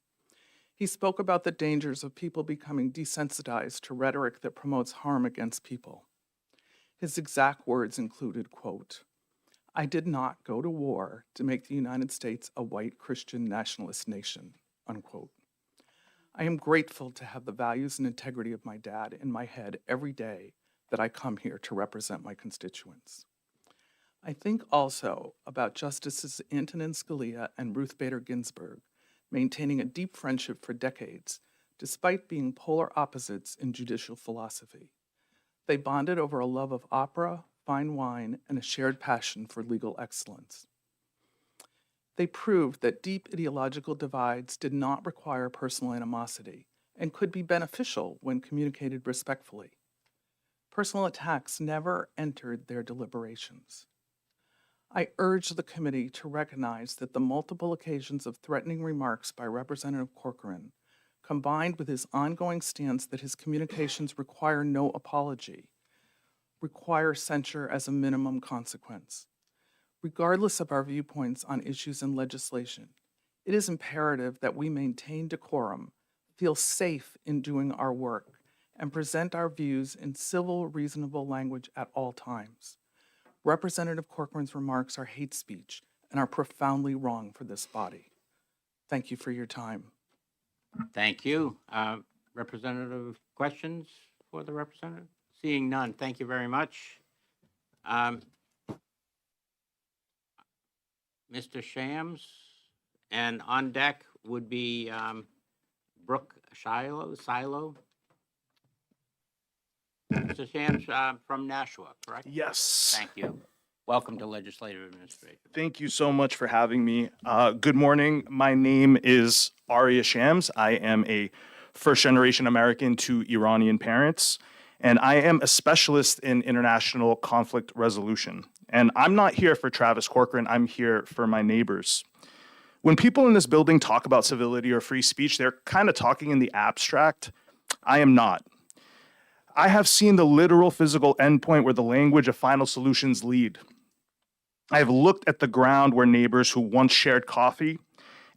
He spoke about the dangers of people becoming desensitized to rhetoric that promotes harm against people. His exact words included, quote, "I did not go to war to make the United States a white Christian nationalist nation," unquote. I am grateful to have the values and integrity of my dad in my head every day that I come here to represent my constituents. I think also about Justices Antonin Scalia and Ruth Bader Ginsburg maintaining a deep friendship for decades, despite being polar opposites in judicial philosophy. They bonded over a love of opera, fine wine, and a shared passion for legal excellence. They proved that deep ideological divides did not require personal animosity and could be beneficial when communicated respectfully. Personal attacks never entered their deliberations. I urge the committee to recognize that the multiple occasions of threatening remarks by Representative Cochran, combined with his ongoing stance that his communications require no apology, require censure as a minimum consequence. Regardless of our viewpoints on issues and legislation, it is imperative that we maintain decorum, feel safe in doing our work, and present our views in civil, reasonable language at all times. Representative Corcoran's remarks are hate speech and are profoundly wrong for this body. Thank you for your time. Thank you. Representative, questions for the representative? Seeing none, thank you very much. Mr. Shams, and on deck would be Brooke Silo. Mr. Shams from Nashua, correct? Yes. Thank you. Welcome to Legislative Administration. Thank you so much for having me. Good morning. My name is Arya Shams. I am a first-generation American to Iranian parents, and I am a specialist in international conflict resolution. And I'm not here for Travis Cochran. I'm here for my neighbors. When people in this building talk about civility or free speech, they're kind of talking in the abstract. I am not. I have seen the literal physical endpoint where the language of final solutions lead. I have looked at the ground where neighbors who once shared coffee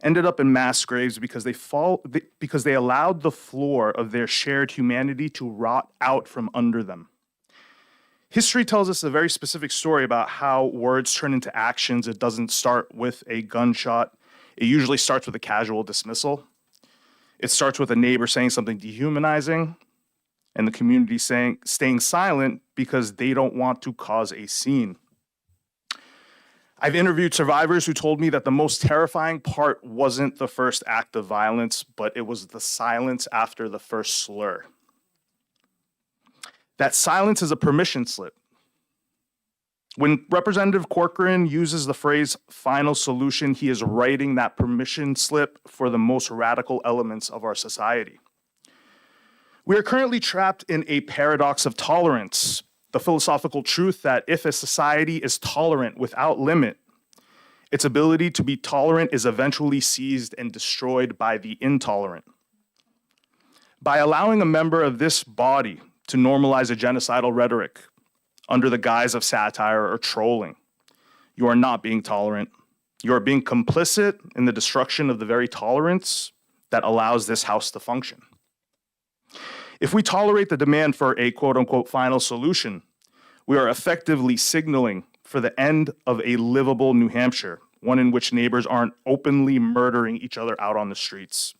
ended up in mass graves because they allowed the floor of their shared humanity to rot out from under them. History tells us a very specific story about how words turn into actions. It doesn't start with a gunshot. It usually starts with a casual dismissal. It starts with a neighbor saying something dehumanizing, and the community staying silent because they don't want to cause a scene. I've interviewed survivors who told me that the most terrifying part wasn't the first act of violence, but it was the silence after the first slur. That silence is a permission slip. When Representative Cochran uses the phrase final solution, he is writing that permission slip for the most radical elements of our society. We are currently trapped in a paradox of tolerance, the philosophical truth that if a society is tolerant without limit, its ability to be tolerant is eventually seized and destroyed by the intolerant. By allowing a member of this body to normalize a genocidal rhetoric under the guise of satire or trolling, you are not being tolerant. You are being complicit in the destruction of the very tolerance that allows this house to function. If we tolerate the demand for a quote-unquote final solution, we are effectively signaling for the end of a livable New Hampshire, one in which neighbors aren't openly murdering each other out on the streets.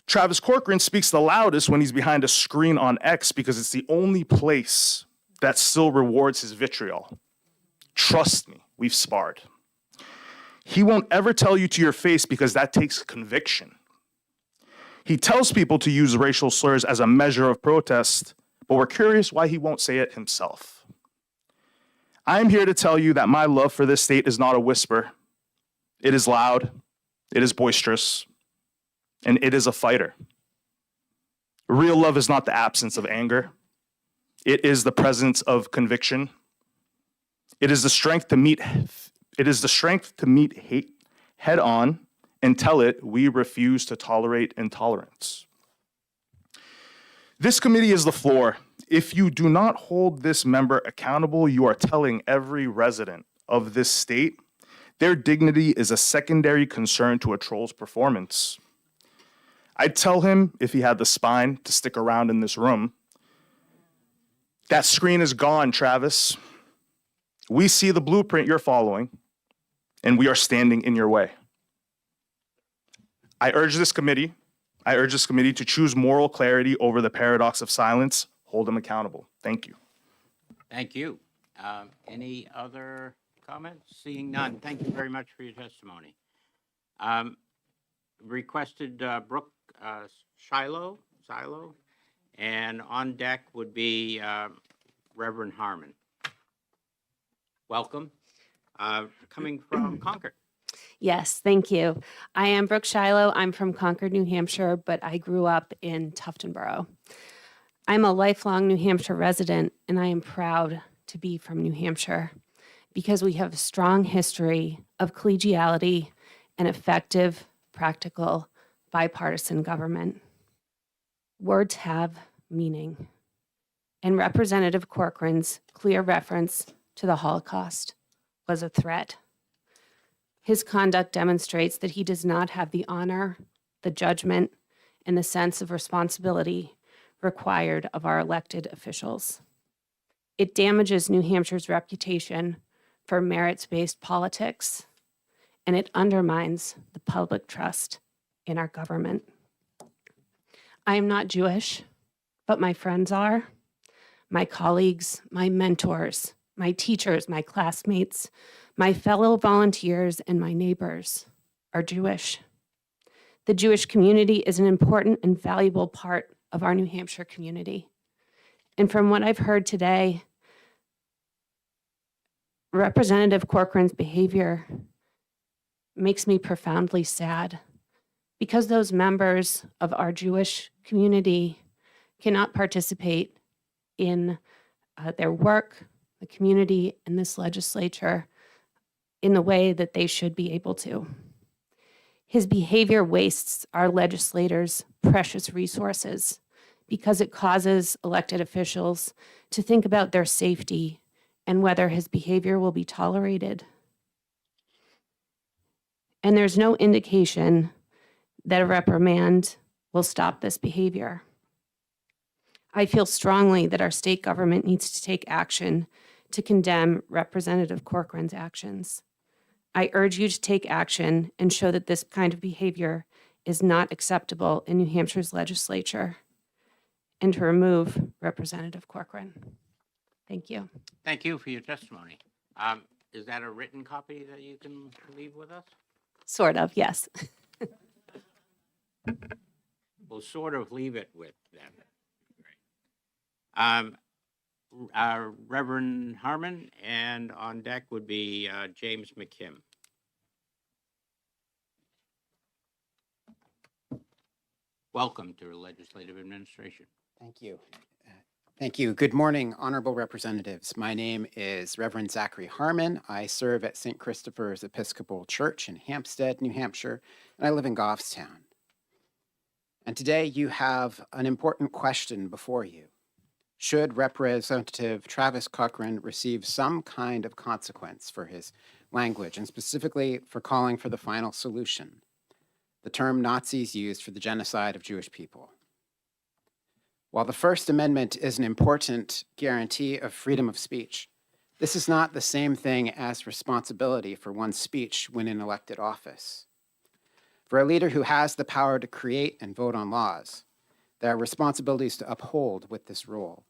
Travis Cochran speaks the loudest when he's behind a screen on X because it's the only place that still rewards his vitriol. Trust me, we've sparred. He won't ever tell you to your face because that takes conviction. He tells people to use racial slurs as a measure of protest, but we're curious why he won't say it himself. I'm here to tell you that my love for this state is not a whisper. It is loud, it is boisterous, and it is a fighter. Real love is not the absence of anger. It is the presence of conviction. It is the strength to meet hate head on and tell it we refuse to tolerate intolerance. This committee is the floor. If you do not hold this member accountable, you are telling every resident of this state their dignity is a secondary concern to a troll's performance. I'd tell him, if he had the spine to stick around in this room, that screen is gone, Travis. We see the blueprint you're following, and we are standing in your way. I urge this committee to choose moral clarity over the paradox of silence. Hold them accountable. Thank you. Thank you. Any other comments? Seeing none, thank you very much for your testimony. Requested Brooke Shiloh, and on deck would be Reverend Harmon. Welcome. Coming from Concord. Yes, thank you. I am Brooke Shiloh. I'm from Concord, New Hampshire, but I grew up in Tuftonboro. I'm a lifelong New Hampshire resident, and I am proud to be from New Hampshire because we have a strong history of collegiality and effective, practical, bipartisan government. Words have meaning, and Representative Cochran's clear reference to the Holocaust was a threat. His conduct demonstrates that he does not have the honor, the judgment, and the sense of responsibility required of our elected officials. It damages New Hampshire's reputation for merits-based politics, and it undermines the public trust in our government. I am not Jewish, but my friends are, my colleagues, my mentors, my teachers, my classmates, my fellow volunteers, and my neighbors are Jewish. The Jewish community is an important and valuable part of our New Hampshire community. And from what I've heard today, Representative Cochran's behavior makes me profoundly sad because those members of our Jewish community cannot participate in their work, the community, and this legislature in the way that they should be able to. His behavior wastes our legislators' precious resources because it causes elected officials to think about their safety and whether his behavior will be tolerated. And there's no indication that a reprimand will stop this behavior. I feel strongly that our state government needs to take action to condemn Representative Cochran's actions. I urge you to take action and show that this kind of behavior is not acceptable in New Hampshire's legislature and to remove Representative Cochran. Thank you. Thank you for your testimony. Is that a written copy that you can leave with us? Sort of, yes. We'll sort of leave it with them. Reverend Harmon, and on deck would be James McKim. Welcome to the Legislative Administration. Thank you. Thank you. Good morning, honorable representatives. My name is Reverend Zachary Harmon. I serve at St. Christopher's Episcopal Church in Hampstead, New Hampshire, and I live in Goffstown. And today you have an important question before you. Should Representative Travis Cochran receive some kind of consequence for his language, and specifically for calling for the final solution, the term Nazis used for the genocide of Jewish people? While the First Amendment is an important guarantee of freedom of speech, this is not the same thing as responsibility for one's speech when in elected office. For a leader who has the power to create and vote on laws, there are responsibilities to uphold with this role.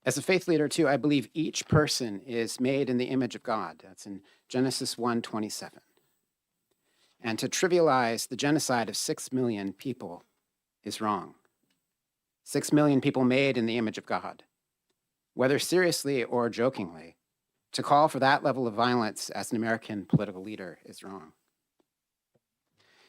As a faith leader, too, I believe each person is made in the image of God. That's in Genesis 1:27. And to trivialize the genocide of 6 million people is wrong. 6 million people made in the image of God. Whether seriously or jokingly, to call for that level of violence as an American political leader is wrong.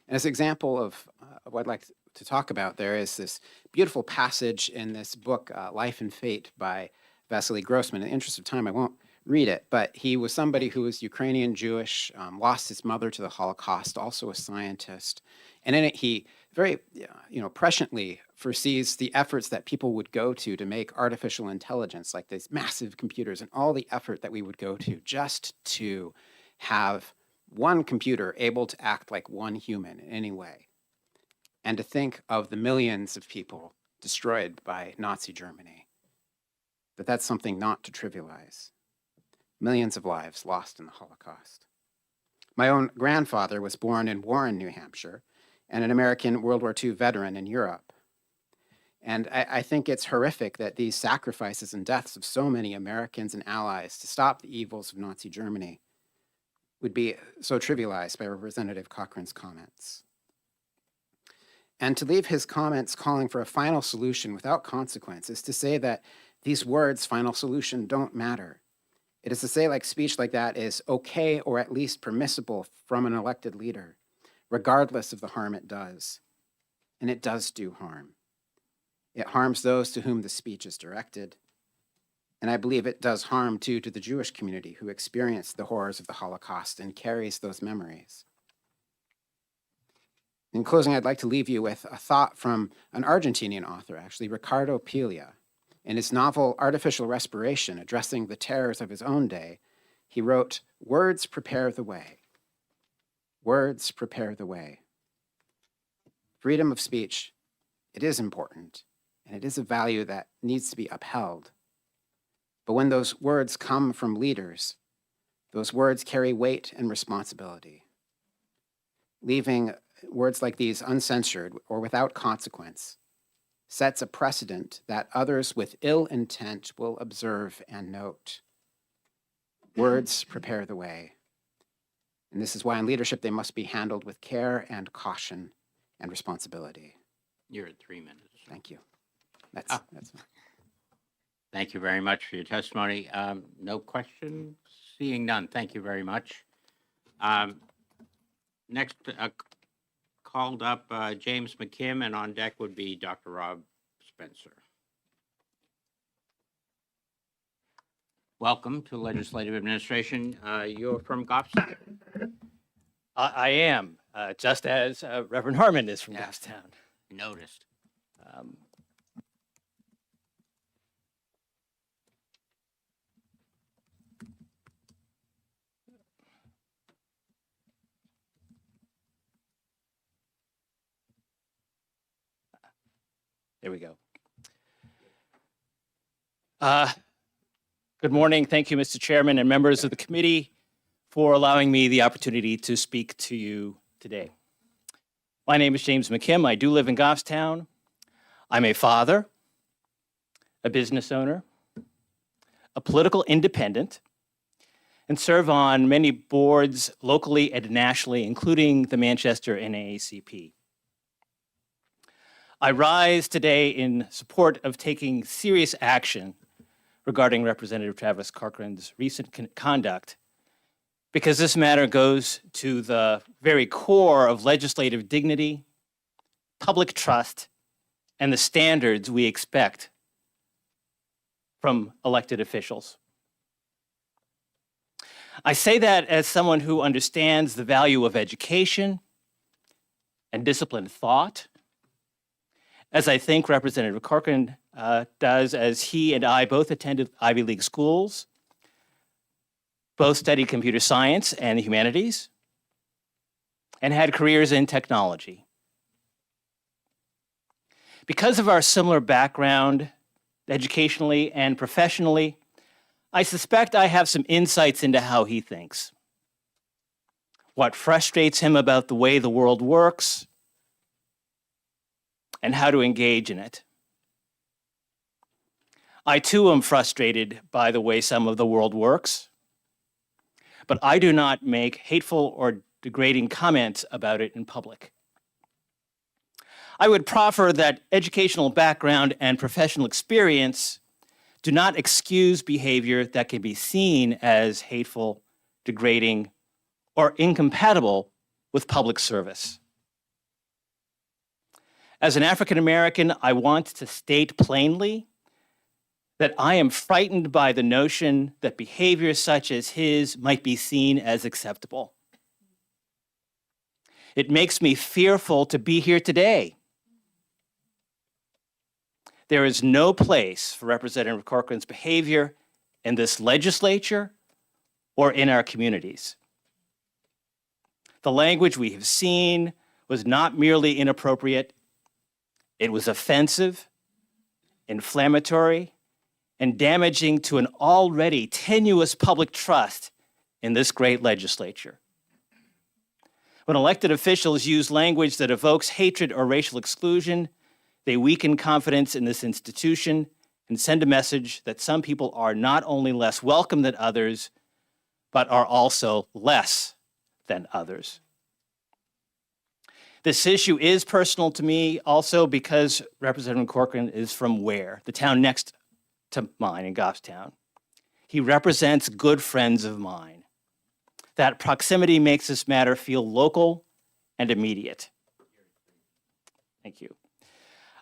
And as an example of what I'd like to talk about. There is this beautiful passage in this book, Life and Fate by Vasily Grossman. In the interest of time, I won't read it, but he was somebody who was Ukrainian Jewish, lost his mother to the Holocaust, also a scientist. And in it, he very, presciently foresees the efforts that people would go to make artificial intelligence, like these massive computers, and all the effort that we would go to just to have one computer able to act like one human in any way. And to think of the millions of people destroyed by Nazi Germany, that that's something not to trivialize. Millions of lives lost in the Holocaust. My own grandfather was born in Warren, New Hampshire, and an American World War II veteran in Europe. And I think it's horrific that these sacrifices and deaths of so many Americans and allies to stop the evils of Nazi Germany would be so trivialized by Representative Cochran's comments. And to leave his comments calling for a final solution without consequence is to say that these words, final solution, don't matter. It is to say speech like that is okay or at least permissible from an elected leader, regardless of the harm it does. And it does do harm. It harms those to whom the speech is directed. And I believe it does harm, too, to the Jewish community who experienced the horrors of the Holocaust and carries those memories. In closing, I'd like to leave you with a thought from an Argentinian author, actually, Ricardo Piglia. In his novel Artificial Respiration, addressing the terrors of his own day, he wrote, "Words prepare the way. Words prepare the way." Freedom of speech, it is important, and it is a value that needs to be upheld. But when those words come from leaders, those words carry weight and responsibility. Leaving words like these uncensored or without consequence sets a precedent that others with ill intent will observe and note. Words prepare the way. And this is why in leadership they must be handled with care and caution and responsibility. You're at 3 minutes. Thank you. That's Thank you very much for your testimony. No questions? Seeing none, thank you very much. Next, called up James McKim, and on deck would be Dr. Rob Spencer. Welcome to Legislative Administration. You're from Goffstown? I am, just as Reverend Harmon is from Goffstown. Noticed. There we go. Good morning. Thank you, Mr. Chairman and members of the committee, for allowing me the opportunity to speak to you today. My name is James McKim. I do live in Goffstown. I'm a father, a business owner, a political independent, and serve on many boards locally and nationally, including the Manchester NAACP. I rise today in support of taking serious action regarding Representative Travis Cochran's recent conduct, because this matter goes to the very core of legislative dignity, public trust, and the standards we expect from elected officials. I say that as someone who understands the value of education and disciplined thought, as I think Representative Cochran does, as he and I both attended Ivy League schools, both studied computer science and the humanities, and had careers in technology. Because of our similar background, educationally and professionally, I suspect I have some insights into how he thinks, what frustrates him about the way the world works, and how to engage in it. I too am frustrated by the way some of the world works, but I do not make hateful or degrading comments about it in public. I would proffer that educational background and professional experience do not excuse behavior that can be seen as hateful, degrading, or incompatible with public service. As an African American, I want to state plainly that I am frightened by the notion that behavior such as his might be seen as acceptable. It makes me fearful to be here today. There is no place for Representative Cochran's behavior in this legislature or in our communities. The language we have seen was not merely inappropriate, it was offensive, inflammatory, and damaging to an already tenuous public trust in this great legislature. When elected officials use language that evokes hatred or racial exclusion, they weaken confidence in this institution and send a message that some people are not only less welcome than others, but are also less than others. This issue is personal to me also because Representative Cochran is from Ware, the town next to mine in Goffstown. He represents good friends of mine. That proximity makes this matter feel local and immediate. Thank you.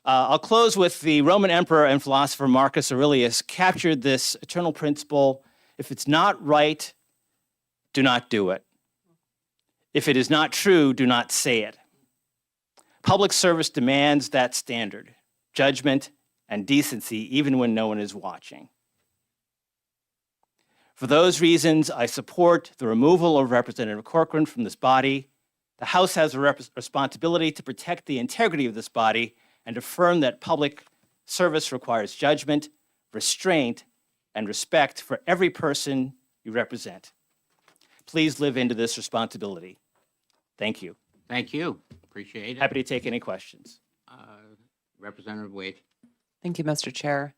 I'll close with the Roman emperor and philosopher Marcus Aurelius captured this eternal principle: if it's not right, do not do it. If it is not true, do not say it. Public service demands that standard, judgment and decency, even when no one is watching. For those reasons, I support the removal of Representative Cochran from this body. The House has a responsibility to protect the integrity of this body and affirm that public service requires judgment, restraint, and respect for every person you represent. Please live into this responsibility. Thank you. Thank you. Appreciate it. Happy to take any questions. Representative Wade. Thank you, Mr. Chair.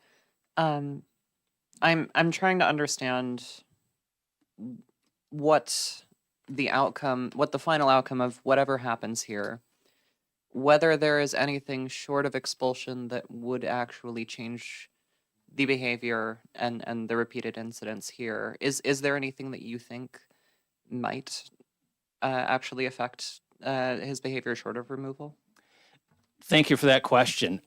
I'm trying to understand what the final outcome of whatever happens here, whether there is anything short of expulsion that would actually change the behavior and the repeated incidents here. Is there anything that you think might actually affect his behavior short of removal? Thank you for that question.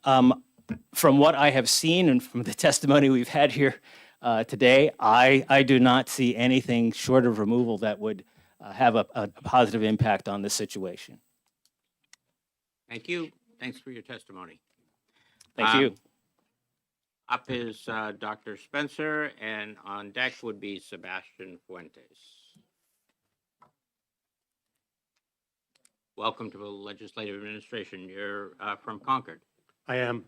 From what I have seen and from the testimony we've had here today, I do not see anything short of removal that would have a positive impact on this situation. Thank you. Thanks for your testimony. Thank you. Up is Dr. Spencer, and on deck would be Sebastian Fuentes. Welcome to the Legislative Administration. You're from Concord. I am.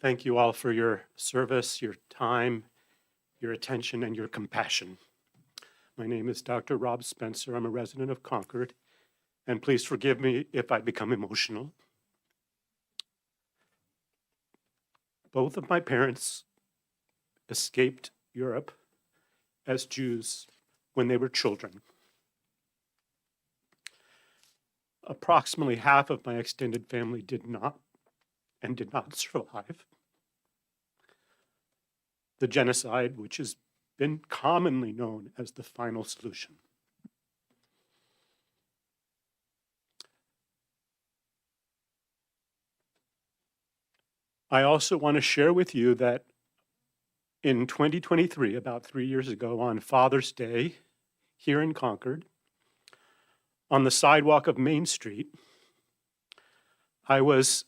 Thank you all for your service, your time, your attention, and your compassion. My name is Dr. Rob Spencer. I'm a resident of Concord, and please forgive me if I become emotional. Both of my parents escaped Europe as Jews when they were children. Approximately half of my extended family did not survive the genocide, which has been commonly known as the final solution. I also want to share with you that in 2023, about 3 years ago, on Father's Day here in Concord, on the sidewalk of Main Street, I was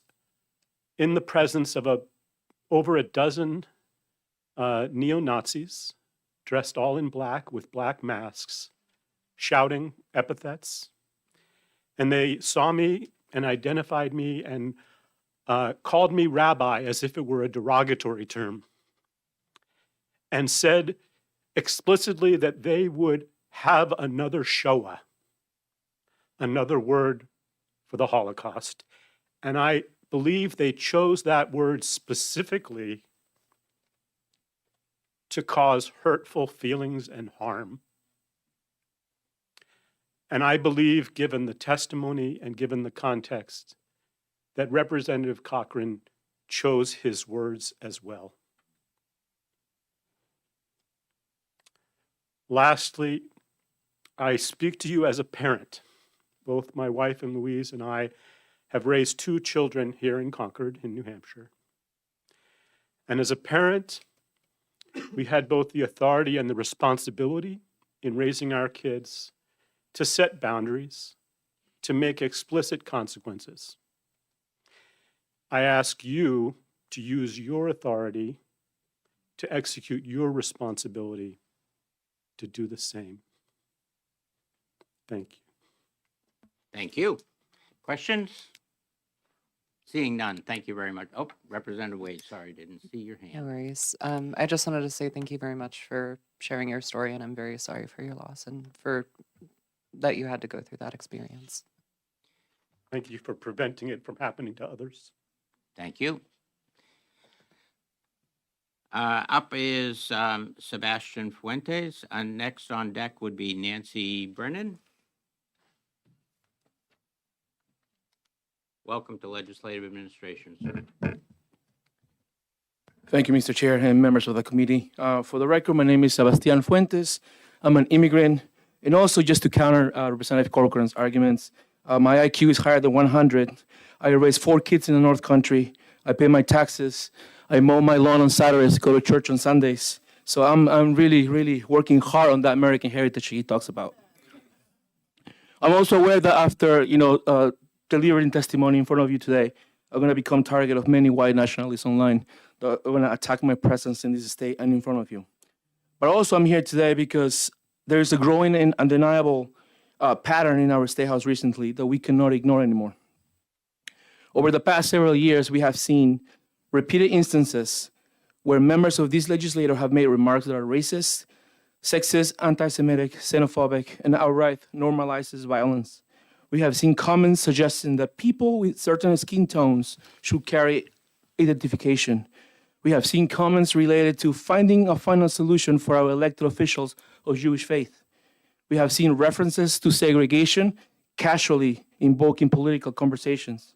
in the presence of over a dozen neo-Nazis dressed all in black with black masks, shouting epithets. And they saw me and identified me and called me rabbi as if it were a derogatory term, and said explicitly that they would have another Shoah, another word for the Holocaust. And I believe they chose that word specifically to cause hurtful feelings and harm. And I believe, given the testimony and given the context, that Representative Cochran chose his words as well. Lastly, I speak to you as a parent. Both my wife and Louise and I have raised 2 children here in Concord, in New Hampshire. And as a parent, we had both the authority and the responsibility in raising our kids to set boundaries, to make explicit consequences. I ask you to use your authority to execute your responsibility to do the same. Thank you. Thank you. Questions? Seeing none, thank you very much. Oh, Representative Wade, sorry, didn't see your No hand. worries. I just wanted to say thank you very much for sharing your story, and I'm very sorry for your loss and for that you had to go through that experience. Thank you for preventing it from happening to others. Thank you. Up is Sebastian Fuentes, and next on deck would be Nancy Brennan. Welcome to Legislative Administration, sir. Thank you, Mr. Chair and members of the committee. For the record, my name is Sebastian Fuentes. I'm an immigrant. And also, just to counter Representative Cochran's arguments, my IQ is higher than 100. I raised 4 kids in the North Country. I pay my taxes. I mow my lawn on Saturdays, go to church on Sundays. So I'm really, really working hard on that American heritage he talks about. I'm also aware that after, delivering testimony in front of you today, I'm going to become target of many white nationalists online that are going to attack my presence in this state and in front of you. But also I'm here today because there's a growing and undeniable pattern in our state house recently that we cannot ignore anymore. Over the past several years, we have seen repeated instances where members of this legislature have made remarks that are racist, sexist, anti-Semitic, xenophobic, and outright normalizes violence. We have seen comments suggesting that people with certain skin tones should carry identification. We have seen comments related to finding a final solution for our elected officials of Jewish faith. We have seen references to segregation casually invoked in political conversations.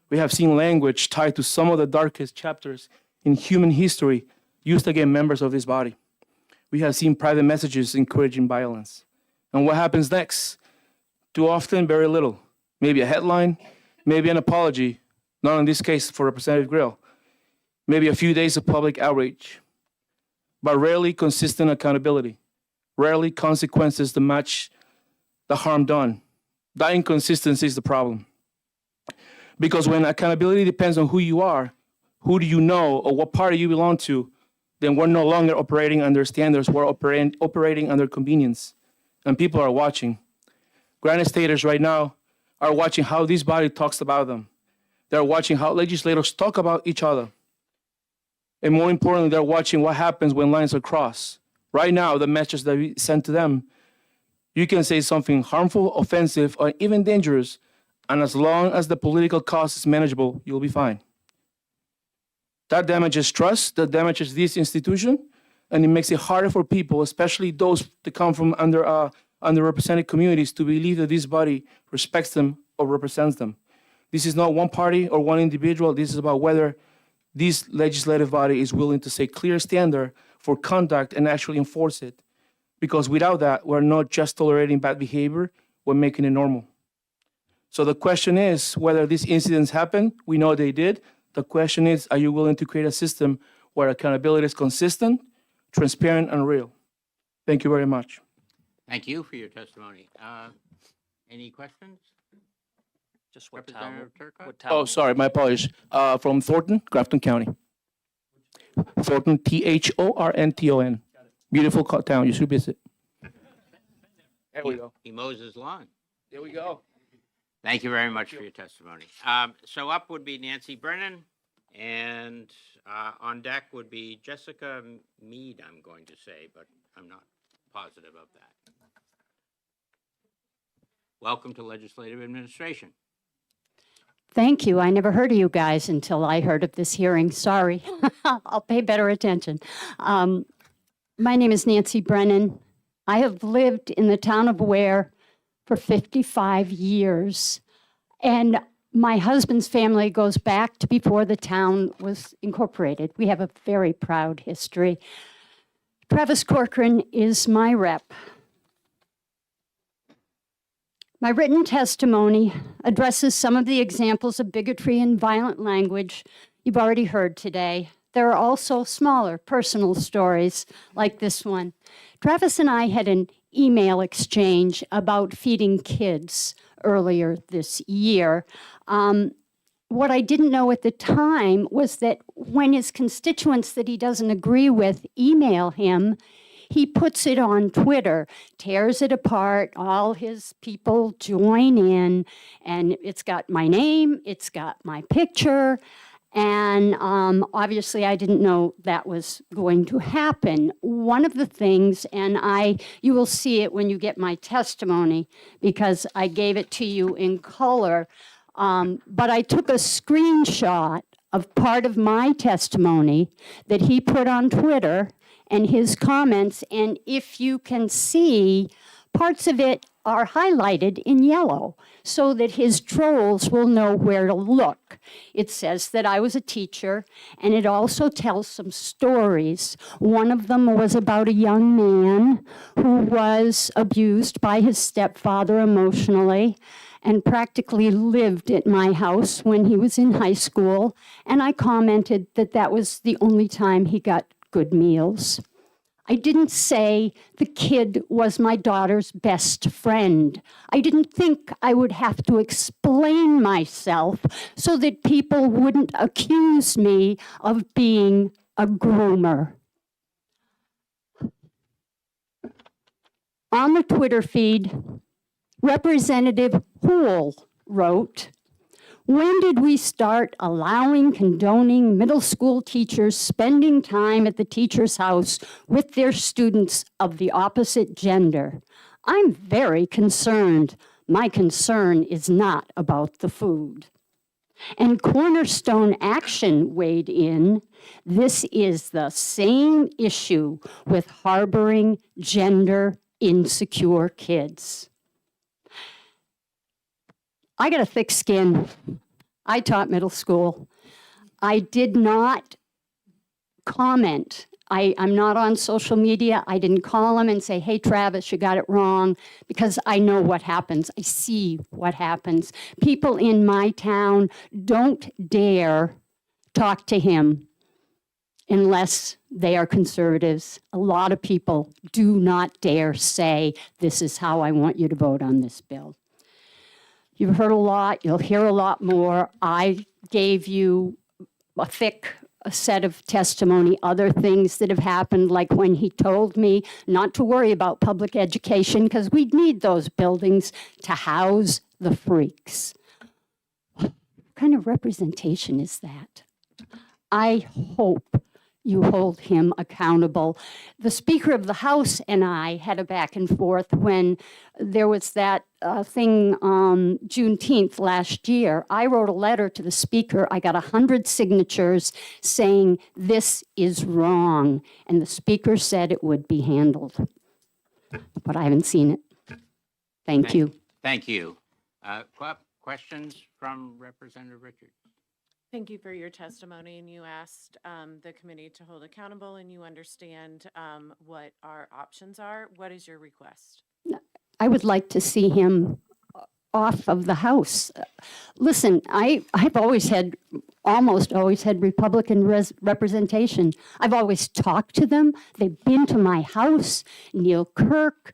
We have seen language tied to some of the darkest chapters in human history used against members of this body. We have seen private messages encouraging violence. And what happens next? Too often, very little. Maybe a headline, maybe an apology, not in this case for Representative Grill. Maybe a few days of public outrage, but rarely consistent accountability, rarely consequences that match the harm done. That inconsistency is the problem. Because when accountability depends on who you are, who do you know, or what party you belong to, then we're no longer operating under standards, we're operating under convenience. And people are watching. Granite staters right now are watching how this body talks about them. They're watching how legislators talk about each other. And more importantly, they're watching what happens when lines are crossed. Right now, the message that we send to them, you can say something harmful, offensive, or even dangerous, and as long as the political cost is manageable, you'll be fine. That damages trust, that damages this institution, and it makes it harder for people, especially those that come from underrepresented communities, to believe that this body respects them or represents them. This is not one party or one individual. This is about whether this legislative body is willing to set clear standard for conduct and actually enforce it. Because without that, we're not just tolerating bad behavior, we're making it normal. So the question is whether these incidents happen. We know they did. The question is, are you willing to create a system where accountability is consistent, transparent, and real? Thank you very much. Thank you for your testimony. Any questions? Just what town? Representative Turcotte? What town? Oh, sorry, my apologies. From Thornton, Grafton County. Thornton, Thornton. Beautiful town, you should visit. There we go. He mows his lawn. There we go. Thank you very much for your testimony. So up would be Nancy Brennan, and on deck would be Jessica Mead, I'm going to say, but I'm not positive of that. Welcome to Legislative Administration. Thank you. I never heard of you guys until I heard of this hearing. Sorry. I'll pay better attention. My name is Nancy Brennan. I have lived in the town of Ware for 55 years. And my husband's family goes back to before the town was incorporated. We have a very proud history. Travis Cochran is my rep. My written testimony addresses some of the examples of bigotry and violent language you've already heard today. There are also smaller personal stories like this one. Travis and I had an email exchange about feeding kids earlier this year. What I didn't know at the time was that when his constituents that he doesn't agree with email him, he puts it on Twitter, tears it apart, all his people join in, and it's got my name, it's got my picture, and obviously I didn't know that was going to happen. One of the things, and you will see it when you get my testimony, because I gave it to you in color, but I took a screenshot of part of my testimony that he put on Twitter and his comments, and if you can see, parts of it are highlighted in yellow so that his trolls will know where to look. It says that I was a teacher, and it also tells some stories. One of them was about a young man who was abused by his stepfather emotionally and practically lived at my house when he was in high school, and I commented that that was the only time he got good meals. I didn't say the kid was my daughter's best friend. I didn't think I would have to explain myself so that people wouldn't accuse me of being a groomer. On the Twitter feed, Representative Houle wrote, "When did we start condoning middle school teachers spending time at the teacher's house with their students of the opposite gender? I'm very concerned. My concern is not about the food." And Cornerstone Action weighed in. This is the same issue with harboring gender insecure kids. I got a thick skin. I taught middle school. I did not comment. I'm not on social media. I didn't call him and say, "Hey, Travis, you got it wrong," because I know what happens. I see what happens. People in my town don't dare talk to him unless they are conservatives. A lot of people do not dare say, "This is how I want you to vote on this bill." You've heard a lot. You'll hear a lot more. I gave you a thick set of testimony, other things that have happened, like when he told me not to worry about public education because we'd need those buildings to house the freaks. What kind of representation is that? I hope you hold him accountable. The Speaker of the House and I had a back and forth when there was that thing on Juneteenth last year. I wrote a letter to the Speaker. I got 100 signatures saying this is wrong, and the Speaker said it would be handled. But I haven't seen it. Thank you. Thank you. Questions from Representative Richards? Thank you for your testimony, and you asked the committee to hold accountable, and you understand what our options are. What is your request? I would like to see him off of the House. Listen, I've almost always had Republican representation. I've always talked to them. They've been to my house. Neil Kirk,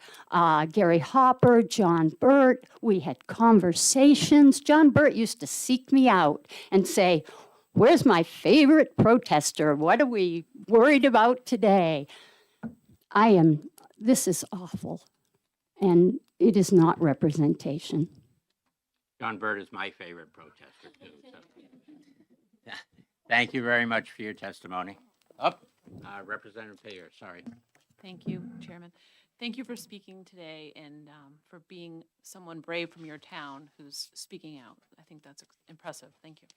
Gary Hopper, John Burt. We had conversations. John Burt used to seek me out and say, "Where's my favorite protester? What are we worried about today?" This is awful, and it is not representation. John Burt is my favorite protester, too. So. Thank you very much for your testimony. Representative Payer, sorry. Thank you, Chairman. Thank you for speaking today and for being someone brave from your town who's speaking out. I think that's impressive. Thank you.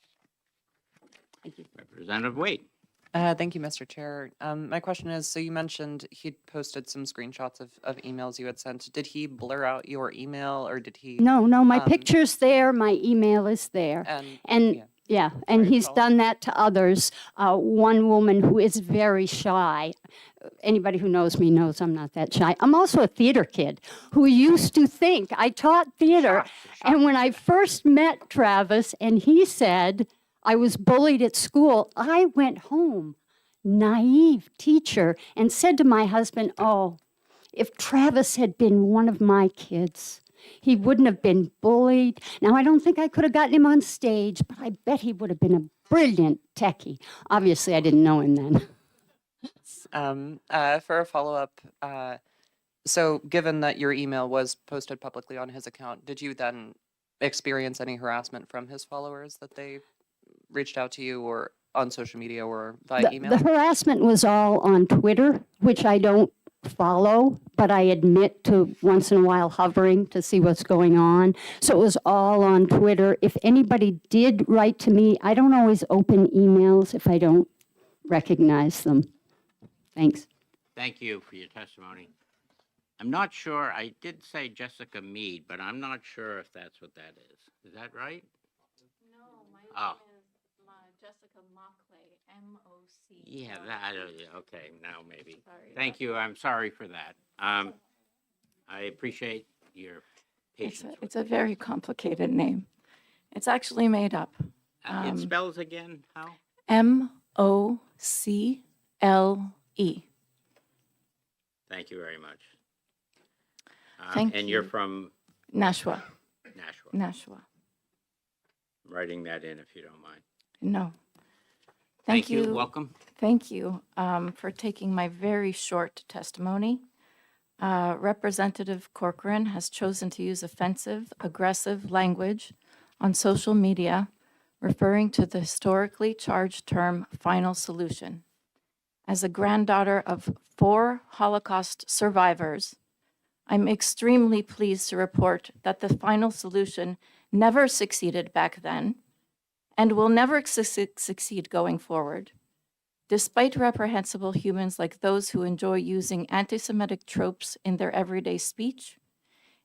Thank you. Representative Wade. Thank you, Mr. Chair. My question is, so you mentioned he'd posted some screenshots of emails you had sent. Did he blur out your email or did he? No, my picture's there, my email is there. And Yeah, and he's done that to others. One woman who is very shy. Anybody who knows me knows I'm not that shy. I'm also a theater kid who used to think I taught theater. And when I first met Travis and he said I was bullied at school, I went home, naive teacher, and said to my husband, oh, if Travis had been one of my kids, he wouldn't have been bullied. Now, I don't think I could have gotten him on stage, but I bet he would have been a brilliant techie. Obviously, I didn't know him then. For a follow-up, so given that your email was posted publicly on his account, did you then experience any harassment from his followers that they reached out to you or on social media or via email? The harassment was all on Twitter, which I don't follow, but I admit to once in a while hovering to see what's going on. So it was all on Twitter. If anybody did write to me, I don't always open emails if I don't recognize them. Thanks. Thank you for your testimony. I'm not sure, I did say Jessica Mead, but I'm not sure if that's what that is. Is that right? No, my Oh. name is Jessica Mockley, M-O-C. Yeah, that, okay, now maybe. Sorry Thank you, I'm sorry for that. I appreciate your patience. It's a very complicated name. It's actually made up. It spells again, how? M-O-C-L-E. Thank you very much. Thank and you. you're from Nashua. Nashua. Nashua. I'm writing that in if you don't mind. No. Thank you. Welcome. Thank you for taking my very short testimony. Representative Cochran has chosen to use offensive, aggressive language on social media, referring to the historically charged term final solution. As a granddaughter of 4 Holocaust survivors, I'm extremely pleased to report that the final solution never succeeded back then and will never succeed going forward. Despite reprehensible humans like those who enjoy using anti-Semitic tropes in their everyday speech,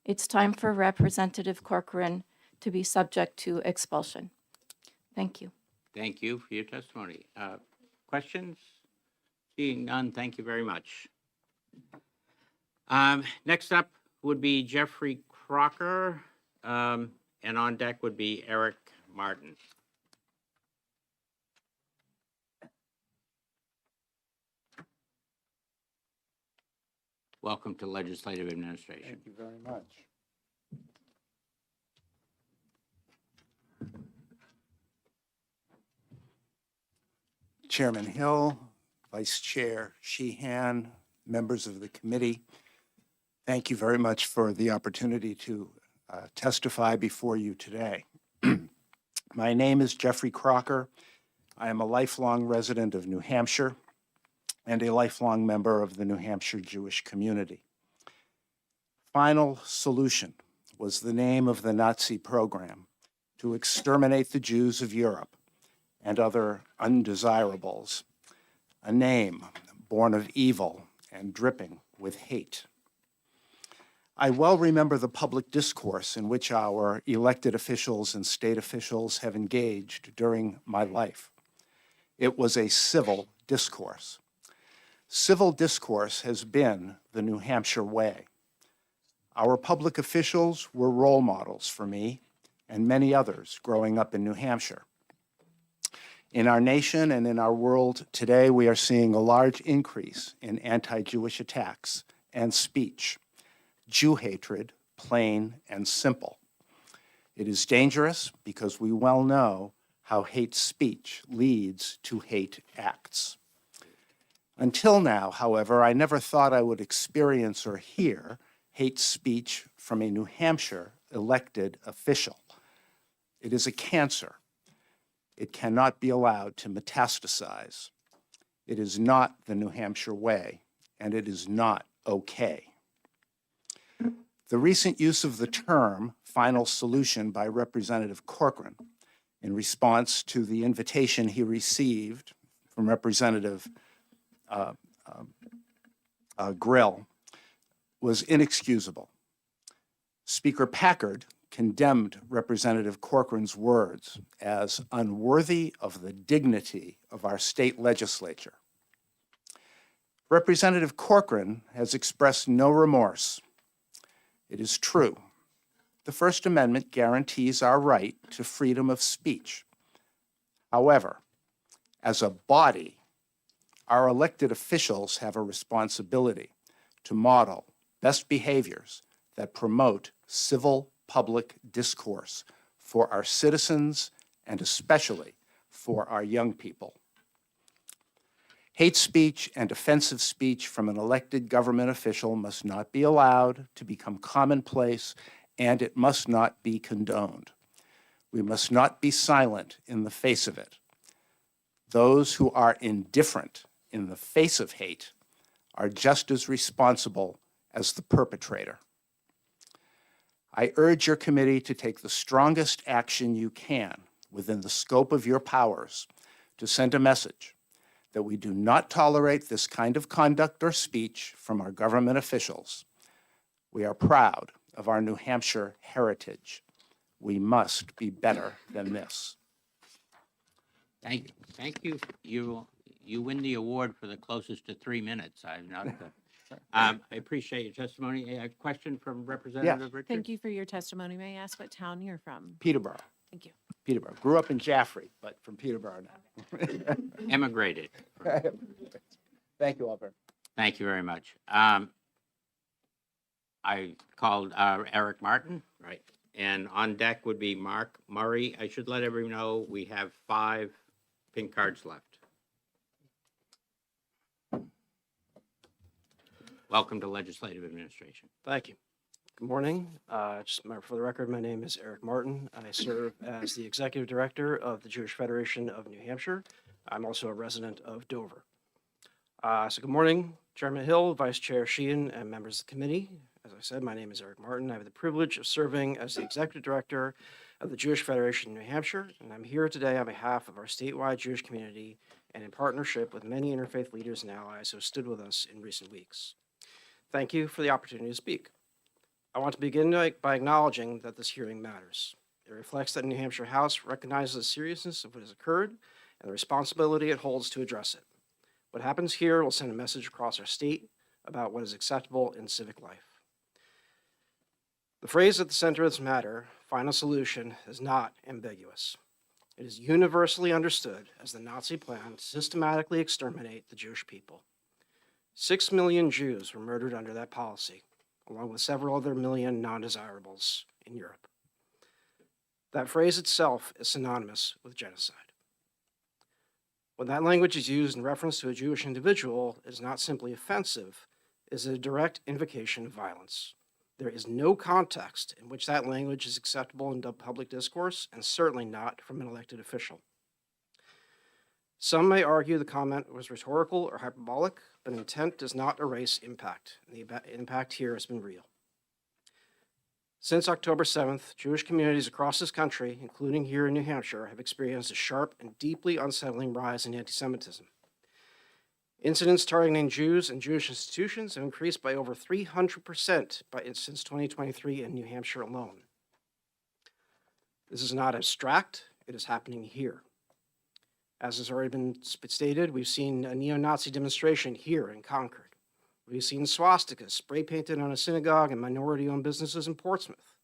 it's time for Representative Cochran to be subject to expulsion. Thank you. Thank you for your testimony. Questions? Seeing none, thank you very much. Next up would be Jeffrey Crocker, and on deck would be Eric Martin. Welcome to Legislative Administration. Thank you very much. Chairman Hill, Vice Chair Sheehan, members of the committee, thank you very much for the opportunity to testify before you today. My name is Jeffrey Crocker. I am a lifelong resident of New Hampshire and a lifelong member of the New Hampshire Jewish community. Final Solution was the name of the Nazi program to exterminate the Jews of Europe and other undesirables, a name born of evil and dripping with hate. I well remember the public discourse in which our elected officials and state officials have engaged during my life. It was a civil discourse. Civil discourse has been the New Hampshire way. Our public officials were role models for me and many others growing up in New Hampshire. In our nation and in our world today, we are seeing a large increase in anti-Jewish attacks and speech. Jew hatred, plain and simple. It is dangerous because we well know how hate speech leads to hate acts. Until now, however, I never thought I would experience or hear hate speech from a New Hampshire elected official. It is a cancer. It cannot be allowed to metastasize. It is not the New Hampshire way, and it is not okay. The recent use of the term final solution by Representative Cochran in response to the invitation he received from Representative Grill was inexcusable. Speaker Packard condemned Representative Cochran's words as unworthy of the dignity of our state legislature. Representative Cochran has expressed no remorse. It is true. The First Amendment guarantees our right to freedom of speech. However, as a body, our elected officials have a responsibility to model best behaviors that promote civil public discourse for our citizens and especially for our young people. Hate speech and offensive speech from an elected government official must not be allowed to become commonplace, and it must not be condoned. We must not be silent in the face of it. Those who are indifferent in the face of hate are just as responsible as the perpetrator. I urge your committee to take the strongest action you can within the scope of your powers to send a message that we do not tolerate this kind of conduct or speech from our government officials. We are proud of our New Hampshire heritage. We must be better than this. Thank you. Thank you. You win the award for the closest to 3 minutes. I'm not. I appreciate your testimony. A question from Representative Richards? Thank you for your testimony. May I ask what town you're from? Peterborough. Thank you. Peterborough. Grew up in Jaffrey, but from Peterborough now. Emigrated. Thank you, Albert. Thank you very much. I called Eric Martin, right? And on deck would be Mark Murray. I should let everyone know we have 5 pink cards left. Welcome to Legislative Administration. Thank you. Good morning. For the record, my name is Eric Martin. I serve as the Executive Director of the Jewish Federation of New Hampshire. I'm also a resident of Dover. So good morning, Chairman Hill, Vice Chair Sheehan, and members of the committee. As I said, my name is Eric Martin. I have the privilege of serving as the Executive Director of the Jewish Federation of New Hampshire, and I'm here today on behalf of our statewide Jewish community and in partnership with many interfaith leaders and allies who have stood with us in recent weeks. Thank you for the opportunity to speak. I want to begin by acknowledging that this hearing matters. It reflects that New Hampshire House recognizes the seriousness of what has occurred and the responsibility it holds to address it. What happens here will send a message across our state about what is acceptable in civic life. The phrase at the center of this matter, final solution, is not ambiguous. It is universally understood as the Nazi plan to systematically exterminate the Jewish people. 6 million Jews were murdered under that policy, along with several other million non-desirables in Europe. That phrase itself is synonymous with genocide. When that language is used in reference to a Jewish individual, it is not simply offensive, it is a direct invocation of violence. There is no context in which that language is acceptable in public discourse, and certainly not from an elected official. Some may argue the comment was rhetorical or hyperbolic, but intent does not erase impact, and the impact here has been real. Since October 7th, Jewish communities across this country, including here in New Hampshire, have experienced a sharp and deeply unsettling rise in anti-Semitism. Incidents targeting Jews and Jewish institutions have increased by over 300% since 2023 in New Hampshire alone. This is not abstract, it is happening here. As has already been stated, we've seen a neo-Nazi demonstration here in Concord. We've seen swastikas spray painted on a synagogue and minority-owned businesses in Portsmouth.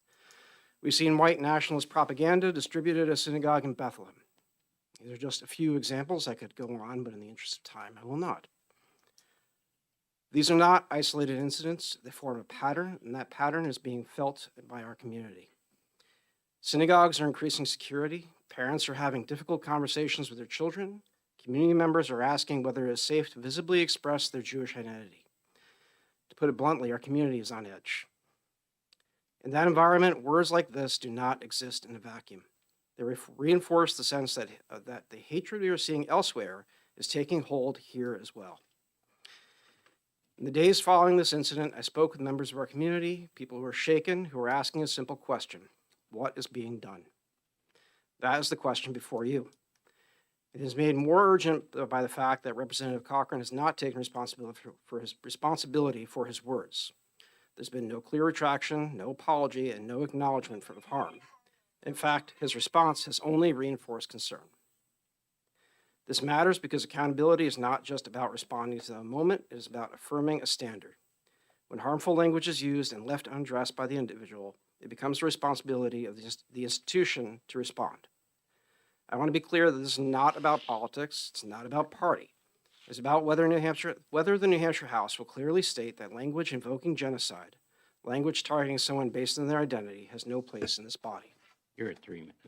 We've seen white nationalist propaganda distributed at a synagogue in Bethlehem. These are just a few examples. I could go on, but in the interest of time, I will not. These are not isolated incidents. They form a pattern, and that pattern is being felt by our community. Synagogues are increasing security. Parents are having difficult conversations with their children. Community members are asking whether it is safe to visibly express their Jewish identity. To put it bluntly, our community is on edge. In that environment, words like this do not exist in a vacuum. They reinforce the sense that the hatred we are seeing elsewhere is taking hold here as well. In the days following this incident, I spoke with members of our community, people who are shaken, who are asking a simple question: what is being done? That is the question before you. It is made more urgent by the fact that Representative Cochran has not taken responsibility for his words. There's been no clear retraction, no apology, and no acknowledgement of harm. In fact, his response has only reinforced concern. This matters because accountability is not just about responding to the moment, it is about affirming a standard. When harmful language is used and left unaddressed by the individual, it becomes the responsibility of the institution to respond. I want to be clear that this is not about politics, it's not about party. It's about whether the New Hampshire House will clearly state that language invoking genocide, language targeting someone based on their identity, has no place in this body. You're at 3 minutes.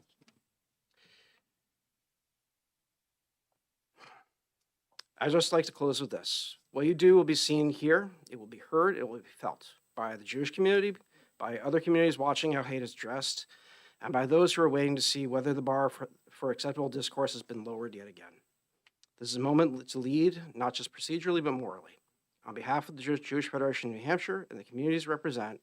I'd just like to close with this. What you do will be seen here, it will be heard, it will be felt by the Jewish community, by other communities watching how hate is addressed, and by those who are waiting to see whether the bar for acceptable discourse has been lowered yet again. This is a moment to lead, not just procedurally, but morally. On behalf of the Jewish Federation of New Hampshire and the communities represent,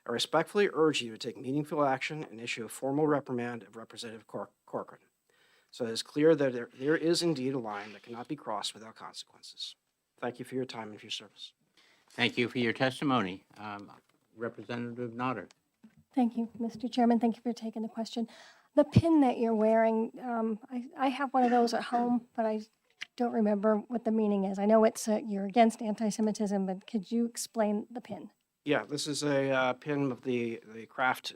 I respectfully urge you to take meaningful action and issue a formal reprimand of Representative Cochran. So it is clear that there is indeed a line that cannot be crossed without consequences. Thank you for your time and for your service. Thank you for your testimony. Representative Nodder. Thank you, Mr. Chairman. Thank you for taking the question. The pin that you're wearing, I have one of those at home, but I don't remember what the meaning is. I know it's you're against anti-Semitism, but could you explain the pin? Yeah, this is a pin of the Kraft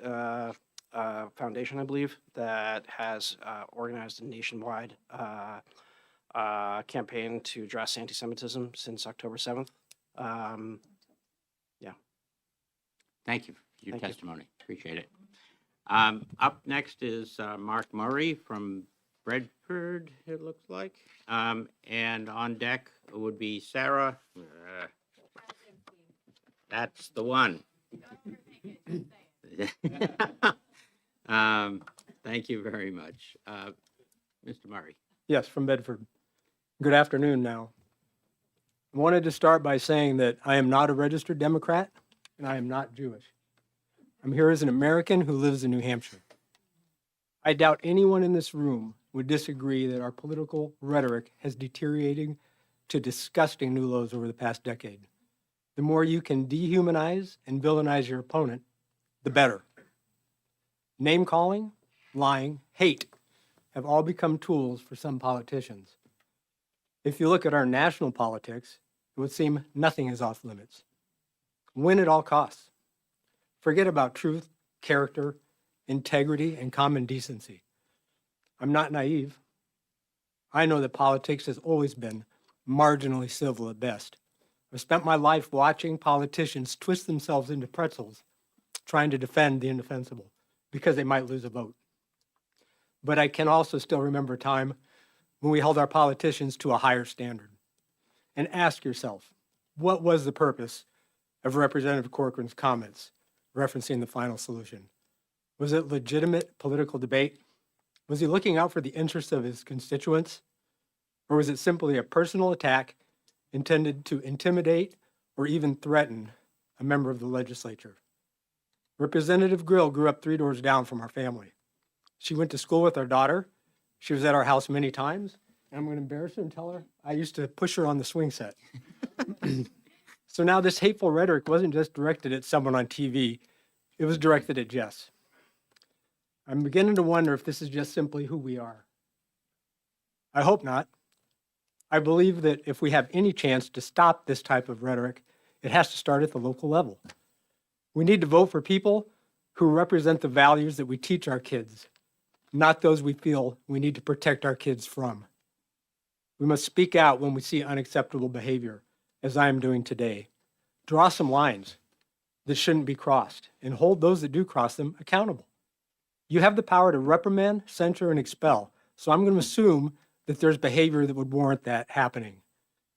Foundation, I believe, that has organized a nationwide campaign to address anti-Semitism since October 7th. Yeah. Thank you for your Thank you. testimony. Appreciate it. Up next is Mark Murray from Bedford, it looks like. And on deck would be Sarah. That's the one. Thank you very much. Mr. Murray. Yes, from Bedford. Good afternoon now. I wanted to start by saying that I am not a registered Democrat and I am not Jewish. I'm here as an American who lives in New Hampshire. I doubt anyone in this room would disagree that our political rhetoric has deteriorated to disgusting new lows over the past decade. The more you can dehumanize and villainize your opponent, the better. Name calling, lying, hate have all become tools for some politicians. If you look at our national politics, it would seem nothing is off limits. Win at all costs. Forget about truth, character, integrity, and common decency. I'm not naive. I know that politics has always been marginally civil at best. I've spent my life watching politicians twist themselves into pretzels, trying to defend the indefensible because they might lose a vote. But I can also still remember a time when we held our politicians to a higher standard. And ask yourself, what was the purpose of Representative Cochran's comments referencing the final solution? Was it legitimate political debate? Was he looking out for the interests of his constituents? Or was it simply a personal attack intended to intimidate or even threaten a member of the legislature? Representative Grill grew up 3 doors down from our family. She went to school with our daughter. She was at our house many times. And I'm going to embarrass her and tell her I used to push her on the swing set. So now this hateful rhetoric wasn't just directed at someone on TV. It was directed at Jess. I'm beginning to wonder if this is just simply who we are. I hope not. I believe that if we have any chance to stop this type of rhetoric, it has to start at the local level. We need to vote for people who represent the values that we teach our kids, not those we feel we need to protect our kids from. We must speak out when we see unacceptable behavior, as I am doing today. Draw some lines that shouldn't be crossed and hold those that do cross them accountable. You have the power to reprimand, censure, and expel, so I'm going to assume that there's behavior that would warrant that happening.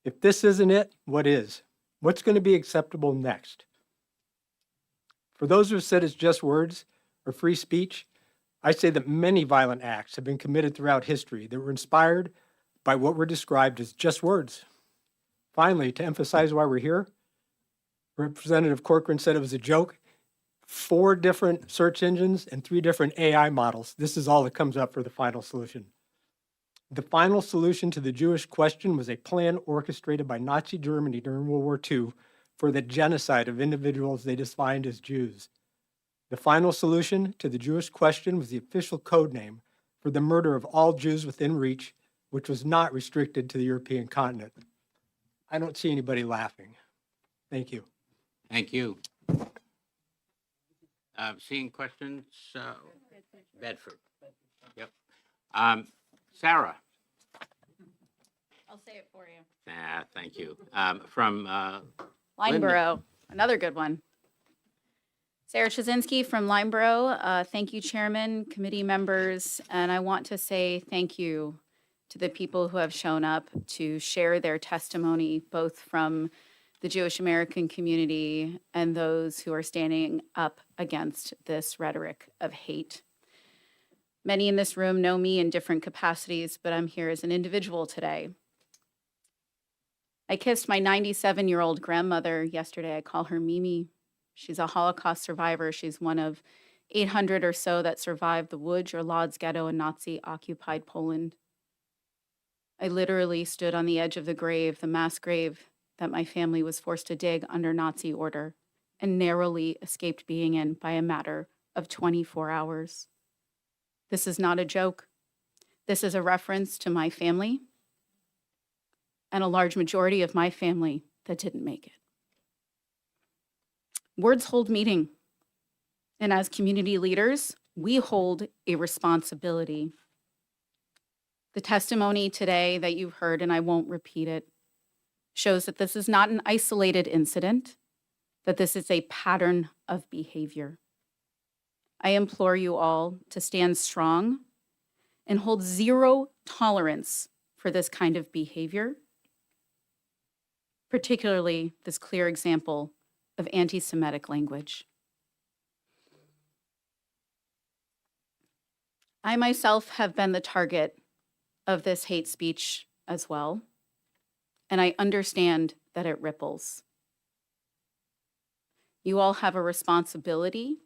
If this isn't it, what is? What's going to be acceptable next? For those who have said it's just words or free speech, I say that many violent acts have been committed throughout history that were inspired by what were described as just words. Finally, to emphasize why we're here, Representative Cochran said it was a joke. 4 different search engines and 3 different AI models. This is all that comes up for the final solution. The final solution to the Jewish question was a plan orchestrated by Nazi Germany during World War II for the genocide of individuals they defined as Jews. The final solution to the Jewish question was the official code name for the murder of all Jews within reach, which was not restricted to the European continent. I don't see anybody laughing. Thank you. Thank you. Seeing questions? Bedford. Yep. Sarah? I'll say it for you. Thank you. From Lineborough, another good one. Sarah Chazinski from Lineborough. Thank you, Chairman, committee members, and I want to say thank you to the people who have shown up to share their testimony, both from the Jewish American community and those who are standing up against this rhetoric of hate. Many in this room know me in different capacities, but I'm here as an individual today. I kissed my 97-year-old grandmother yesterday. I call her Mimi. She's a Holocaust survivor. She's one of 800 or so that survived the Łódź or Lodz ghetto in Nazi-occupied Poland. I literally stood on the edge of the grave, the mass grave that my family was forced to dig under Nazi order, and narrowly escaped being in by a matter of 24 hours. This is not a joke. This is a reference to my family and a large majority of my family that didn't make it. Words hold meaning, and as community leaders, we hold a responsibility. The testimony today that you've heard, and I won't repeat it, shows that this is not an isolated incident, that this is a pattern of behavior. I implore you all to stand strong and hold zero tolerance for this kind of behavior, particularly this clear example of anti-Semitic language. I myself have been the target of this hate speech as well, and I understand that it ripples. You all have a responsibility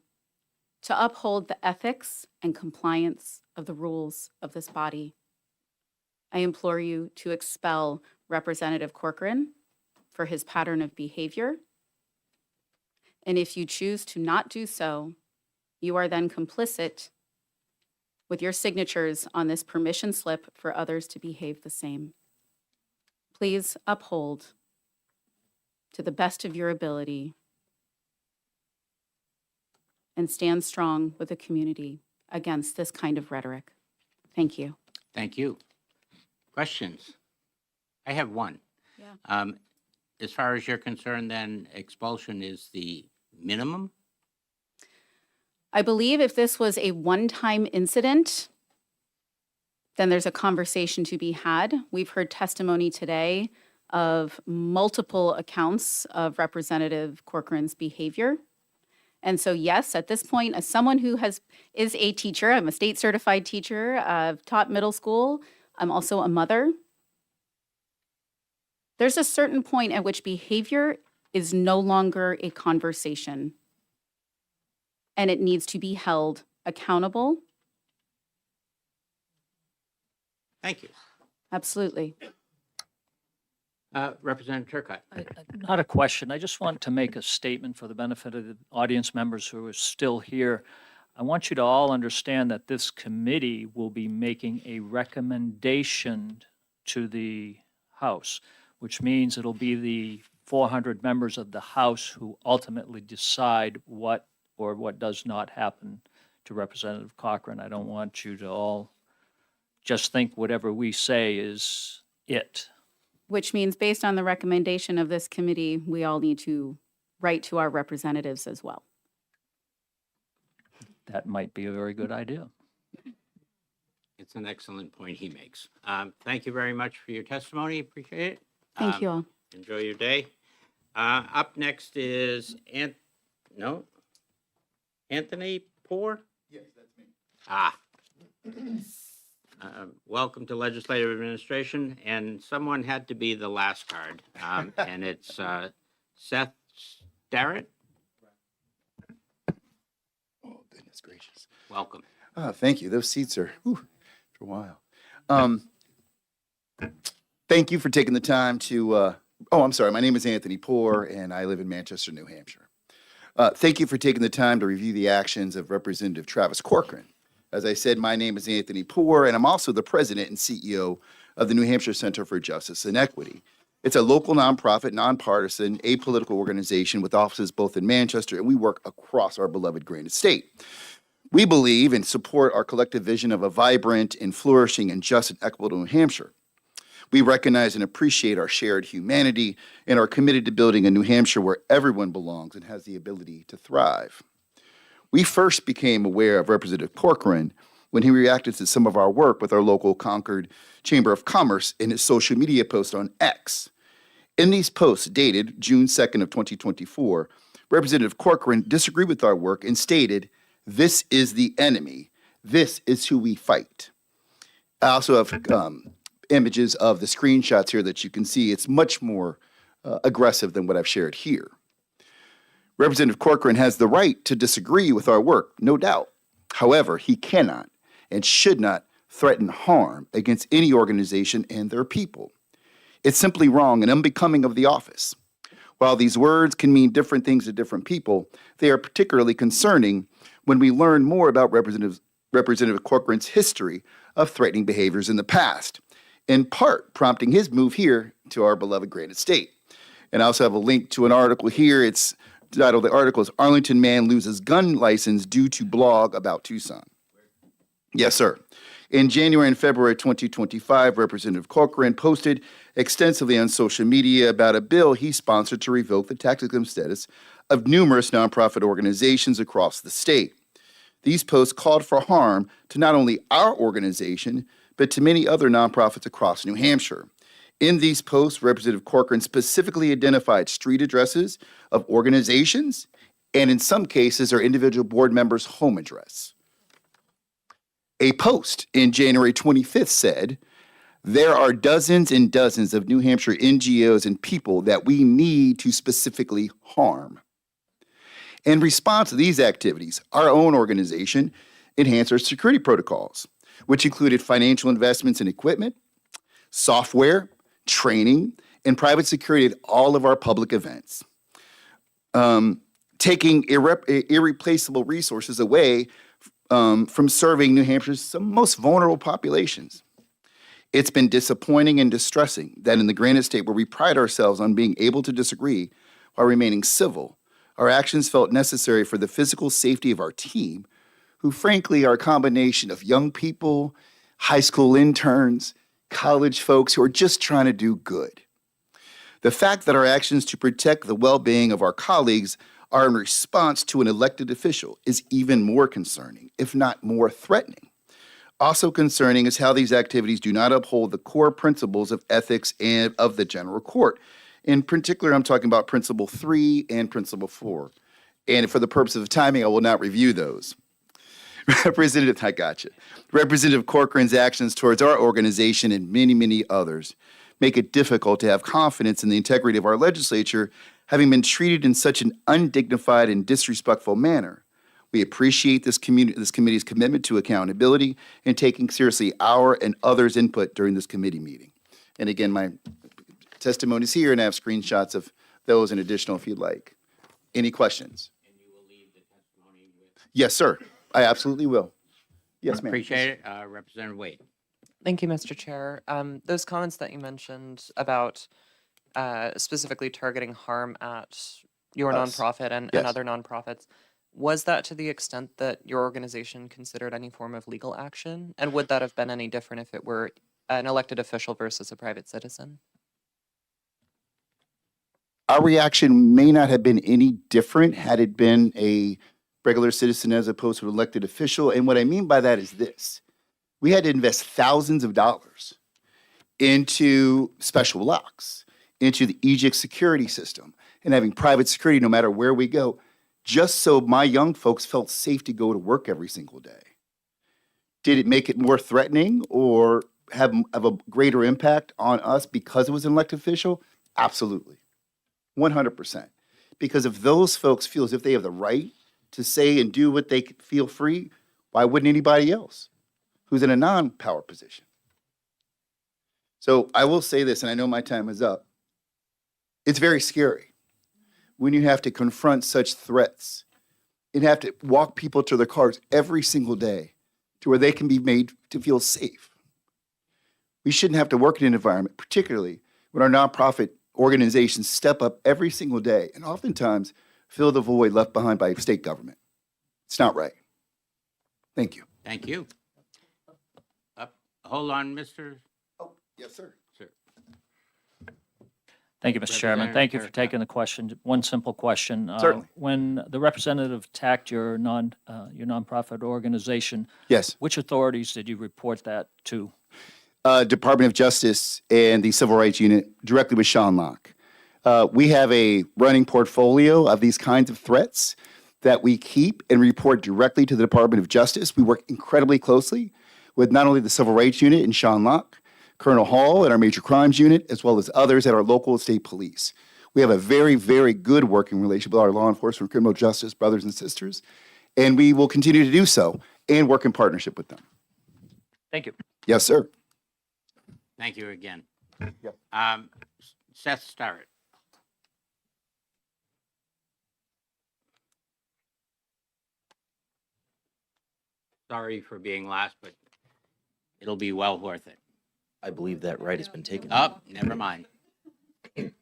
to uphold the ethics and compliance of the rules of this body. I implore you to expel Representative Cochran for his pattern of behavior. And if you choose to not do so, you are then complicit with your signatures on this permission slip for others to behave the same. Please uphold, to the best of your ability, and stand strong with the community against this kind of rhetoric. Thank you. Thank you. Questions? I have one. Yeah. As far as you're concerned, then expulsion is the minimum? I believe if this was a one-time incident, then there's a conversation to be had. We've heard testimony today of multiple accounts of Representative Cochran's behavior. And so, yes, at this point, as someone who is a teacher, I'm a state certified teacher, I've taught middle school, I'm also a mother. There's a certain point at which behavior is no longer a conversation, and it needs to be held accountable. Thank you. Absolutely. Representative Turcotte. Not a question. I just want to make a statement for the benefit of the audience members who are still here. I want you to all understand that this committee will be making a recommendation to the House, which means it'll be the 400 members of the House who ultimately decide what or what does not happen to Representative Cochran. I don't want you to all just think whatever we say is it. Which means based on the recommendation of this committee, we all need to write to our representatives as well. That might be a very good idea. It's an excellent point he makes. Thank you very much for your testimony. Appreciate it. Thank you all. Enjoy your day. Up next is Anthony Poor? Yes, that's me. Welcome to Legislative Administration, and someone had to be the last card, and it's Seth Starrett. Oh, goodness gracious. Welcome. Thank you. Those seats are for a while. Thank you for taking the time to Oh, I'm sorry. My name is Anthony Poor, and I live in Manchester, New Hampshire. Thank you for taking the time to review the actions of Representative Travis Cochran. As I said, my name is Anthony Poor, and I'm also the president and CEO of the New Hampshire Center for Justice and Equity. It's a local nonprofit, nonpartisan, apolitical organization with offices both in Manchester, and we work across our beloved Granite State. We believe and support our collective vision of a vibrant and flourishing and just and equitable New Hampshire. We recognize and appreciate our shared humanity and are committed to building a New Hampshire where everyone belongs and has the ability to thrive. We first became aware of Representative Cochran when he reacted to some of our work with our local Concord Chamber of Commerce in his social media post on X. In these posts dated June 2nd of 2024, Representative Cochran disagreed with our work and stated, "This is the enemy. This is who we fight." I also have images of the screenshots here that you can see. It's much more aggressive than what I've shared here. Representative Cochran has the right to disagree with our work, no doubt. However, he cannot and should not threaten harm against any organization and their people. It's simply wrong and unbecoming of the office. While these words can mean different things to different people, they are particularly concerning when we learn more about Representative Cochran's history of threatening behaviors in the past, in part prompting his move here to our beloved Granite State. And I also have a link to an article here. It's titled, the article is "Arlington Man Loses Gun License Due to Blog About Tucson." Yes, sir. In January and February 2025, Representative Cochran posted extensively on social media about a bill he sponsored to revoke the tax exempt status of numerous nonprofit organizations across the state. These posts called for harm to not only our organization, but to many other nonprofits across New Hampshire. In these posts, Representative Cochran specifically identified street addresses of organizations and in some cases our individual board members' home address. A post in January 25th said, "There are dozens and dozens of New Hampshire NGOs and people that we need to specifically harm." In response to these activities, our own organization enhanced our security protocols, which included financial investments in equipment, software, training, and private security at all of our public events, taking irreplaceable resources away from serving New Hampshire's some most vulnerable populations. It's been disappointing and distressing that in the Granite State, where we pride ourselves on being able to disagree while remaining civil, our actions felt necessary for the physical safety of our team, who frankly are a combination of young people, high school interns, college folks who are just trying to do good. The fact that our actions to protect the well-being of our colleagues are in response to an elected official is even more concerning, if not more threatening. Also concerning is how these activities do not uphold the core principles of ethics and of the general court. In particular, I'm talking about Principle 3 and Principle 4. And for the purpose of timing, I will not review those. Representative Cochran's actions towards our organization and many, many others make it difficult to have confidence in the integrity of our legislature, having been treated in such an undignified and disrespectful manner. We appreciate this committee's commitment to accountability and taking seriously our and others' input during this committee meeting. And again, my testimony's here, and I have screenshots of those and additional if you'd like. Any questions? And you will leave the testimony with? Yes, sir. I absolutely will. Yes, ma'am. Appreciate it. Representative Wade. Thank you, Mr. Chair. Those comments that you mentioned about specifically targeting harm at your nonprofit and other nonprofits, was that to the extent that your organization considered any form of legal action? And would that have been any different if it were an elected official versus a private citizen? Our reaction may not have been any different had it been a regular citizen as opposed to an elected official. And what I mean by that is this. We had to invest thousands of dollars into special locks, into the EJIC security system, and having private security no matter where we go, just so my young folks felt safe to go to work every single day. Did it make it more threatening or have a greater impact on us because it was an elected official? Absolutely. 100%. Because if those folks feel as if they have the right to say and do what they feel free, why wouldn't anybody else who's in a non-power position? So I will say this, and I know my time is up. It's very scary when you have to confront such threats and have to walk people to their cars every single day to where they can be made to feel safe. We shouldn't have to work in an environment, particularly when our nonprofit organizations step up every single day and oftentimes fill the void left behind by state government. It's not right. Thank you. Thank you. Hold on, Mr. Oh, yes, sir. Sir. Thank you, Mr. Chairman. Thank you for Representative taking the question. One simple question. Certainly. When the representative attacked your nonprofit organization, Yes. which authorities did you report that to? Department of Justice and the Civil Rights Unit directly with Sean Locke. We have a running portfolio of these kinds of threats that we keep and report directly to the Department of Justice. We work incredibly closely with not only the Civil Rights Unit and Sean Locke, Colonel Hall and our Major Crimes Unit, as well as others at our local and state police. We have a very, very good working relationship with our law enforcement and criminal justice brothers and sisters, and we will continue to do so and work in partnership with them. Thank you. Yes, sir. Thank you again. Yep. Seth Starrett. Sorry for being last, but it'll be well worth it. I believe that right has been taken. Oh, never mind. Good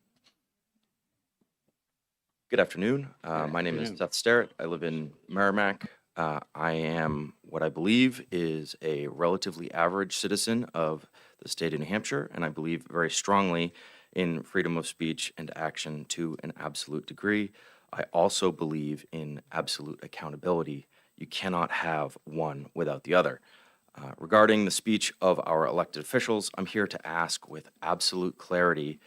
afternoon. My name is Seth Starrett. I live in Merrimack. I am what I believe is a relatively average citizen of the state of New Hampshire, and I believe very strongly in freedom of speech and action to an absolute degree. I also believe in absolute accountability. You cannot have one without the other. Regarding the speech of our elected officials, I'm here to ask with absolute clarity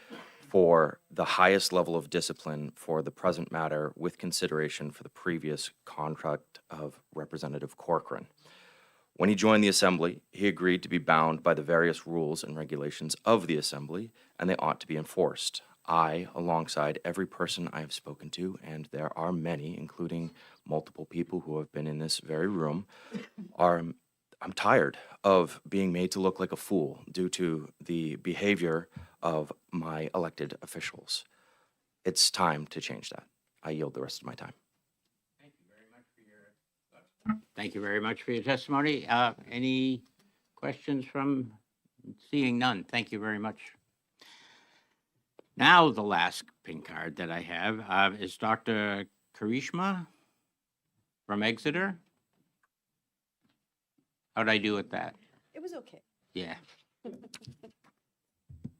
for the highest level of discipline for the present matter with consideration for the previous conduct of Representative Cochran. When he joined the Assembly, he agreed to be bound by the various rules and regulations of the Assembly, and they ought to be enforced. I, alongside every person I have spoken to, and there are many, including multiple people who have been in this very room, I'm tired of being made to look like a fool due to the behavior of my elected officials. It's time to change that. I yield the rest of my time. Thank you very much for your testimony. Any questions from seeing none? Thank you very much. Now, the last pin card that I have is Dr. Karishma from Exeter. How'd I do with that? It was okay. Yeah.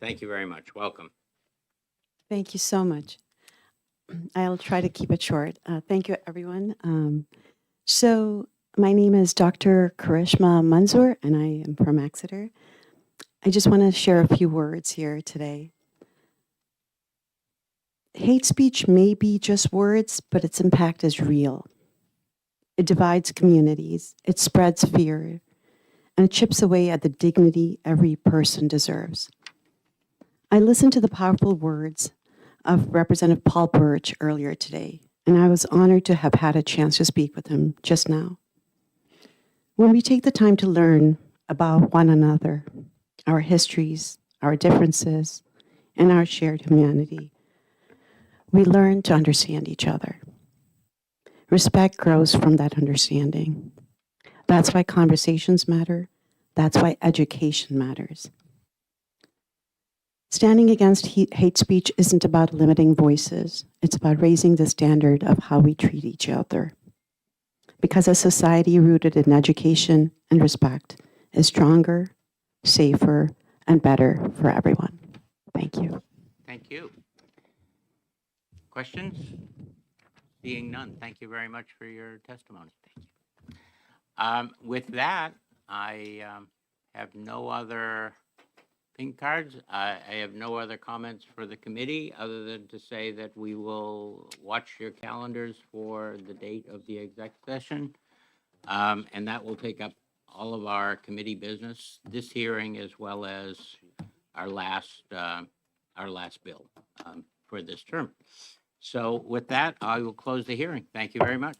Thank you very much. Welcome. Thank you so much. I'll try to keep it short. Thank you, everyone. So my name is Dr. Karishma Manzoor, and I am from Exeter. I just want to share a few words here today. Hate speech may be just words, but its impact is real. It divides communities, it spreads fear, and it chips away at the dignity every person deserves. I listened to the powerful words of Representative Paul Birch earlier today, and I was honored to have had a chance to speak with him just now. When we take the time to learn about one another, our histories, our differences, and our shared humanity, we learn to understand each other. Respect grows from that understanding. That's why conversations matter. That's why education matters. Standing against hate speech isn't about limiting voices. It's about raising the standard of how we treat each other. Because a society rooted in education and respect is stronger, safer, and better for everyone. Thank you. Thank you. Questions? Seeing none, thank you very much for your testimony. Thank you. With that, I have no other pink cards. I have no other comments for the committee other than to say that we will watch your calendars for the date of the exec session. And that will take up all of our committee business, this hearing, as well as our last bill for this term. So with that, I will close the hearing. Thank you very much.